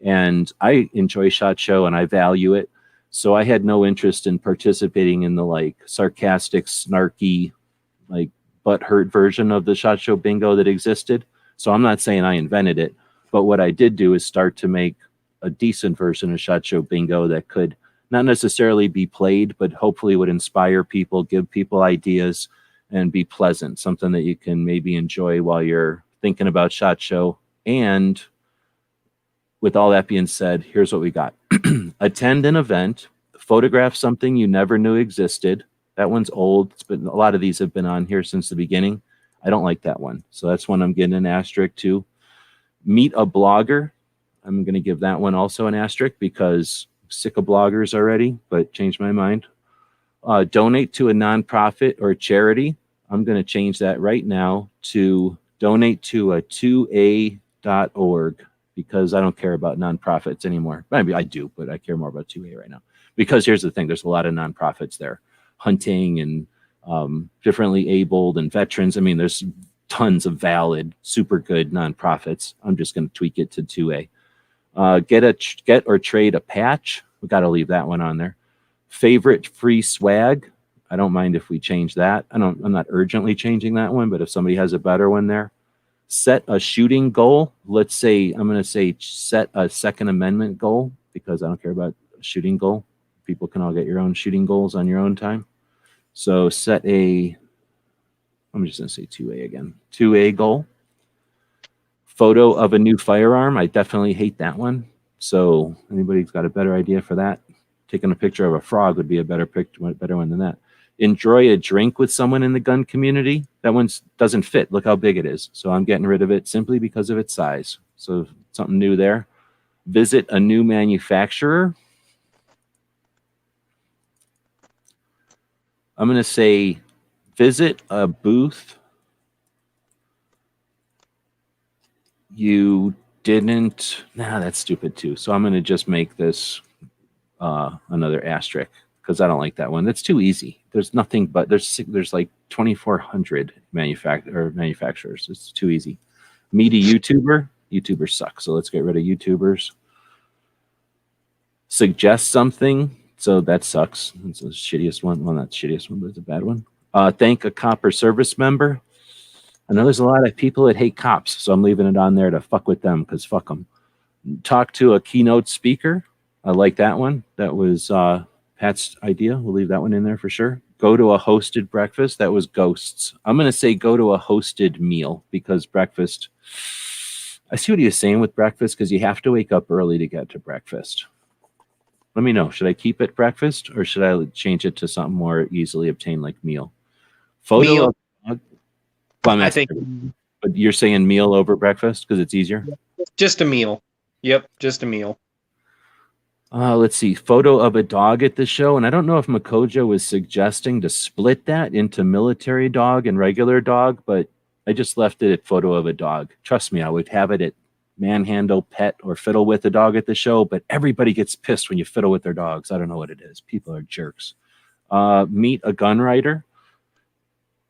And I enjoy SHOT Show and I value it. So I had no interest in participating in the like sarcastic, snarky, like butthurt version of the SHOT Show bingo that existed. So I'm not saying I invented it, but what I did do is start to make a decent version of SHOT Show bingo that could not necessarily be played, but hopefully would inspire people, give people ideas, and be pleasant, something that you can maybe enjoy while you're thinking about SHOT Show. And with all that being said, here's what we got. Attend an event, photograph something you never knew existed. That one's old. It's been, a lot of these have been on here since the beginning. I don't like that one. So that's one I'm getting an asterisk to. Meet a blogger. I'm going to give that one also an asterisk because I'm sick of bloggers already, but changed my mind. Donate to a nonprofit or charity. I'm going to change that right now to donate to a 2a.org because I don't care about nonprofits anymore. Maybe I do, but I care more about 2A right now. Because here's the thing, there's a lot of nonprofits there. Hunting and differently abled and veterans. I mean, there's tons of valid, super good nonprofits. I'm just going to tweak it to 2A. Get or trade a patch. We got to leave that one on there. Favorite free swag. I don't mind if we change that. I'm not urgently changing that one, but if somebody has a better one there. Set a shooting goal. Let's say, I'm going to say set a Second Amendment goal because I don't care about a shooting goal. People can all get your own shooting goals on your own time. So set a, I'm just going to say 2A again. 2A goal. Photo of a new firearm. I definitely hate that one. So anybody's got a better idea for that? Taking a picture of a frog would be a better one than that. Enjoy a drink with someone in the gun community. That one doesn't fit. Look how big it is. So I'm getting rid of it simply because of its size. So something new there. Visit a new manufacturer. I'm going to say visit a booth you didn't. Nah, that's stupid too. So I'm going to just make this another asterisk because I don't like that one. That's too easy. There's nothing but there's like 2,400 manufacturers. It's too easy. Meet a YouTuber. YouTubers suck. So let's get rid of YouTubers. Suggest something. So that sucks. It's the shittiest one. Well, not the shittiest one, but it's a bad one. Thank a cop or service member. I know there's a lot of people that hate cops, so I'm leaving it on there to fuck with them because fuck them. Talk to a keynote speaker. I like that one. That was Pat's idea. We'll leave that one in there for sure. go to a hosted breakfast. That was ghosts. I'm going to say go to a hosted meal because breakfast. I see what he was saying with breakfast because you have to wake up early to get to breakfast. Let me know. Should I keep it breakfast or should I change it to something more easily obtained like meal? Photo Meal. of. Well, I'm I asking, think but you're saying meal over breakfast because it's easier? just a meal. Yep, just a meal. Let's see. Photo of a dog at the show. And I don't know if Makojo was suggesting to split that into military dog and regular dog, but I just left it at photo of a dog. Trust me, I would have it at manhandle, pet, or fiddle with a dog at the show, but everybody gets pissed when you fiddle with their dogs. I don't know what it is. People are jerks. Meet a gun rider.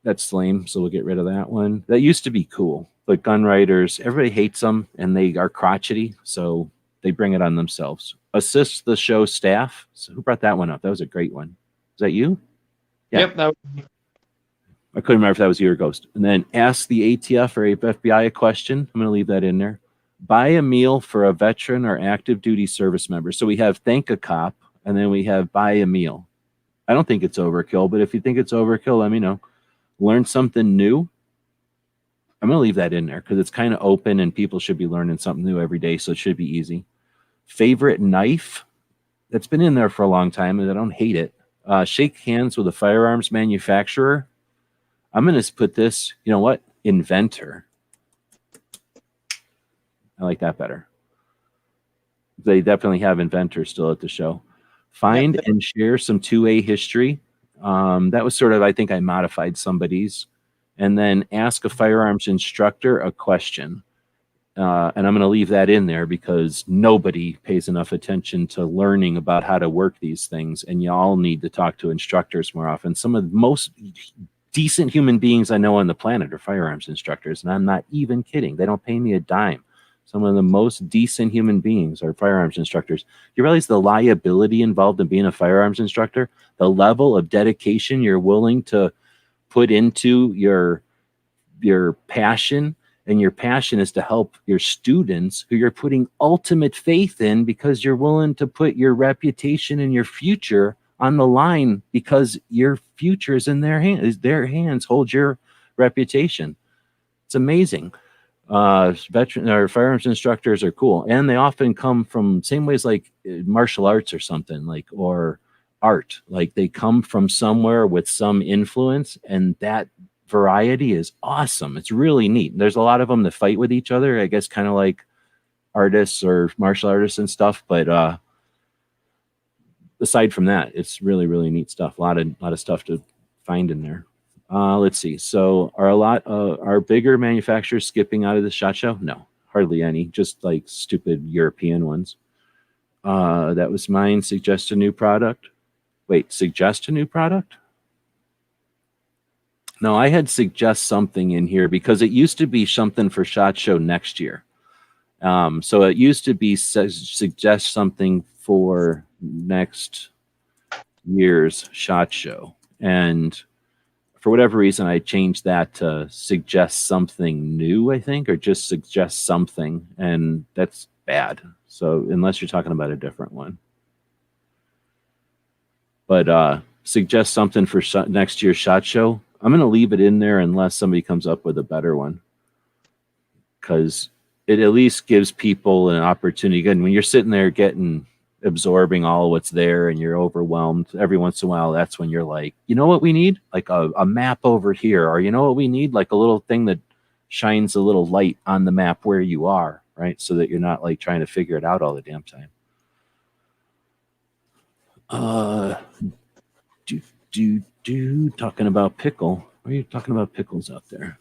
That's lame, so we'll get rid of that one. That used to be cool, but gun riders, everybody hates them, and they are crotchety, so they bring it on themselves. Assist the show staff. So who brought that one up? That was a great one. Is that you? Yeah. Yep, that I couldn't remember if that was you or Ghost. And then ask the ATF or FBI a question. I'm going to leave that in there. Buy a meal for a veteran or active duty service member. So we have thank a cop, and then we have buy a meal. I don't think it's overkill, but if you think it's overkill, let me know. Learn something new. I'm going to leave that in there because it's kind of open and people should be learning something new every day, so it should be easy. Favorite knife. That's been in there for a long time, and I don't hate it. Shake hands with a firearms manufacturer. I'm going to put this, you know what? Inventor. I like that better. They definitely have inventors still at the show. Find and share some 2A history. That was sort of, I think I modified somebody's. And then ask a firearms instructor a question. And I'm going to leave that in there because nobody pays enough attention to learning about how to work these things. And you all need to talk to instructors more often. Some of the most decent human beings I know on the planet are firearms instructors. And I'm not even kidding. They don't pay me a dime. Some of the most decent human beings are firearms instructors. You realize the liability involved in being a firearms instructor, the level of dedication you're willing to put into your passion, and your passion is to help your students who you're putting ultimate faith in because you're willing to put your reputation and your future on the line because your future is in their hands. Their hands hold your reputation. It's amazing. Veteran or firearms instructors are cool, and they often come from same ways like martial arts or something like, or art, like they come from somewhere with some influence, and that variety is awesome. It's really neat. There's a lot of them that fight with each other, I guess, kind of like artists or martial artists and stuff, but aside from that, it's really, really neat stuff. A lot of stuff to find in there. Let's see. So are bigger manufacturers skipping out of the SHOT Show? No, hardly any. Just like stupid European ones. That was mine. Suggest a new product. Wait, suggest a new product? No, I had suggest something in here because it used to be something for SHOT Show next year. So it used to be suggest something for next year's SHOT Show. And for whatever reason, I changed that to suggest something new, I think, or just suggest something. And that's bad. So unless you're talking about a different one. But suggest something for next year's SHOT Show. I'm going to leave it in there unless somebody comes up with a better one. Because it at least gives people an opportunity. Again, when you're sitting there absorbing all what's there and you're overwhelmed, every once in a while, that's when you're like, you know what we need? Like a map over here. Or you know what we need? Like a little thing that shines a little light on the map where you are, right? So that you're not like trying to figure it out all the damn time. Talking about pickle. Why are you talking about pickles out there?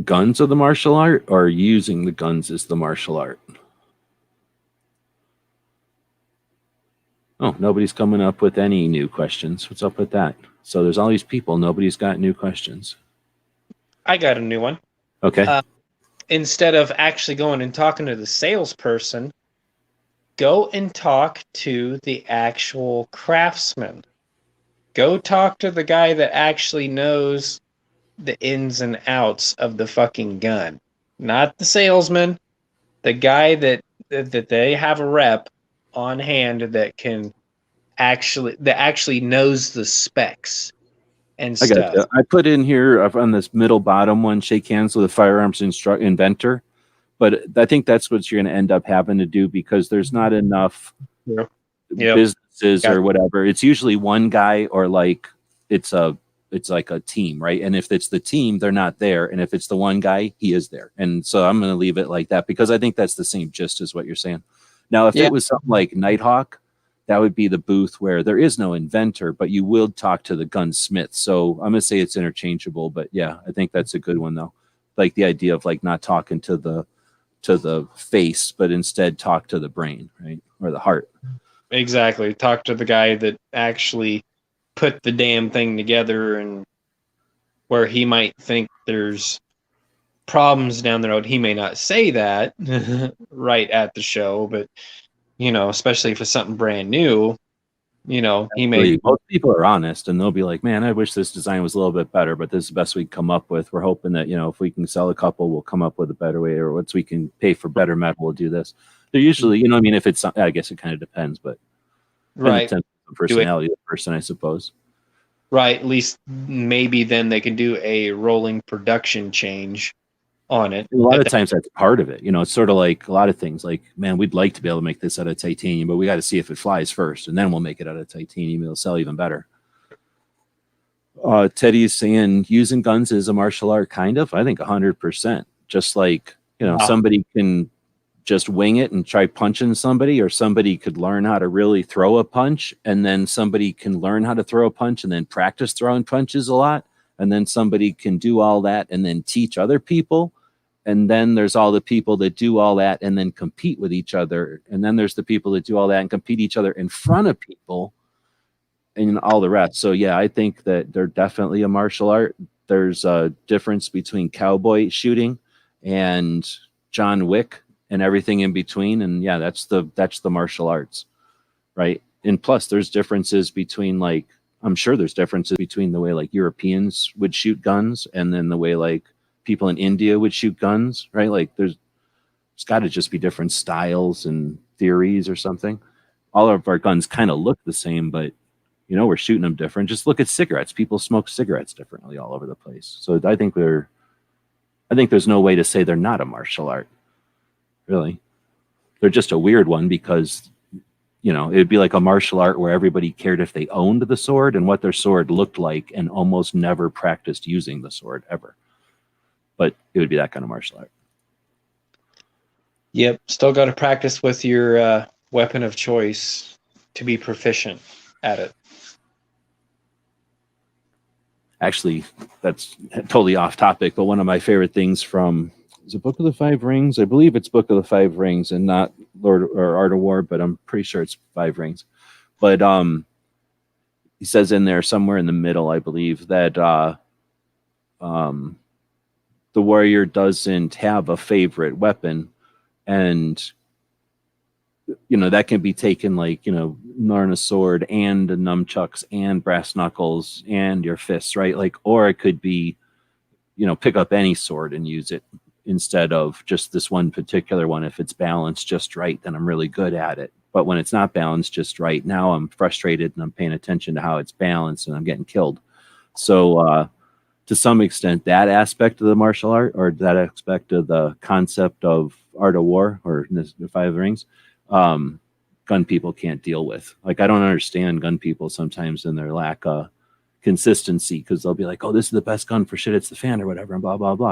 Guns are the martial art, or using the guns is the martial art? Oh, nobody's coming up with any new questions. What's up with that? So there's all these people. Nobody's got new questions. I got a new one. Okay. Instead of actually going and talking to the salesperson, go and talk to the actual craftsman. Go talk to the guy that actually knows the ins and outs of the fucking gun. Not the salesman, the guy that that they have a rep on hand that actually knows the specs and I got stuff. you. I put in here on this middle bottom one, shake hands with a firearms inventor. But I think that's what you're going to end up having to do because there's not enough Yep. businesses Got or whatever. It's usually one guy or like it's like a team, right? And if it's the team, they're not there. And if it's the one guy, he is there. And so I'm going to leave it like that because I think that's the same gist as what you're saying. Now, if Yeah. it was something like Nighthawk, that would be the booth where there is no inventor, but you will talk to the gunsmith. So I'm going to say it's interchangeable, but yeah, I think that's a good one though. Like the idea of like not talking to the face, but instead talk to the brain, right? Or the heart. Exactly. Talk to the guy that actually put the damn thing together, and where he might think there's problems down the road. He may not say that right at the show, but especially if it's something brand new, he may. Most people are honest and they'll be like, man, I wish this design was a little bit better, but this is the best we can come up with. We're hoping that, if we can sell a couple, we'll come up with a better way, or once we can pay for better metal, we'll do this. They're usually, if it's, I guess it kind of depends, but Right. depends on the personality of the person, I suppose. Right. At least maybe then they can do a rolling production change on it. And a lot of times that's part of it. It's sort of like a lot of things like, man, we'd like to be able to make this out of titanium, but we got to see if it flies first, and then we'll make it out of titanium. It'll sell even better. Teddy's saying using guns is a martial art, kind of. I think 100%. Just like, somebody can just wing it and try punching somebody, or somebody could learn how to really throw a punch, and then somebody can learn how to throw a punch and then practice throwing punches a lot. And then somebody can do all that and then teach other people. And then there's all the people that do all that and then compete with each other. And then there's the people that do all that and compete each other in front of people and all the rest. So yeah, I think that they're definitely a martial art. There's a difference between cowboy shooting and John Wick and everything in between. And yeah, that's the martial arts, right? And plus there's differences between like, I'm sure there's differences between the way like Europeans would shoot guns and then the way like people in India would shoot guns, right? Like there's got to just be different styles and theories or something. All of our guns kind of look the same, but we're shooting them different. Just look at cigarettes. People smoke cigarettes differently all over the place. So I think there's no way to say they're not a martial art. Really. They're just a weird one because it'd be like a martial art where everybody cared if they owned the sword and what their sword looked like and almost never practiced using the sword ever. But it would be that kind of martial art. Yep. Still got to practice with your weapon of choice to be proficient at it. Actually, that's totally off topic, but one of my favorite things from, is it Book of the Five Rings? I believe it's Book of the Five Rings and not Lord or Art of War, but I'm pretty sure it's Five Rings. But he says in there somewhere in the middle, I believe, that the warrior doesn't have a favorite weapon, and that can be taken like learn a sword and the nunchucks and brass knuckles and your fists, right? Like, or it could be pick up any sword and use it instead of just this one particular one. If it's balanced just right, then I'm really good at it. But when it's not balanced just right, now I'm frustrated and I'm paying attention to how it's balanced and I'm getting killed. So to some extent, that aspect of the martial art, or that aspect of the concept of Art of War or the Five Rings, gun people can't deal with. Like, I don't understand gun people sometimes in their lack of consistency, because they'll be like, oh, this is the best gun for shit, it's the fan or whatever, and blah, blah, blah.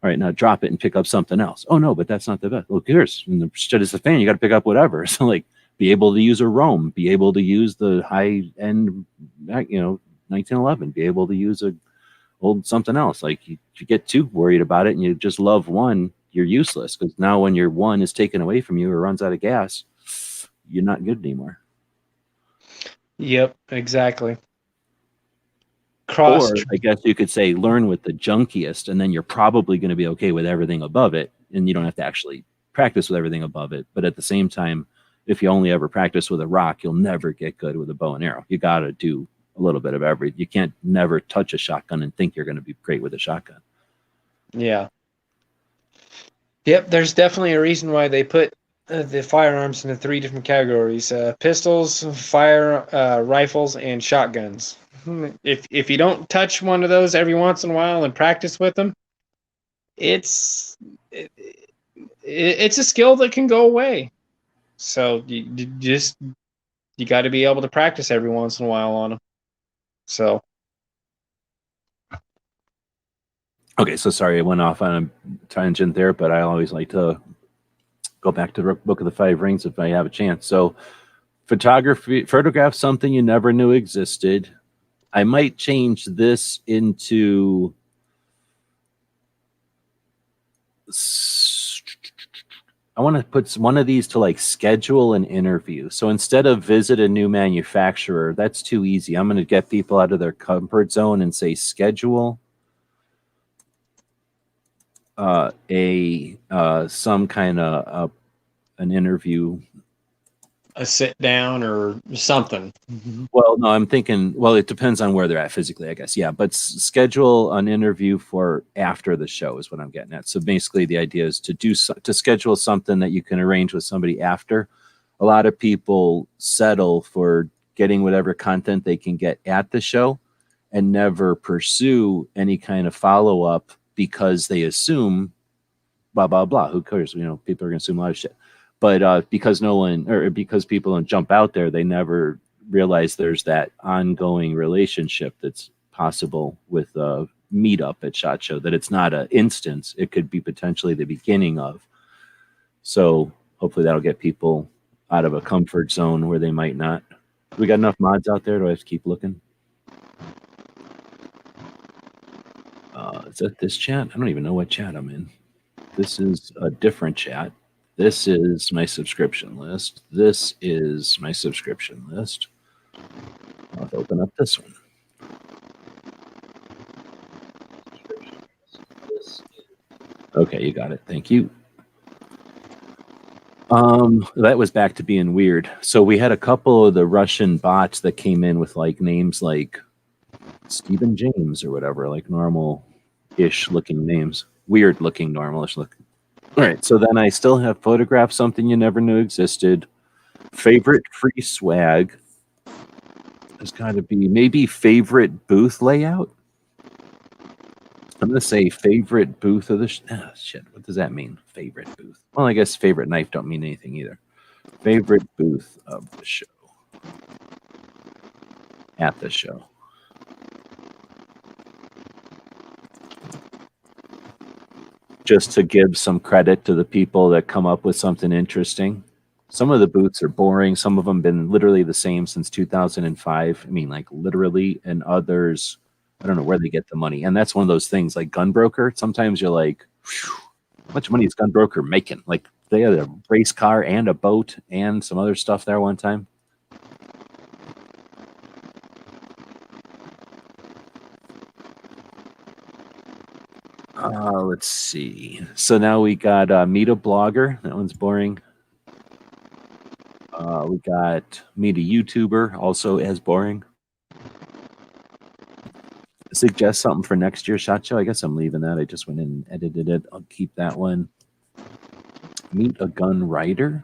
All right, now drop it and pick up something else. Oh, no, but that's not the best. Well, here's, and the shit is the fan, you got to pick up whatever. So, like, be able to use a Rome, be able to use the high-end, 1911, be able to use a old something else. Like, you get too worried about it and you just love one, you're useless, because now when your one is taken away from you or runs out of gas, you're not good anymore. Yep, exactly. Or I guess you could say learn with the junkiest, and then you're probably going to be okay with everything above it, and you don't have to actually practice with everything above it. But at the same time, if you only ever practice with a rock, you'll never get good with a bow and arrow. You got to do a little bit of everything. You can't never touch a shotgun and think you're going to be great with a shotgun. Yeah. Yep, there's definitely a reason why they put The firearms into three different categories: pistols, rifles, and shotguns. If you don't touch one of those every once in a while and practice with them, it's it's a skill that can go away. So you got to be able to practice every once in a while on them. So Okay, so sorry I went off on a tangent there, but I always like to go back to the Book of the Five Rings if I have a chance. So, photograph something you never knew existed. I might change this into I want to put one of these to like schedule an interview. So instead of visit a new manufacturer, that's too easy. I'm going to get people out of their comfort zone and say schedule some kind of an interview. a sit down or something. Well, no, I'm thinking. Well, it depends on where they're at physically, I guess. Yeah, but schedule an interview for after the show is what I'm getting at. So basically, the idea is to schedule something that you can arrange with somebody after. A lot of people settle for getting whatever content they can get at the show and never pursue any kind of follow up because they assume blah blah blah. Who cares? People are going to assume a lot of shit. But because because people don't jump out there, they never realize there's that ongoing relationship that's possible with a meetup at SHOT Show. That it's not an instance; it could be potentially the beginning of. So hopefully that'll get people out of a comfort zone where they might not. We got enough mods out there. Do I have to keep looking? Is that this chat? I don't even know what chat I'm in. This is a different chat. This is my subscription list. This is my subscription list. I'll have to open up this one. Okay, you got it. Thank you. That was back to being weird. So we had a couple of the Russian bots that came in with like names like Stephen James or whatever, like normal-ish looking names. Weird looking, normal-ish looking. All right, so then I still have photographed something you never knew existed. Favorite free swag. There's got to be maybe favorite booth layout. I'm going to say favorite booth of the shit. What does that mean? Favorite booth. Well, I guess favorite knife don't mean anything either. Favorite booth of the show. At the show. Just to give some credit to the people that come up with something interesting. Some of the booths are boring. Some of them been literally the same since 2005. I mean, like literally, and others, I don't know where they get the money. And that's one of those things like Gunbroker. Sometimes you're like, how much money is Gunbroker making? Like they had a race car and a boat and some other stuff there one time. Let's see. So now we got Meet a Blogger. That one's boring. We got Meet a YouTuber, also as boring. Suggest something for next year's SHOT Show. I guess I'm leaving that. I just went in and edited it. I'll keep that one. Meet a gun writer.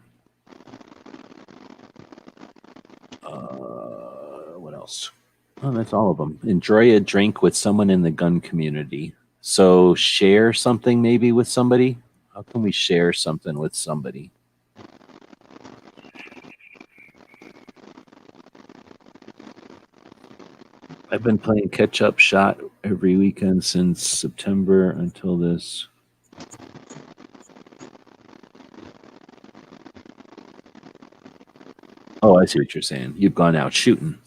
What else? Oh, that's all of them. Enjoy a drink with someone in the gun community. So share something maybe with somebody. How can we share something with somebody? I've been playing catch-up SHOT every weekend since September until this. Oh, I see what you're saying. You've gone out shooting.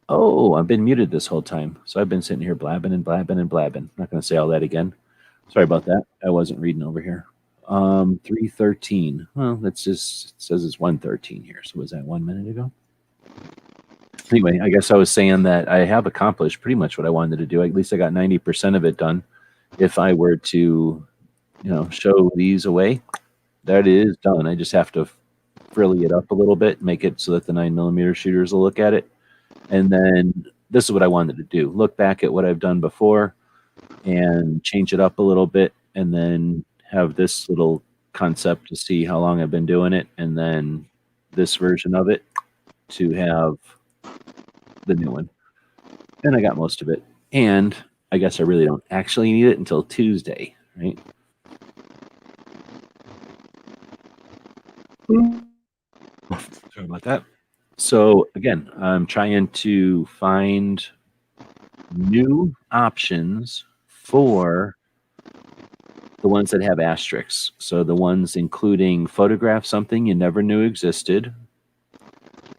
Oh, I've been muted this whole time. So I've been sitting here blabbing and blabbing and blabbing. Not going to say all that again. Sorry about that. I wasn't reading over here. 3:13. Well, that's just, it says it's 1:13 here. So was that 1 minute ago? Anyway, I guess I was saying that I have accomplished pretty much what I wanted to do. At least I got 90% of it done. If I were to, show these away, that is done. I just have to frilly it up a little bit, make it so that the 9mm shooters will look at it. And then this is what I wanted to do. Look back at what I've done before and change it up a little bit, and then have this little concept to see how long I've been doing it, and then this version of it to have the new one. And I got most of it. And I guess I really don't actually need it until Tuesday, right? Sorry about that. So again, I'm trying to find new options for the ones that have asterisks. So the ones including photograph something you never knew existed,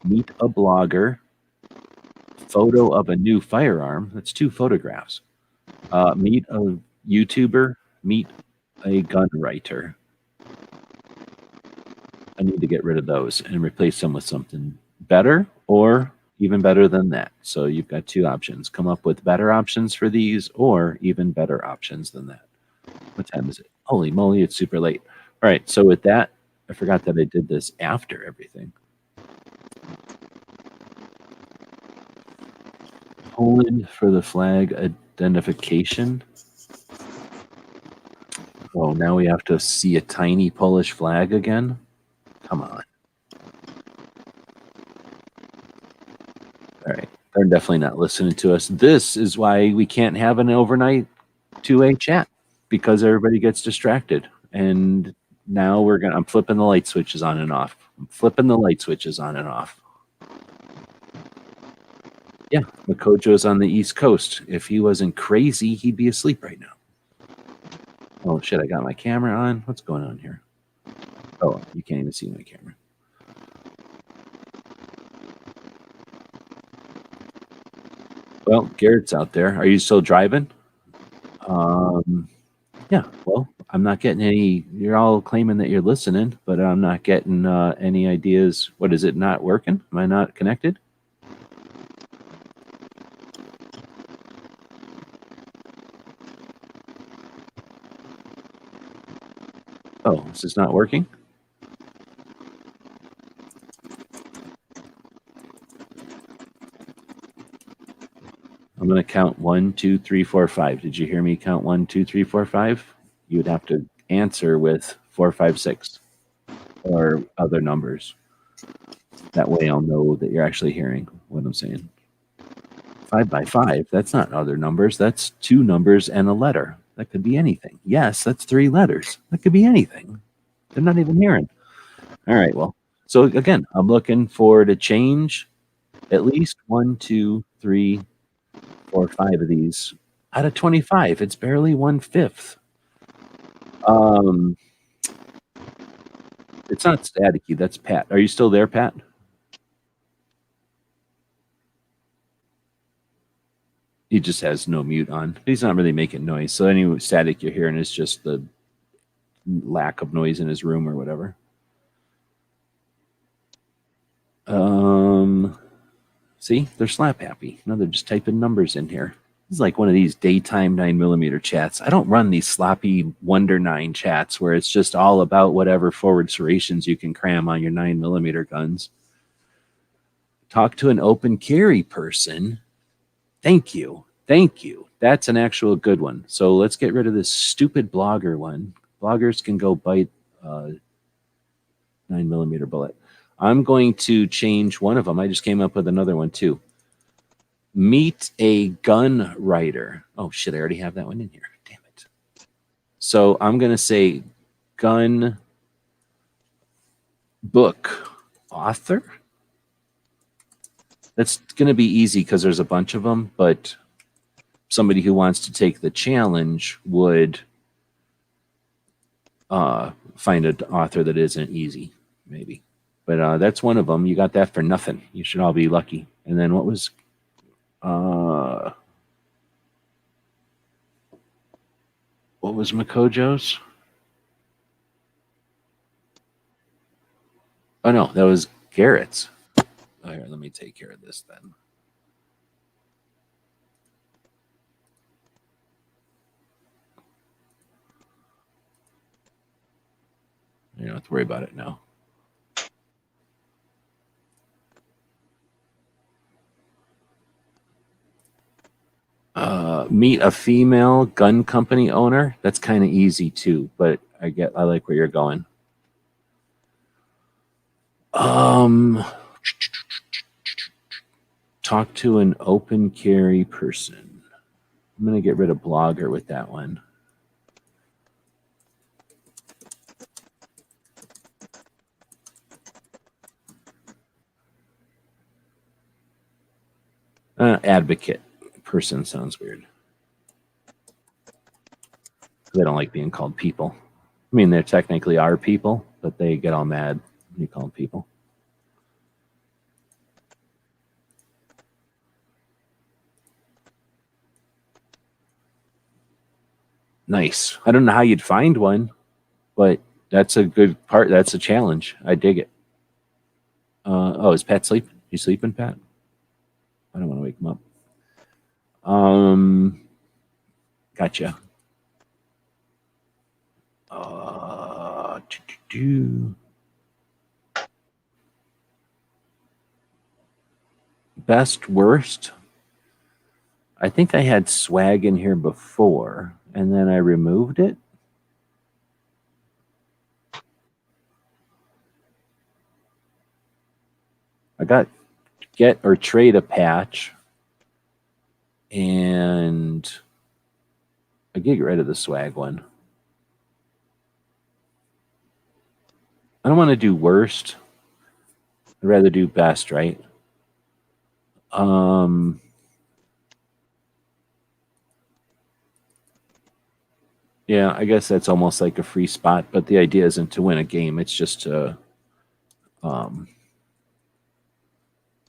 meet a blogger, photo of a new firearm. That's 2 photographs. Meet a YouTuber, meet a gun writer. I need to get rid of those and replace them with something better or even better than that. So you've got 2 options. Come up with better options for these or even better options than that. What time is it? Holy moly, it's super late. All right, so with that, I forgot that I did this after everything. Poland for the flag identification. Oh, now we have to see a tiny Polish flag again? Come on. All right. They're definitely not listening to us. This is why we can't have an overnight 2A chat, because everybody gets distracted. And now I'm flipping the light switches on and off. I'm flipping the light switches on and off. Yeah, Makojo's on the East Coast. If he wasn't crazy, he'd be asleep right now. Oh shit, I got my camera on. What's going on here? Oh, you can't even see my camera. Well, Garrett's out there. Are you still driving? Yeah, well, I'm not getting any. You're all claiming that you're listening, but I'm not getting any ideas. What is it not working? Am I not connected? Oh, is this not working? I'm going to count 1, 2, 3, 4, 5. Did you hear me count 1, 2, 3, 4, 5? You would have to answer with 4, 5, 6 or other numbers. That way I'll know that you're actually hearing what I'm saying. 5 by 5, that's not other numbers. That's 2 numbers and a letter. That could be anything. Yes, that's 3 letters. That could be anything. They're not even hearing. All right, well, so again, I'm looking for to change at least 1, 2, 3, 4, 5 of these out of 25. It's barely 1/5. It's not staticky. That's Pat. Are you still there, Pat? He just has no mute on. He's not really making noise. So any static you're hearing is just the lack of noise in his room or whatever. See, they're slap happy. No, they're just typing numbers in here. This is like one of these daytime 9mm chats. I don't run these sloppy Wonder 9 chats where it's just all about whatever forward serrations you can cram on your 9mm guns. Talk to an open carry person. Thank you. Thank you. That's an actual good one. So let's get rid of this stupid blogger one. Bloggers can go bite 9mm bullet. I'm going to change one of them. I just came up with another one too. Meet a gun writer. Oh shit, I already have that one in here. Damn it. So I'm going to say gun book author. That's going to be easy because there's a bunch of them, but somebody who wants to take the challenge would find an author that isn't easy, maybe. But that's one of them. You got that for nothing. You should all be lucky. And then what was What was Makojo's? Oh no, that was Garrett's. Oh, here, let me take care of this then. You don't have to worry about it now. Meet a female gun company owner. That's kind of easy too, but I like where you're going. Talk to an open carry person. I'm gonna get rid of blogger with that one. Advocate person sounds weird. They don't like being called people. I mean, they technically are people, but they get all mad when you call them people. Nice. I don't know how you'd find one, but that's a good part. That's a challenge. I dig it. Oh, is Pat sleeping? You sleeping, Pat? I don't want to wake him up. Gotcha. Best worst. I think I had swag in here before, and then I removed it. I got get or trade a patch, and I get rid of the swag one. I don't want to do worst. I'd rather do best, right? Yeah, I guess that's almost like a free spot, but the idea isn't to win a game. It's just to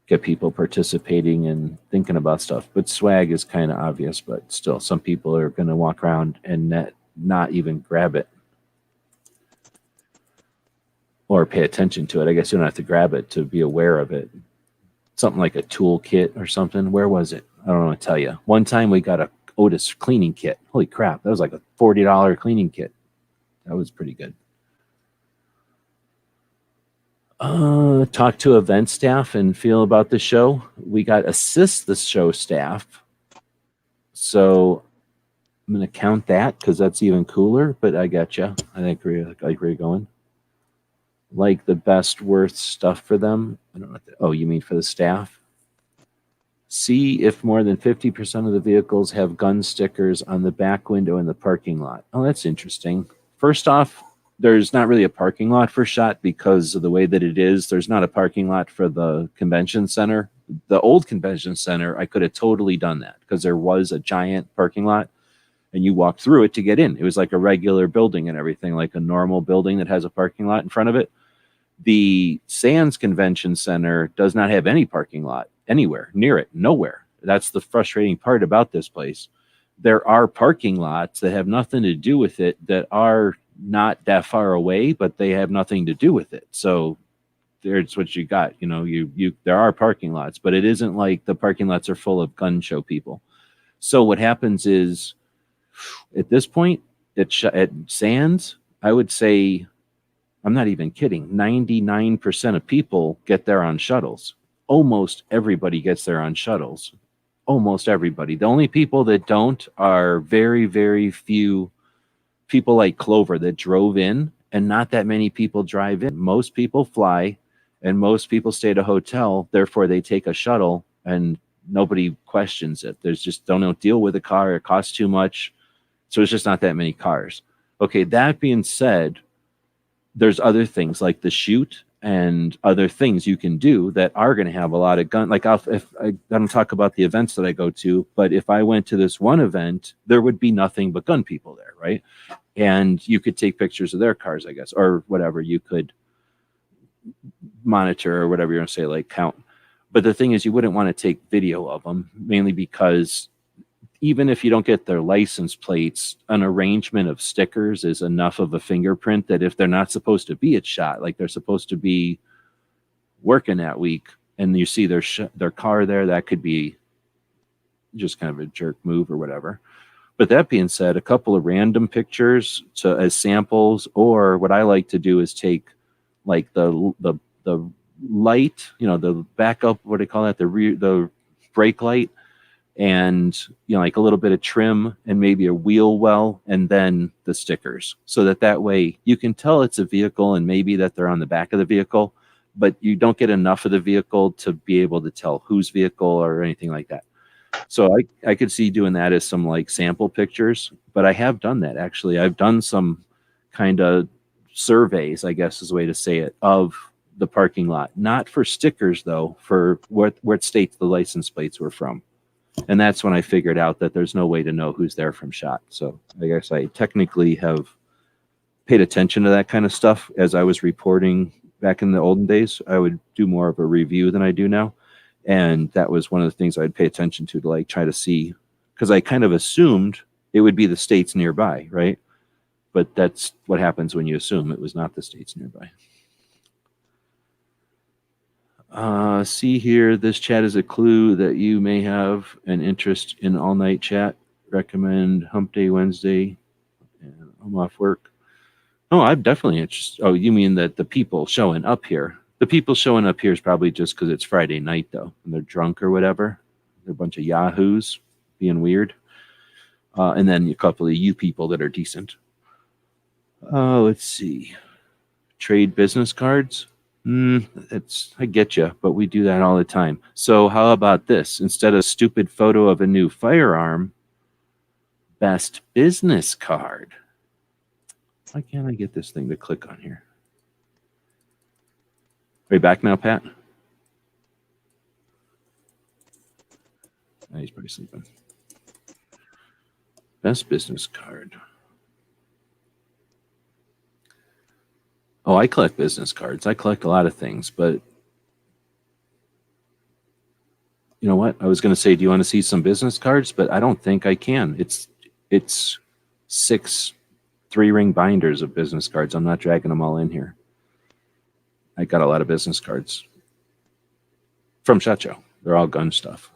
get people participating and thinking about stuff. But swag is kind of obvious, but still, some people are going to walk around and not even grab it or pay attention to it. I guess you don't have to grab it to be aware of it. Something like a toolkit or something. Where was it? I don't want to tell you. One time we got a Otis cleaning kit. Holy crap. That was like a $40 cleaning kit. That was pretty good. Talk to event staff and feel about the show. We got assist the show staff. So I'm going to count that because that's even cooler, but I got you. I think I like where you're going. Like the best worth stuff for them. I don't know. Oh, you mean for the staff? See if more than 50% of the vehicles have gun stickers on the back window in the parking lot. Oh, that's interesting. First off, there's not really a parking lot for SHOT because of the way that it is. There's not a parking lot for the convention center. The old convention center, I could have totally done that because there was a giant parking lot and you walked through it to get in. It was like a regular building and everything, like a normal building that has a parking lot in front of it. The Sands Convention Center does not have any parking lot anywhere near it, nowhere. That's the frustrating part about this place. There are parking lots that have nothing to do with it that are not that far away, but they have nothing to do with it. So there's what you got. You know, there are parking lots, but it isn't like the parking lots are full of gun show people. So what happens is at this point at Sands, I would say, I'm not even kidding, 99% of people get there on shuttles. Almost everybody gets there on shuttles. Almost everybody. The only people that don't are very, very few people like Clover that drove in, and not that many people drive in. Most people fly, and most people stay at a hotel. Therefore, they take a shuttle, and nobody questions it. There's just don't deal with a car. It costs too much. So it's just not that many cars. Okay, that being said, there's other things like the shoot and other things you can do that are going to have a lot of gun. Like if I don't talk about the events that I go to, but if I went to this one event, there would be nothing but gun people there, right? And you could take pictures of their cars, I guess, or whatever. You could monitor or whatever you're going to say, like count. But the thing is, you wouldn't want to take video of them, mainly because even if you don't get their license plates, an arrangement of stickers is enough of a fingerprint that if they're not supposed to be at shot, like they're supposed to be working that week, and you see their car there, that could be just kind of a jerk move or whatever. But that being said, a couple of random pictures as samples, or what I like to do is take like the light, the backup, what do you call that? The brake light, and like a little bit of trim and maybe a wheel well, and then the stickers, so that way you can tell it's a vehicle and maybe that they're on the back of the vehicle, but you don't get enough of the vehicle to be able to tell whose vehicle or anything like that. So I could see doing that as some like sample pictures, but I have done that actually. I've done some kind of surveys, I guess is the way to say it, of the parking lot, not for stickers though, for what states the license plates were from. And that's when I figured out that there's no way to know who's there from shot. So I guess I technically have paid attention to that kind of stuff as I was reporting back in the olden days. I would do more of a review than I do now. And that was one of the things I'd pay attention to like try to see, because I kind of assumed it would be the states nearby, right? But that's what happens when you assume it was not the states nearby. See here, this chat is a clue that you may have an interest in all-night chat. Recommend Hump Day Wednesday. And I'm off work. Oh, I'm definitely interested. Oh, you mean that the people showing up here? The people showing up here is probably just because it's Friday night, though, and they're drunk or whatever. They're a bunch of yahoos being weird. And then a couple of you people that are decent. Let's see. Trade business cards. I get you, but we do that all the time. So how about this? Instead of stupid photo of a new firearm, best business card. Why can't I get this thing to click on here? Are you back now, Pat? Oh, he's probably sleeping. Best business card. Oh, I collect business cards. I collect a lot of things, but you know what? I was going to say, do you want to see some business cards? But I don't think I can. It's 6 3-ring binders of business cards. I'm not dragging them all in here. I got a lot of business cards from SHOT Show. They're all gun stuff.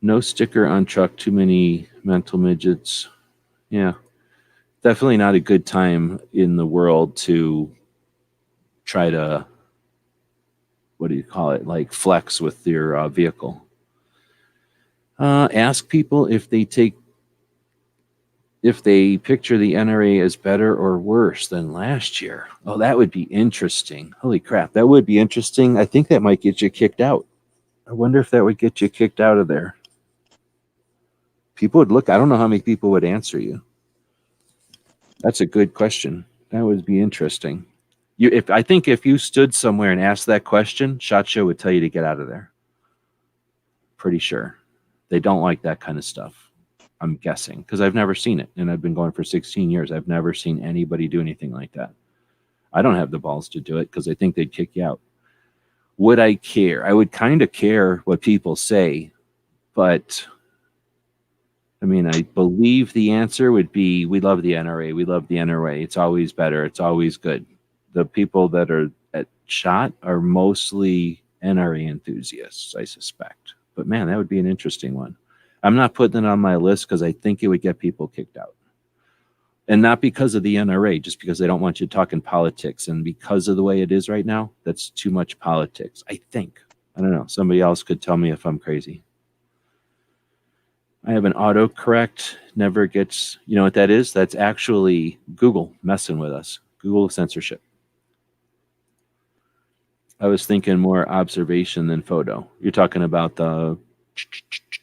No sticker on truck. Too many mental midgets. Yeah. Definitely not a good time in the world to try to, what do you call it, like flex with your vehicle. Ask people if they picture the NRA as better or worse than last year. Oh, that would be interesting. Holy crap, that would be interesting. I think that might get you kicked out. I wonder if that would get you kicked out of there. People would look. I don't know how many people would answer you. That's a good question. That would be interesting. I think if you stood somewhere and asked that question, SHOT Show would tell you to get out of there. Pretty sure. They don't like that kind of stuff. I'm guessing, because I've never seen it, and I've been going for 16 years. I've never seen anybody do anything like that. I don't have the balls to do it because I think they'd kick you out. Would I care? I would kind of care what people say, but I mean, I believe the answer would be, we love the NRA. We love the NRA. It's always better. It's always good. The people that are at SHOT are mostly NRA enthusiasts, I suspect. But man, that would be an interesting one. I'm not putting it on my list because I think it would get people kicked out. And not because of the NRA, just because they don't want you talking politics. And because of the way it is right now, that's too much politics, I think. I don't know. Somebody else could tell me if I'm crazy. I have an autocorrect, never gets, you know what that is? That's actually Google messing with us. Google censorship. I was thinking more observation than photo. You're talking about the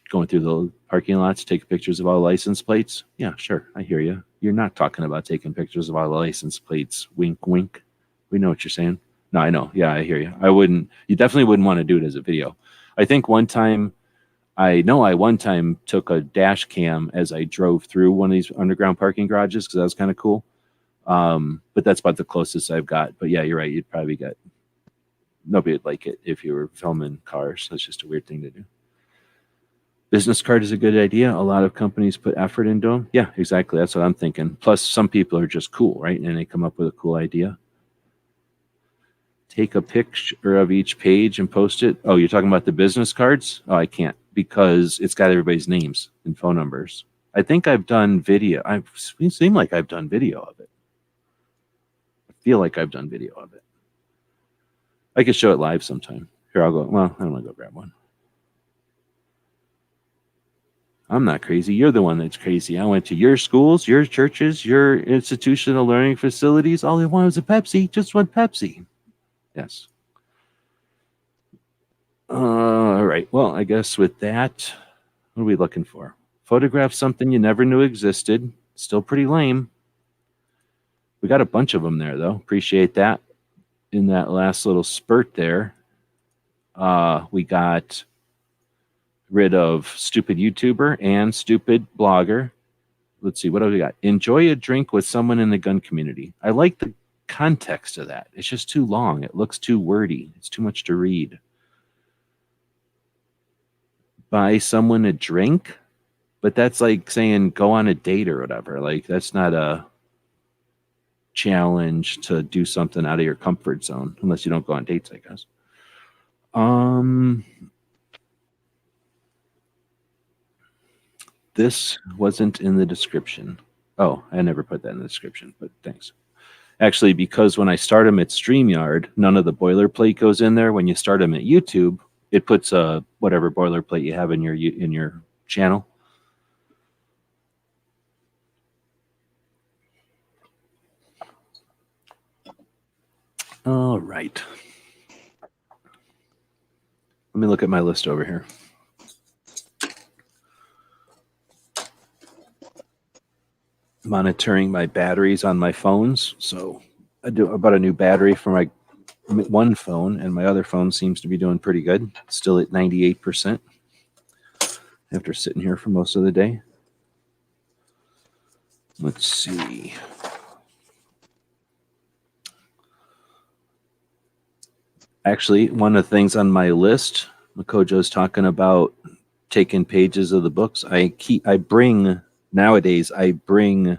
going through the parking lots, taking pictures of all the license plates. Yeah, sure. I hear you. You're not talking about taking pictures of all the license plates. Wink, wink. We know what you're saying. No, I know. Yeah, I hear you. You definitely wouldn't want to do it as a video. I think one time took a dash cam as I drove through one of these underground parking garages because that was kind of cool. But that's about the closest I've got. But yeah, you're right. You'd probably get nobody would like it if you were filming cars. That's just a weird thing to do. Business card is a good idea. A lot of companies put effort into them. Yeah, exactly. That's what I'm thinking. Plus, some people are just cool, right? And they come up with a cool idea. Take a picture of each page and post it. Oh, you're talking about the business cards? Oh, I can't because it's got everybody's names and phone numbers. I think I've done video. It seems like I've done video of it. I feel like I've done video of it. I could show it live sometime. Here, I'll go. Well, I'm going to go grab one. I'm not crazy. You're the one that's crazy. I went to your schools, your churches, your institutional learning facilities. All they wanted was a Pepsi. Just one Pepsi. Yes. All right. Well, I guess with that, what are we looking for? Photograph something you never knew existed. Still pretty lame. We got a bunch of them there, though. Appreciate that. In that last little spurt there, we got rid of stupid YouTuber and stupid blogger. Let's see, what do we got? Enjoy a drink with someone in the gun community. I like the context of that. It's just too long. It looks too wordy. It's too much to read. Buy someone a drink, but that's like saying go on a date or whatever. Like, that's not a challenge to do something out of your comfort zone, unless you don't go on dates, I guess. This wasn't in the description. Oh, I never put that in the description, but thanks. Actually, because when I start them at StreamYard, none of the boilerplate goes in there. When you start them at YouTube, it puts whatever boilerplate you have in your channel. All right. Let me look at my list over here. Monitoring my batteries on my phones. So I bought a new battery for my one phone, and my other phone seems to be doing pretty good. Still at 98% after sitting here for most of the day. Let's see. Actually, one of the things on my list, Makojo's talking about taking pages of the books. Nowadays, I bring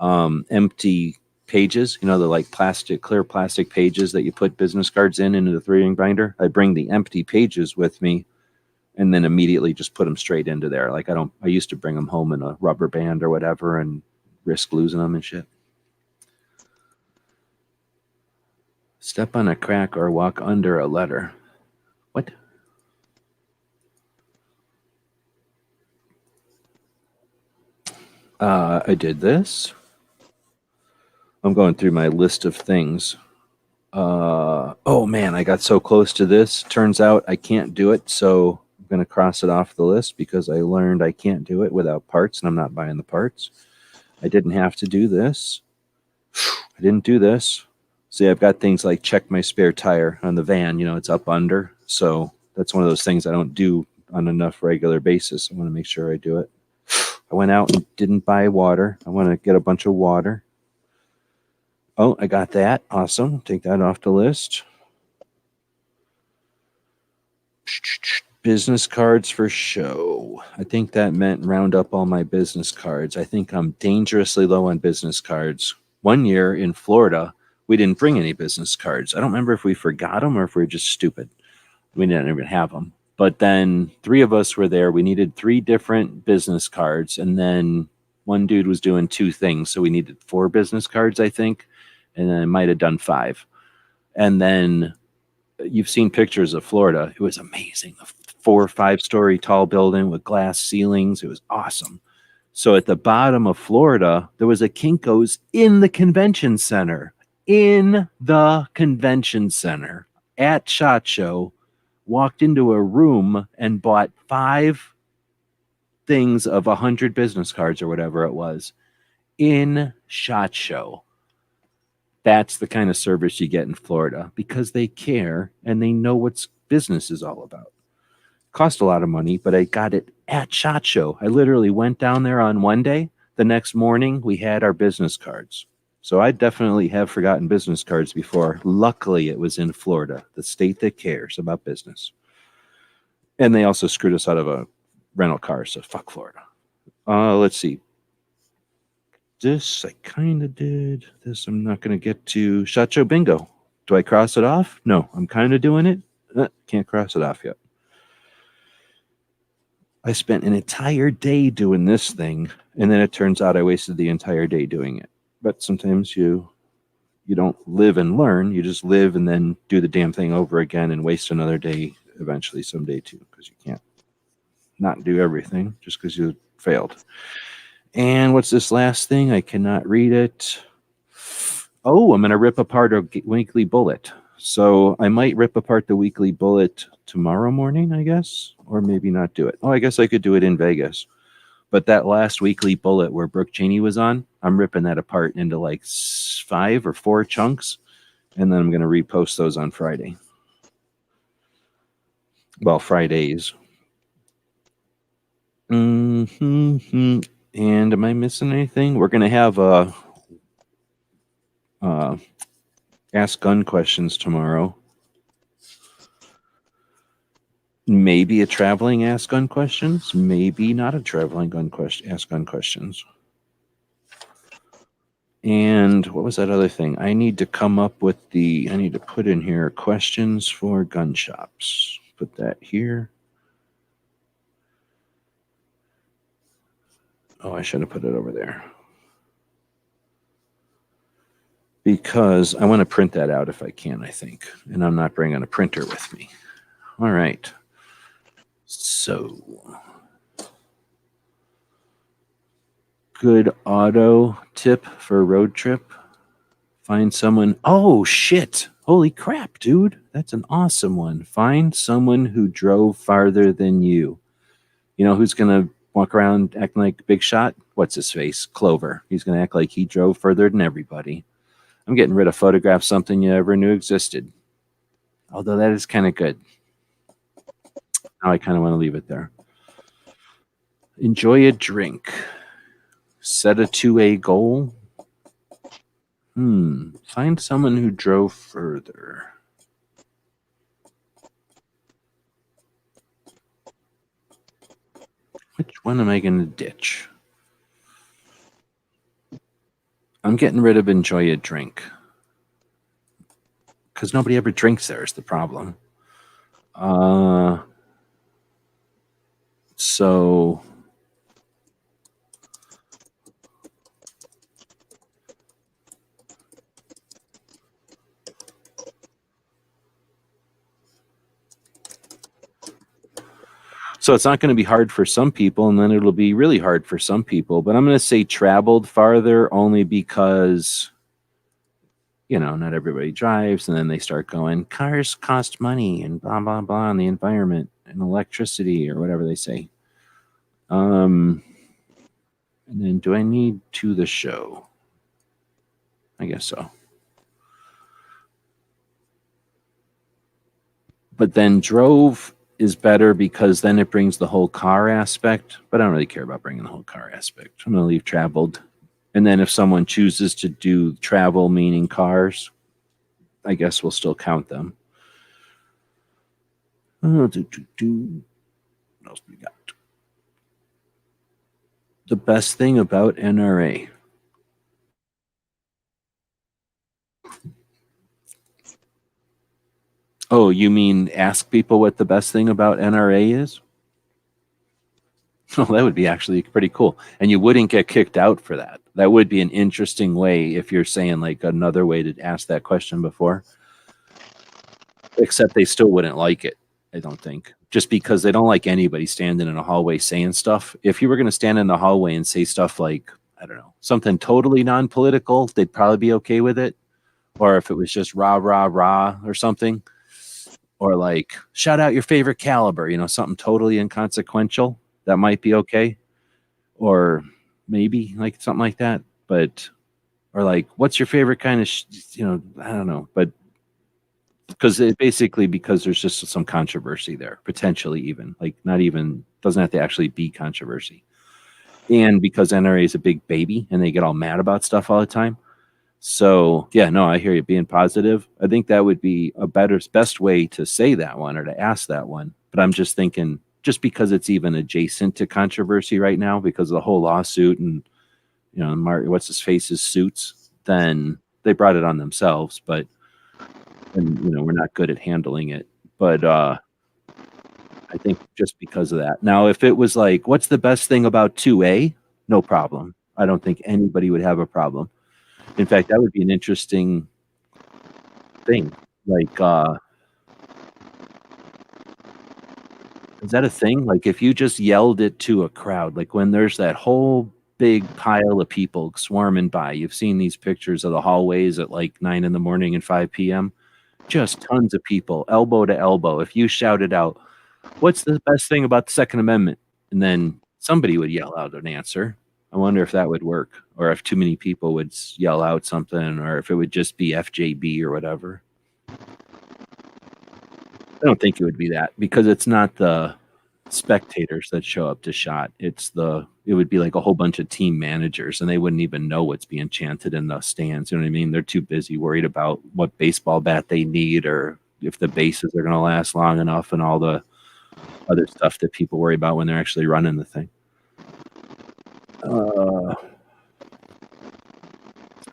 empty pages, the like clear plastic pages that you put business cards into the 3-ring binder. I bring the empty pages with me and then immediately just put them straight into there. Like I used to bring them home in a rubber band or whatever and risk losing them and shit. Step on a crack or walk under a letter. What? I did this. I'm going through my list of things. Oh man, I got so close to this. Turns out I can't do it, so I'm going to cross it off the list because I learned I can't do it without parts, and I'm not buying the parts. I didn't have to do this. I didn't do this. See, I've got things like check my spare tire on the van. It's up under. So that's one of those things I don't do on enough regular basis. I want to make sure I do it. I went out and didn't buy water. I want to get a bunch of water. Oh, I got that. Awesome. Take that off the list. Business cards for show. I think that meant round up all my business cards. I think I'm dangerously low on business cards. One year in Florida, we didn't bring any business cards. I don't remember if we forgot them or if we were just stupid. We didn't even have them. But then 3 of us were there. We needed 3 different business cards. And then one dude was doing 2 things. So we needed 4 business cards, I think. And then I might have done 5. And then you've seen pictures of Florida. It was amazing. A 4 or 5 story tall building with glass ceilings. It was awesome. So at the bottom of Florida, there was a Kinko's in the convention center. In the convention center at SHOT Show. Walked into a room and bought 5 things of 100 business cards or whatever it was in SHOT Show. That's the kind of service you get in Florida because they care and they know what business is all about. Cost a lot of money, but I got it at SHOT Show. I literally went down there on one day. The next morning, we had our business cards. So I definitely have forgotten business cards before. Luckily, it was in Florida, the state that cares about business. And they also screwed us out of a rental car, so fuck Florida. Let's see. This I kind of did. This I'm not going to get to. Shot Show Bingo. Do I cross it off? No, I'm kind of doing it. Can't cross it off yet. I spent an entire day doing this thing, and then it turns out I wasted the entire day doing it. But sometimes you don't live and learn. You just live and then do the damn thing over again and waste another day eventually someday too, because you can't not do everything just because you failed. And what's this last thing? I cannot read it. Oh, I'm going to rip apart a weekly bullet. So I might rip apart the weekly bullet tomorrow morning, I guess, or maybe not do it. Oh, I guess I could do it in Vegas. But that last weekly bullet where Brooke Cheney was on, I'm ripping that apart into like 5 or 4 chunks, and then I'm going to repost those on Friday. Well, Fridays. Mm-hmm. And am I missing anything? We're going to have Ask Gun questions tomorrow. Maybe a traveling Ask Gun questions. Maybe not a traveling Ask Gun questions. And what was that other thing? I need to come up with I need to put in here questions for gun shops. Put that here. Oh, I should have put it over there. Because I want to print that out if I can, I think. And I'm not bringing a printer with me. All right. So, good auto tip for a road trip. Find someone. Oh, shit. Holy crap, dude. That's an awesome one. Find someone who drove farther than you. You know who's going to walk around acting like Big Shot? What's his face? Clover. He's going to act like he drove further than everybody. I'm getting rid of photographs, something you ever knew existed. Although that is kind of good. Now I kind of want to leave it there. Enjoy a drink. Set a 2A goal. Find someone who drove further. Which one am I going to ditch? I'm getting rid of enjoy a drink. Because nobody ever drinks there is the problem. So it's not going to be hard for some people, and then it'll be really hard for some people. But I'm going to say traveled farther only because, not everybody drives, and then they start going, cars cost money and blah, blah, blah, and the environment and electricity or whatever they say. And then do I need to the show? I guess so. But then drove is better because then it brings the whole car aspect, but I don't really care about bringing the whole car aspect. I'm going to leave traveled. And then if someone chooses to do travel, meaning cars, I guess we'll still count them. What else we got? The best thing about NRA. Oh, you mean ask people what the best thing about NRA is? Oh, that would be actually pretty cool. And you wouldn't get kicked out for that. That would be an interesting way if you're saying like another way to ask that question before. Except they still wouldn't like it, I don't think. Just because they don't like anybody standing in a hallway saying stuff. If you were going to stand in the hallway and say stuff like, I don't know, something totally non-political, they'd probably be okay with it. Or if it was just rah, rah, rah or something. Or like, shout out your favorite caliber, something totally inconsequential. That might be okay. Or maybe like something like that. But, or like, what's your favorite kind of, I don't know. But because there's just some controversy there, potentially even. Like, not even, doesn't have to actually be controversy. And because NRA is a big baby and they get all mad about stuff all the time. So yeah, no, I hear you being positive. I think that would be a best way to say that one or to ask that one. But I'm just thinking, just because it's even adjacent to controversy right now, because of the whole lawsuit and what's his face's suits, then they brought it on themselves. But and we're not good at handling it. But I think just because of that. Now, if it was like, what's the best thing about 2A? No problem. I don't think anybody would have a problem. In fact, that would be an interesting thing. Like, is that a thing? Like, if you just yelled it to a crowd, like when there's that whole big pile of people swarming by, you've seen these pictures of the hallways at like 9 in the morning and 5 p.m. Just tons of people, elbow to elbow. If you shouted out, what's the best thing about the Second Amendment? And then somebody would yell out an answer. I wonder if that would work, or if too many people would yell out something, or if it would just be FJB or whatever. I don't think it would be that, because it's not the spectators that show up to shot. It would be like a whole bunch of team managers, and they wouldn't even know what's being chanted in the stands. You know what I mean? They're too busy worried about what baseball bat they need, or if the bases are going to last long enough, and all the other stuff that people worry about when they're actually running the thing.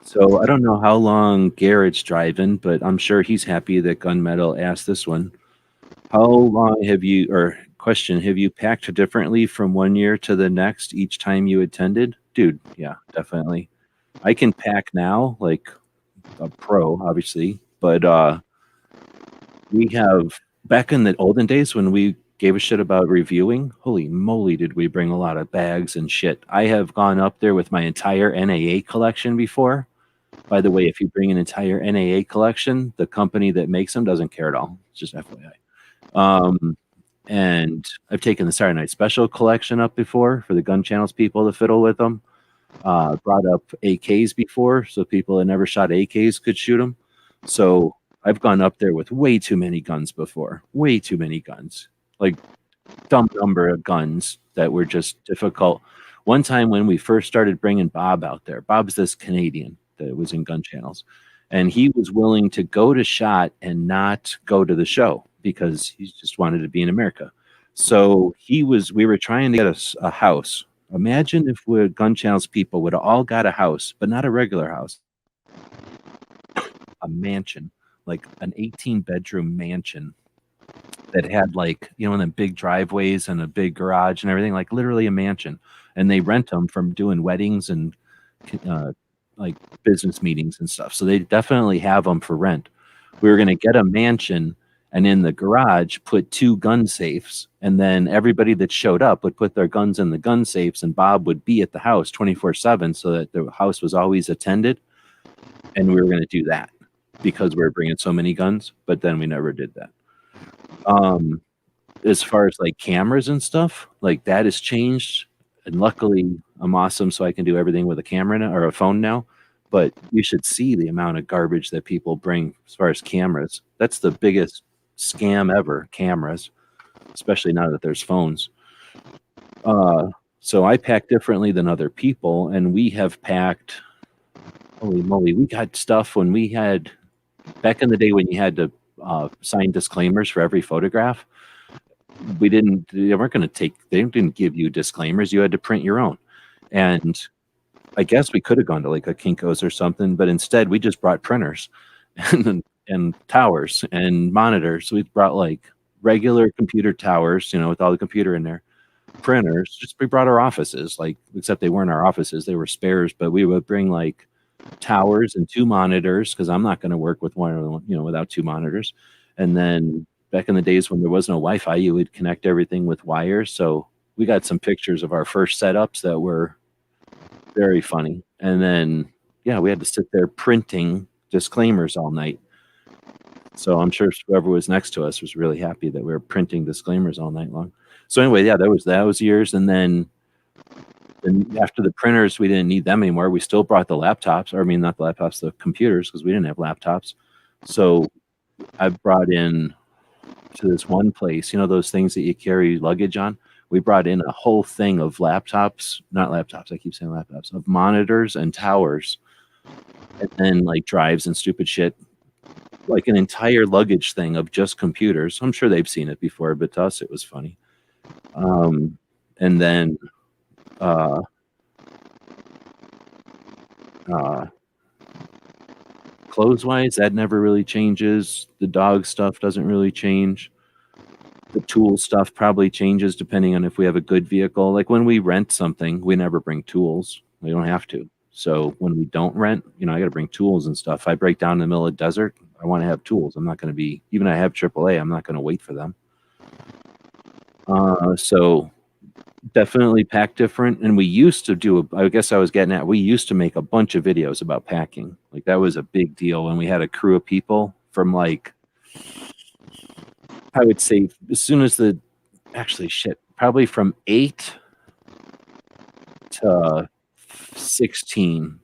So I don't know how long Garrett's driving, but I'm sure he's happy that Gunmetal asked this one. How long have you packed differently from one year to the next each time you attended? Dude, yeah, definitely. I can pack now, like a pro, obviously, but we have, back in the olden days when we gave a shit about reviewing, holy moly, did we bring a lot of bags and shit. I have gone up there with my entire NAA collection before. By the way, if you bring an entire NAA collection, the company that makes them doesn't care at all. It's just FYI. And I've taken the Saturday Night Special collection up before for the gun channels people to fiddle with them. Brought up AKs before, so people that never shot AKs could shoot them. So I've gone up there with way too many guns before. Way too many guns. Like, dumb number of guns that were just difficult. One time when we first started bringing Bob out there, Bob's this Canadian that was in gun channels, and he was willing to go to SHOT and not go to the show because he just wanted to be in America. So we were trying to get a house. Imagine if we gun channels people would have all got a house, but not a regular house, a mansion, like an 18-bedroom mansion that had, like, them big driveways and a big garage and everything, like literally a mansion. And they rent them from doing weddings and like business meetings and stuff. So they definitely have them for rent. We were going to get a mansion, and in the garage put 2 gun safes, and then everybody that showed up would put their guns in the gun safes, and Bob would be at the house 24/7 so that the house was always attended. And we were going to do that because we were bringing so many guns, but then we never did that. As far as like cameras and stuff, like that has changed, and luckily I'm awesome, so I can do everything with a camera now, or a phone now. But you should see the amount of garbage that people bring as far as cameras. That's the biggest scam ever, cameras, especially now that there's phones. So I pack differently than other people, and we have packed, holy moly, we got stuff when we had, back in the day when you had to sign disclaimers for every photograph. They didn't give you disclaimers. You had to print your own. And I guess we could have gone to like a Kinko's or something, but instead we just brought printers and towers and monitors. We brought like regular computer towers, with all the computer in there, printers. We brought our offices, like, except they weren't our offices, they were spares, but we would bring like towers and 2 monitors, because I'm not going to work with one, without 2 monitors. And then back in the days when there was no Wi-Fi, you would connect everything with wires. So we got some pictures of our first setups that were very funny. And then, yeah, we had to sit there printing disclaimers all night. So I'm sure whoever was next to us was really happy that we were printing disclaimers all night long. So anyway, yeah, that was years. And then after the printers, we didn't need them anymore. We still brought the laptops, or I mean, not the laptops, the computers, because we didn't have laptops. So I brought in to this one place, those things that you carry luggage on. We brought in a whole thing of laptops, not laptops, I keep saying laptops, of monitors and towers. and then like drives and stupid shit, like an entire luggage thing of just computers. I'm sure they've seen it before, but to us it was funny. And then uh, uh, clothes wise, that never really changes. The dog stuff doesn't really change. The tool stuff probably changes depending on if we have a good vehicle. Like when we rent something, we never bring tools. We don't have to. So when we don't rent, I got to bring tools and stuff. If I break down in the middle of the desert, I want to have tools. I'm not going to be, even I have AAA, I'm not going to wait for them. So definitely pack different. And we used to do, I guess I was getting at, we used to make a bunch of videos about packing. Like that was a big deal when we had a crew of people from like, I would say as soon as probably from 8 to 16,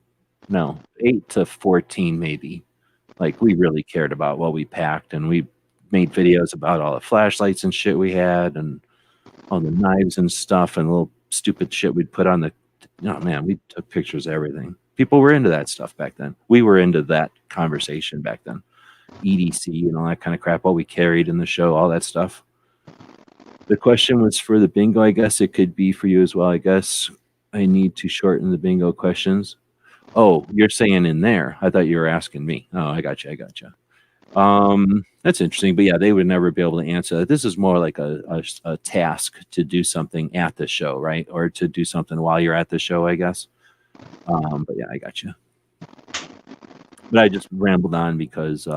no, 8 to 14 maybe. Like we really cared about what we packed, and we made videos about all the flashlights and shit we had, and all the knives and stuff, and little stupid shit we'd put on the. Oh man, we took pictures of everything. People were into that stuff back then. We were into that conversation back then. EDC and all that kind of crap. What we carried in the show, all that stuff. The question was for the bingo. I guess it could be for you as well. I guess I need to shorten the bingo questions. Oh, you're saying in there. I thought you were asking me. Oh, I got you. That's interesting. But yeah, they would never be able to answer that. This is more like a task to do something at the show, right? Or to do something while you're at the show, I guess. But yeah, I got you. But I just rambled on because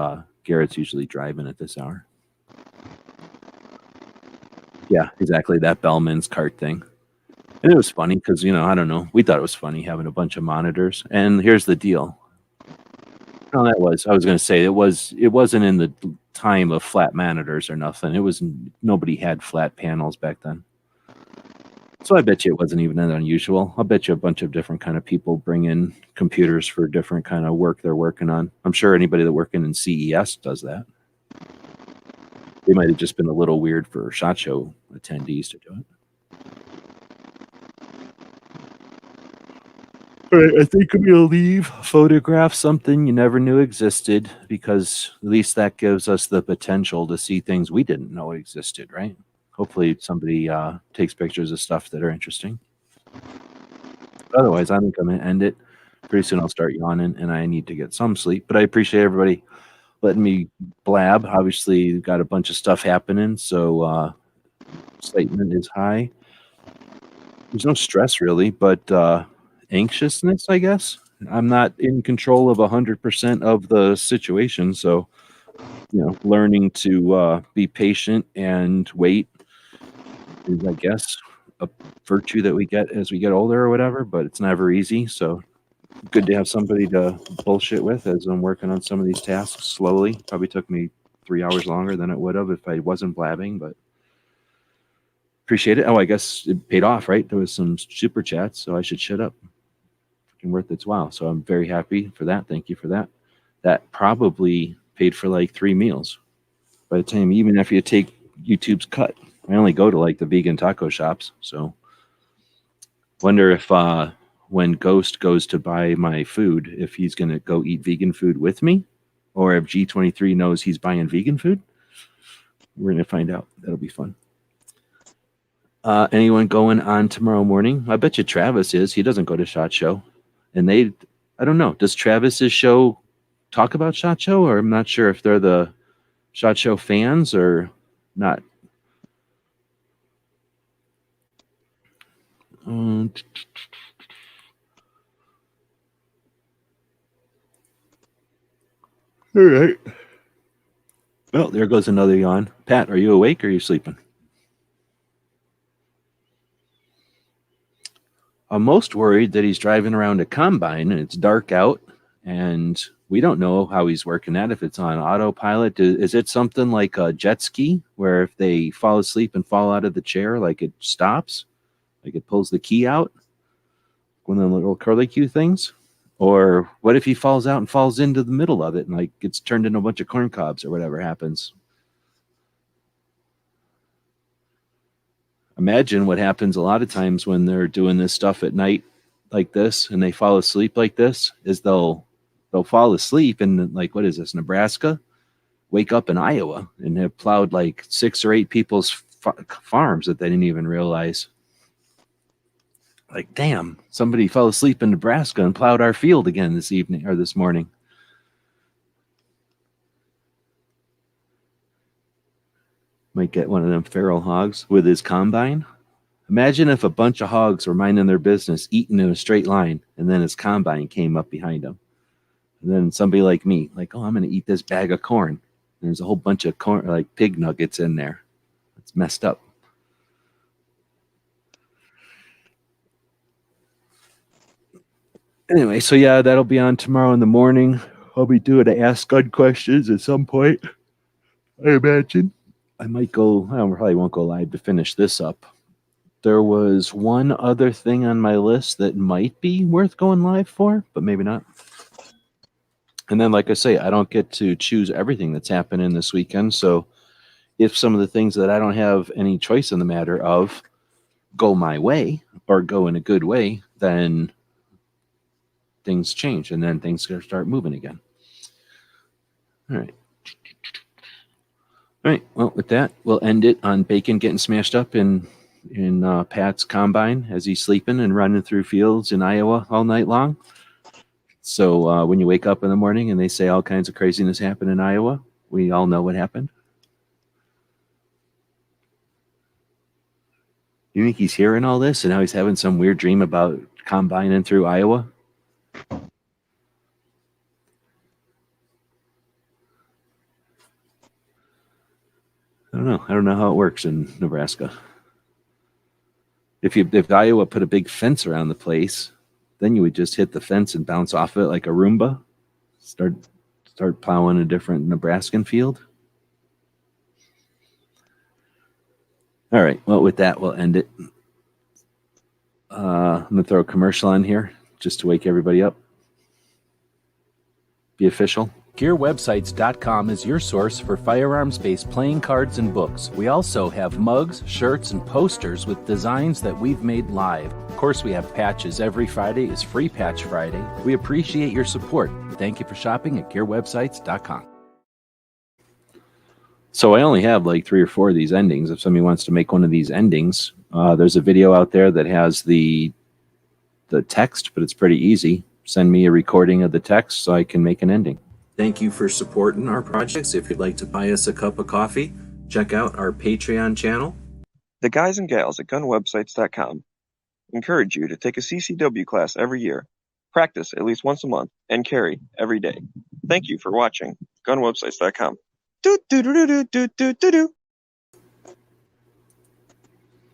Garrett's usually driving at this hour. Yeah, exactly. That Bellman's cart thing. And it was funny because, I don't know. We thought it was funny having a bunch of monitors. And here's the deal. No, I was going to say it wasn't in the time of flat monitors or nothing. Nobody had flat panels back then. So I bet you it wasn't even that unusual. I'll bet you a bunch of different kind of people bring in computers for different kind of work they're working on. I'm sure anybody that working in CES does that. They might have just been a little weird for SHOT Show attendees to do it. All right, I think we'll leave photograph something you never knew existed, because at least that gives us the potential to see things we didn't know existed, right? Hopefully somebody takes pictures of stuff that are interesting. Otherwise, I think I'm going to end it. Pretty soon I'll start yawning and I need to get some sleep. But I appreciate everybody letting me blab. Obviously, we've got a bunch of stuff happening, so excitement is high. There's no stress really, but anxiousness, I guess. I'm not in control of 100% of the situation, so learning to be patient and wait is, I guess, a virtue that we get as we get older or whatever, but it's never easy. So good to have somebody to bullshit with as I'm working on some of these tasks slowly. Probably took me 3 hours longer than it would have if I wasn't blabbing, but appreciate it. Oh, I guess it paid off, right? There was some super chats, so I should shut up. Freaking worth its while. So I'm very happy for that. Thank you for that. That probably paid for like 3 meals by the time, even if you take YouTube's cut. I only go to like the vegan taco shops, so wonder if when Ghost goes to buy my food, if he's going to go eat vegan food with me, or if G23 knows he's buying vegan food. We're going to find out. That'll be fun. Anyone going on tomorrow morning? I bet you Travis is. He doesn't go to SHOT Show. And I don't know. Does Travis's show talk about SHOT Show? Or I'm not sure if they're the SHOT Show fans or not. All right. Well, there goes another yawn. Pat, are you awake or are you sleeping? I'm most worried that he's driving around a combine and it's dark out and we don't know how he's working that, if it's on autopilot. Is it something like a jet ski where if they fall asleep and fall out of the chair, like it stops? Like it pulls the key out? One of the little curly Q things? Or what if he falls out and falls into the middle of it and like gets turned into a bunch of corn cobs or whatever happens? Imagine what happens a lot of times when they're doing this stuff at night like this and they fall asleep like this is they'll they'll fall asleep in, like, what is this, Nebraska? Wake up in Iowa and have plowed like 6 or 8 people's farms that they didn't even realize. Like, damn, somebody fell asleep in Nebraska and plowed our field again this evening or this morning. Might get one of them feral hogs with his combine. Imagine if a bunch of hogs were minding their business, eating in a straight line, and then his combine came up behind him. And then somebody like me, like, oh, I'm going to eat this bag of corn. And there's a whole bunch of corn, like pig nuggets in there. It's messed up. Anyway, so yeah, that'll be on tomorrow in the morning. I'll be doing the Ask God questions at some point, I imagine. I might go, I probably won't go live to finish this up. There was one other thing on my list that might be worth going live for, but maybe not. And then, like I say, I don't get to choose everything that's happening this weekend. So if some of the things that I don't have any choice in the matter of go my way or go in a good way, then things change and then things start moving again. All right. All right. Well, with that, we'll end it on Bacon getting smashed up in Pat's combine as he's sleeping and running through fields in Iowa all night long. So when you wake up in the morning and they say all kinds of craziness happened in Iowa, we all know what happened. You think he's hearing all this and now he's having some weird dream about combining through Iowa? I don't know. I don't know how it works in Nebraska. If Iowa put a big fence around the place, then you would just hit the fence and bounce off it like a Roomba. Start plowing a different Nebraskan field. All right. Well, with that, we'll end it. I'm going to throw a commercial on here just to wake everybody up. Be official. GearWebsites.com is your source for firearms-based playing cards and books. We also have mugs, shirts, and posters with designs that we've made live. Of course, we have patches. Every Friday is Free Patch Friday. We appreciate your support. Thank you for shopping at GearWebsites.com. So I only have like 3 or 4 of these endings. If somebody wants to make one of these endings, there's a video out there that has the text, but it's pretty easy. Send me a recording of the text so I can make an ending. Thank you for supporting our projects. If you'd like to buy us a cup of coffee, check out our Patreon channel. The guys and gals at gunwebsites.com encourage you to take a CCW class every year, practice at least once a month, and carry every day. Thank you for watching gunwebsites.com. Do do do do do do do do.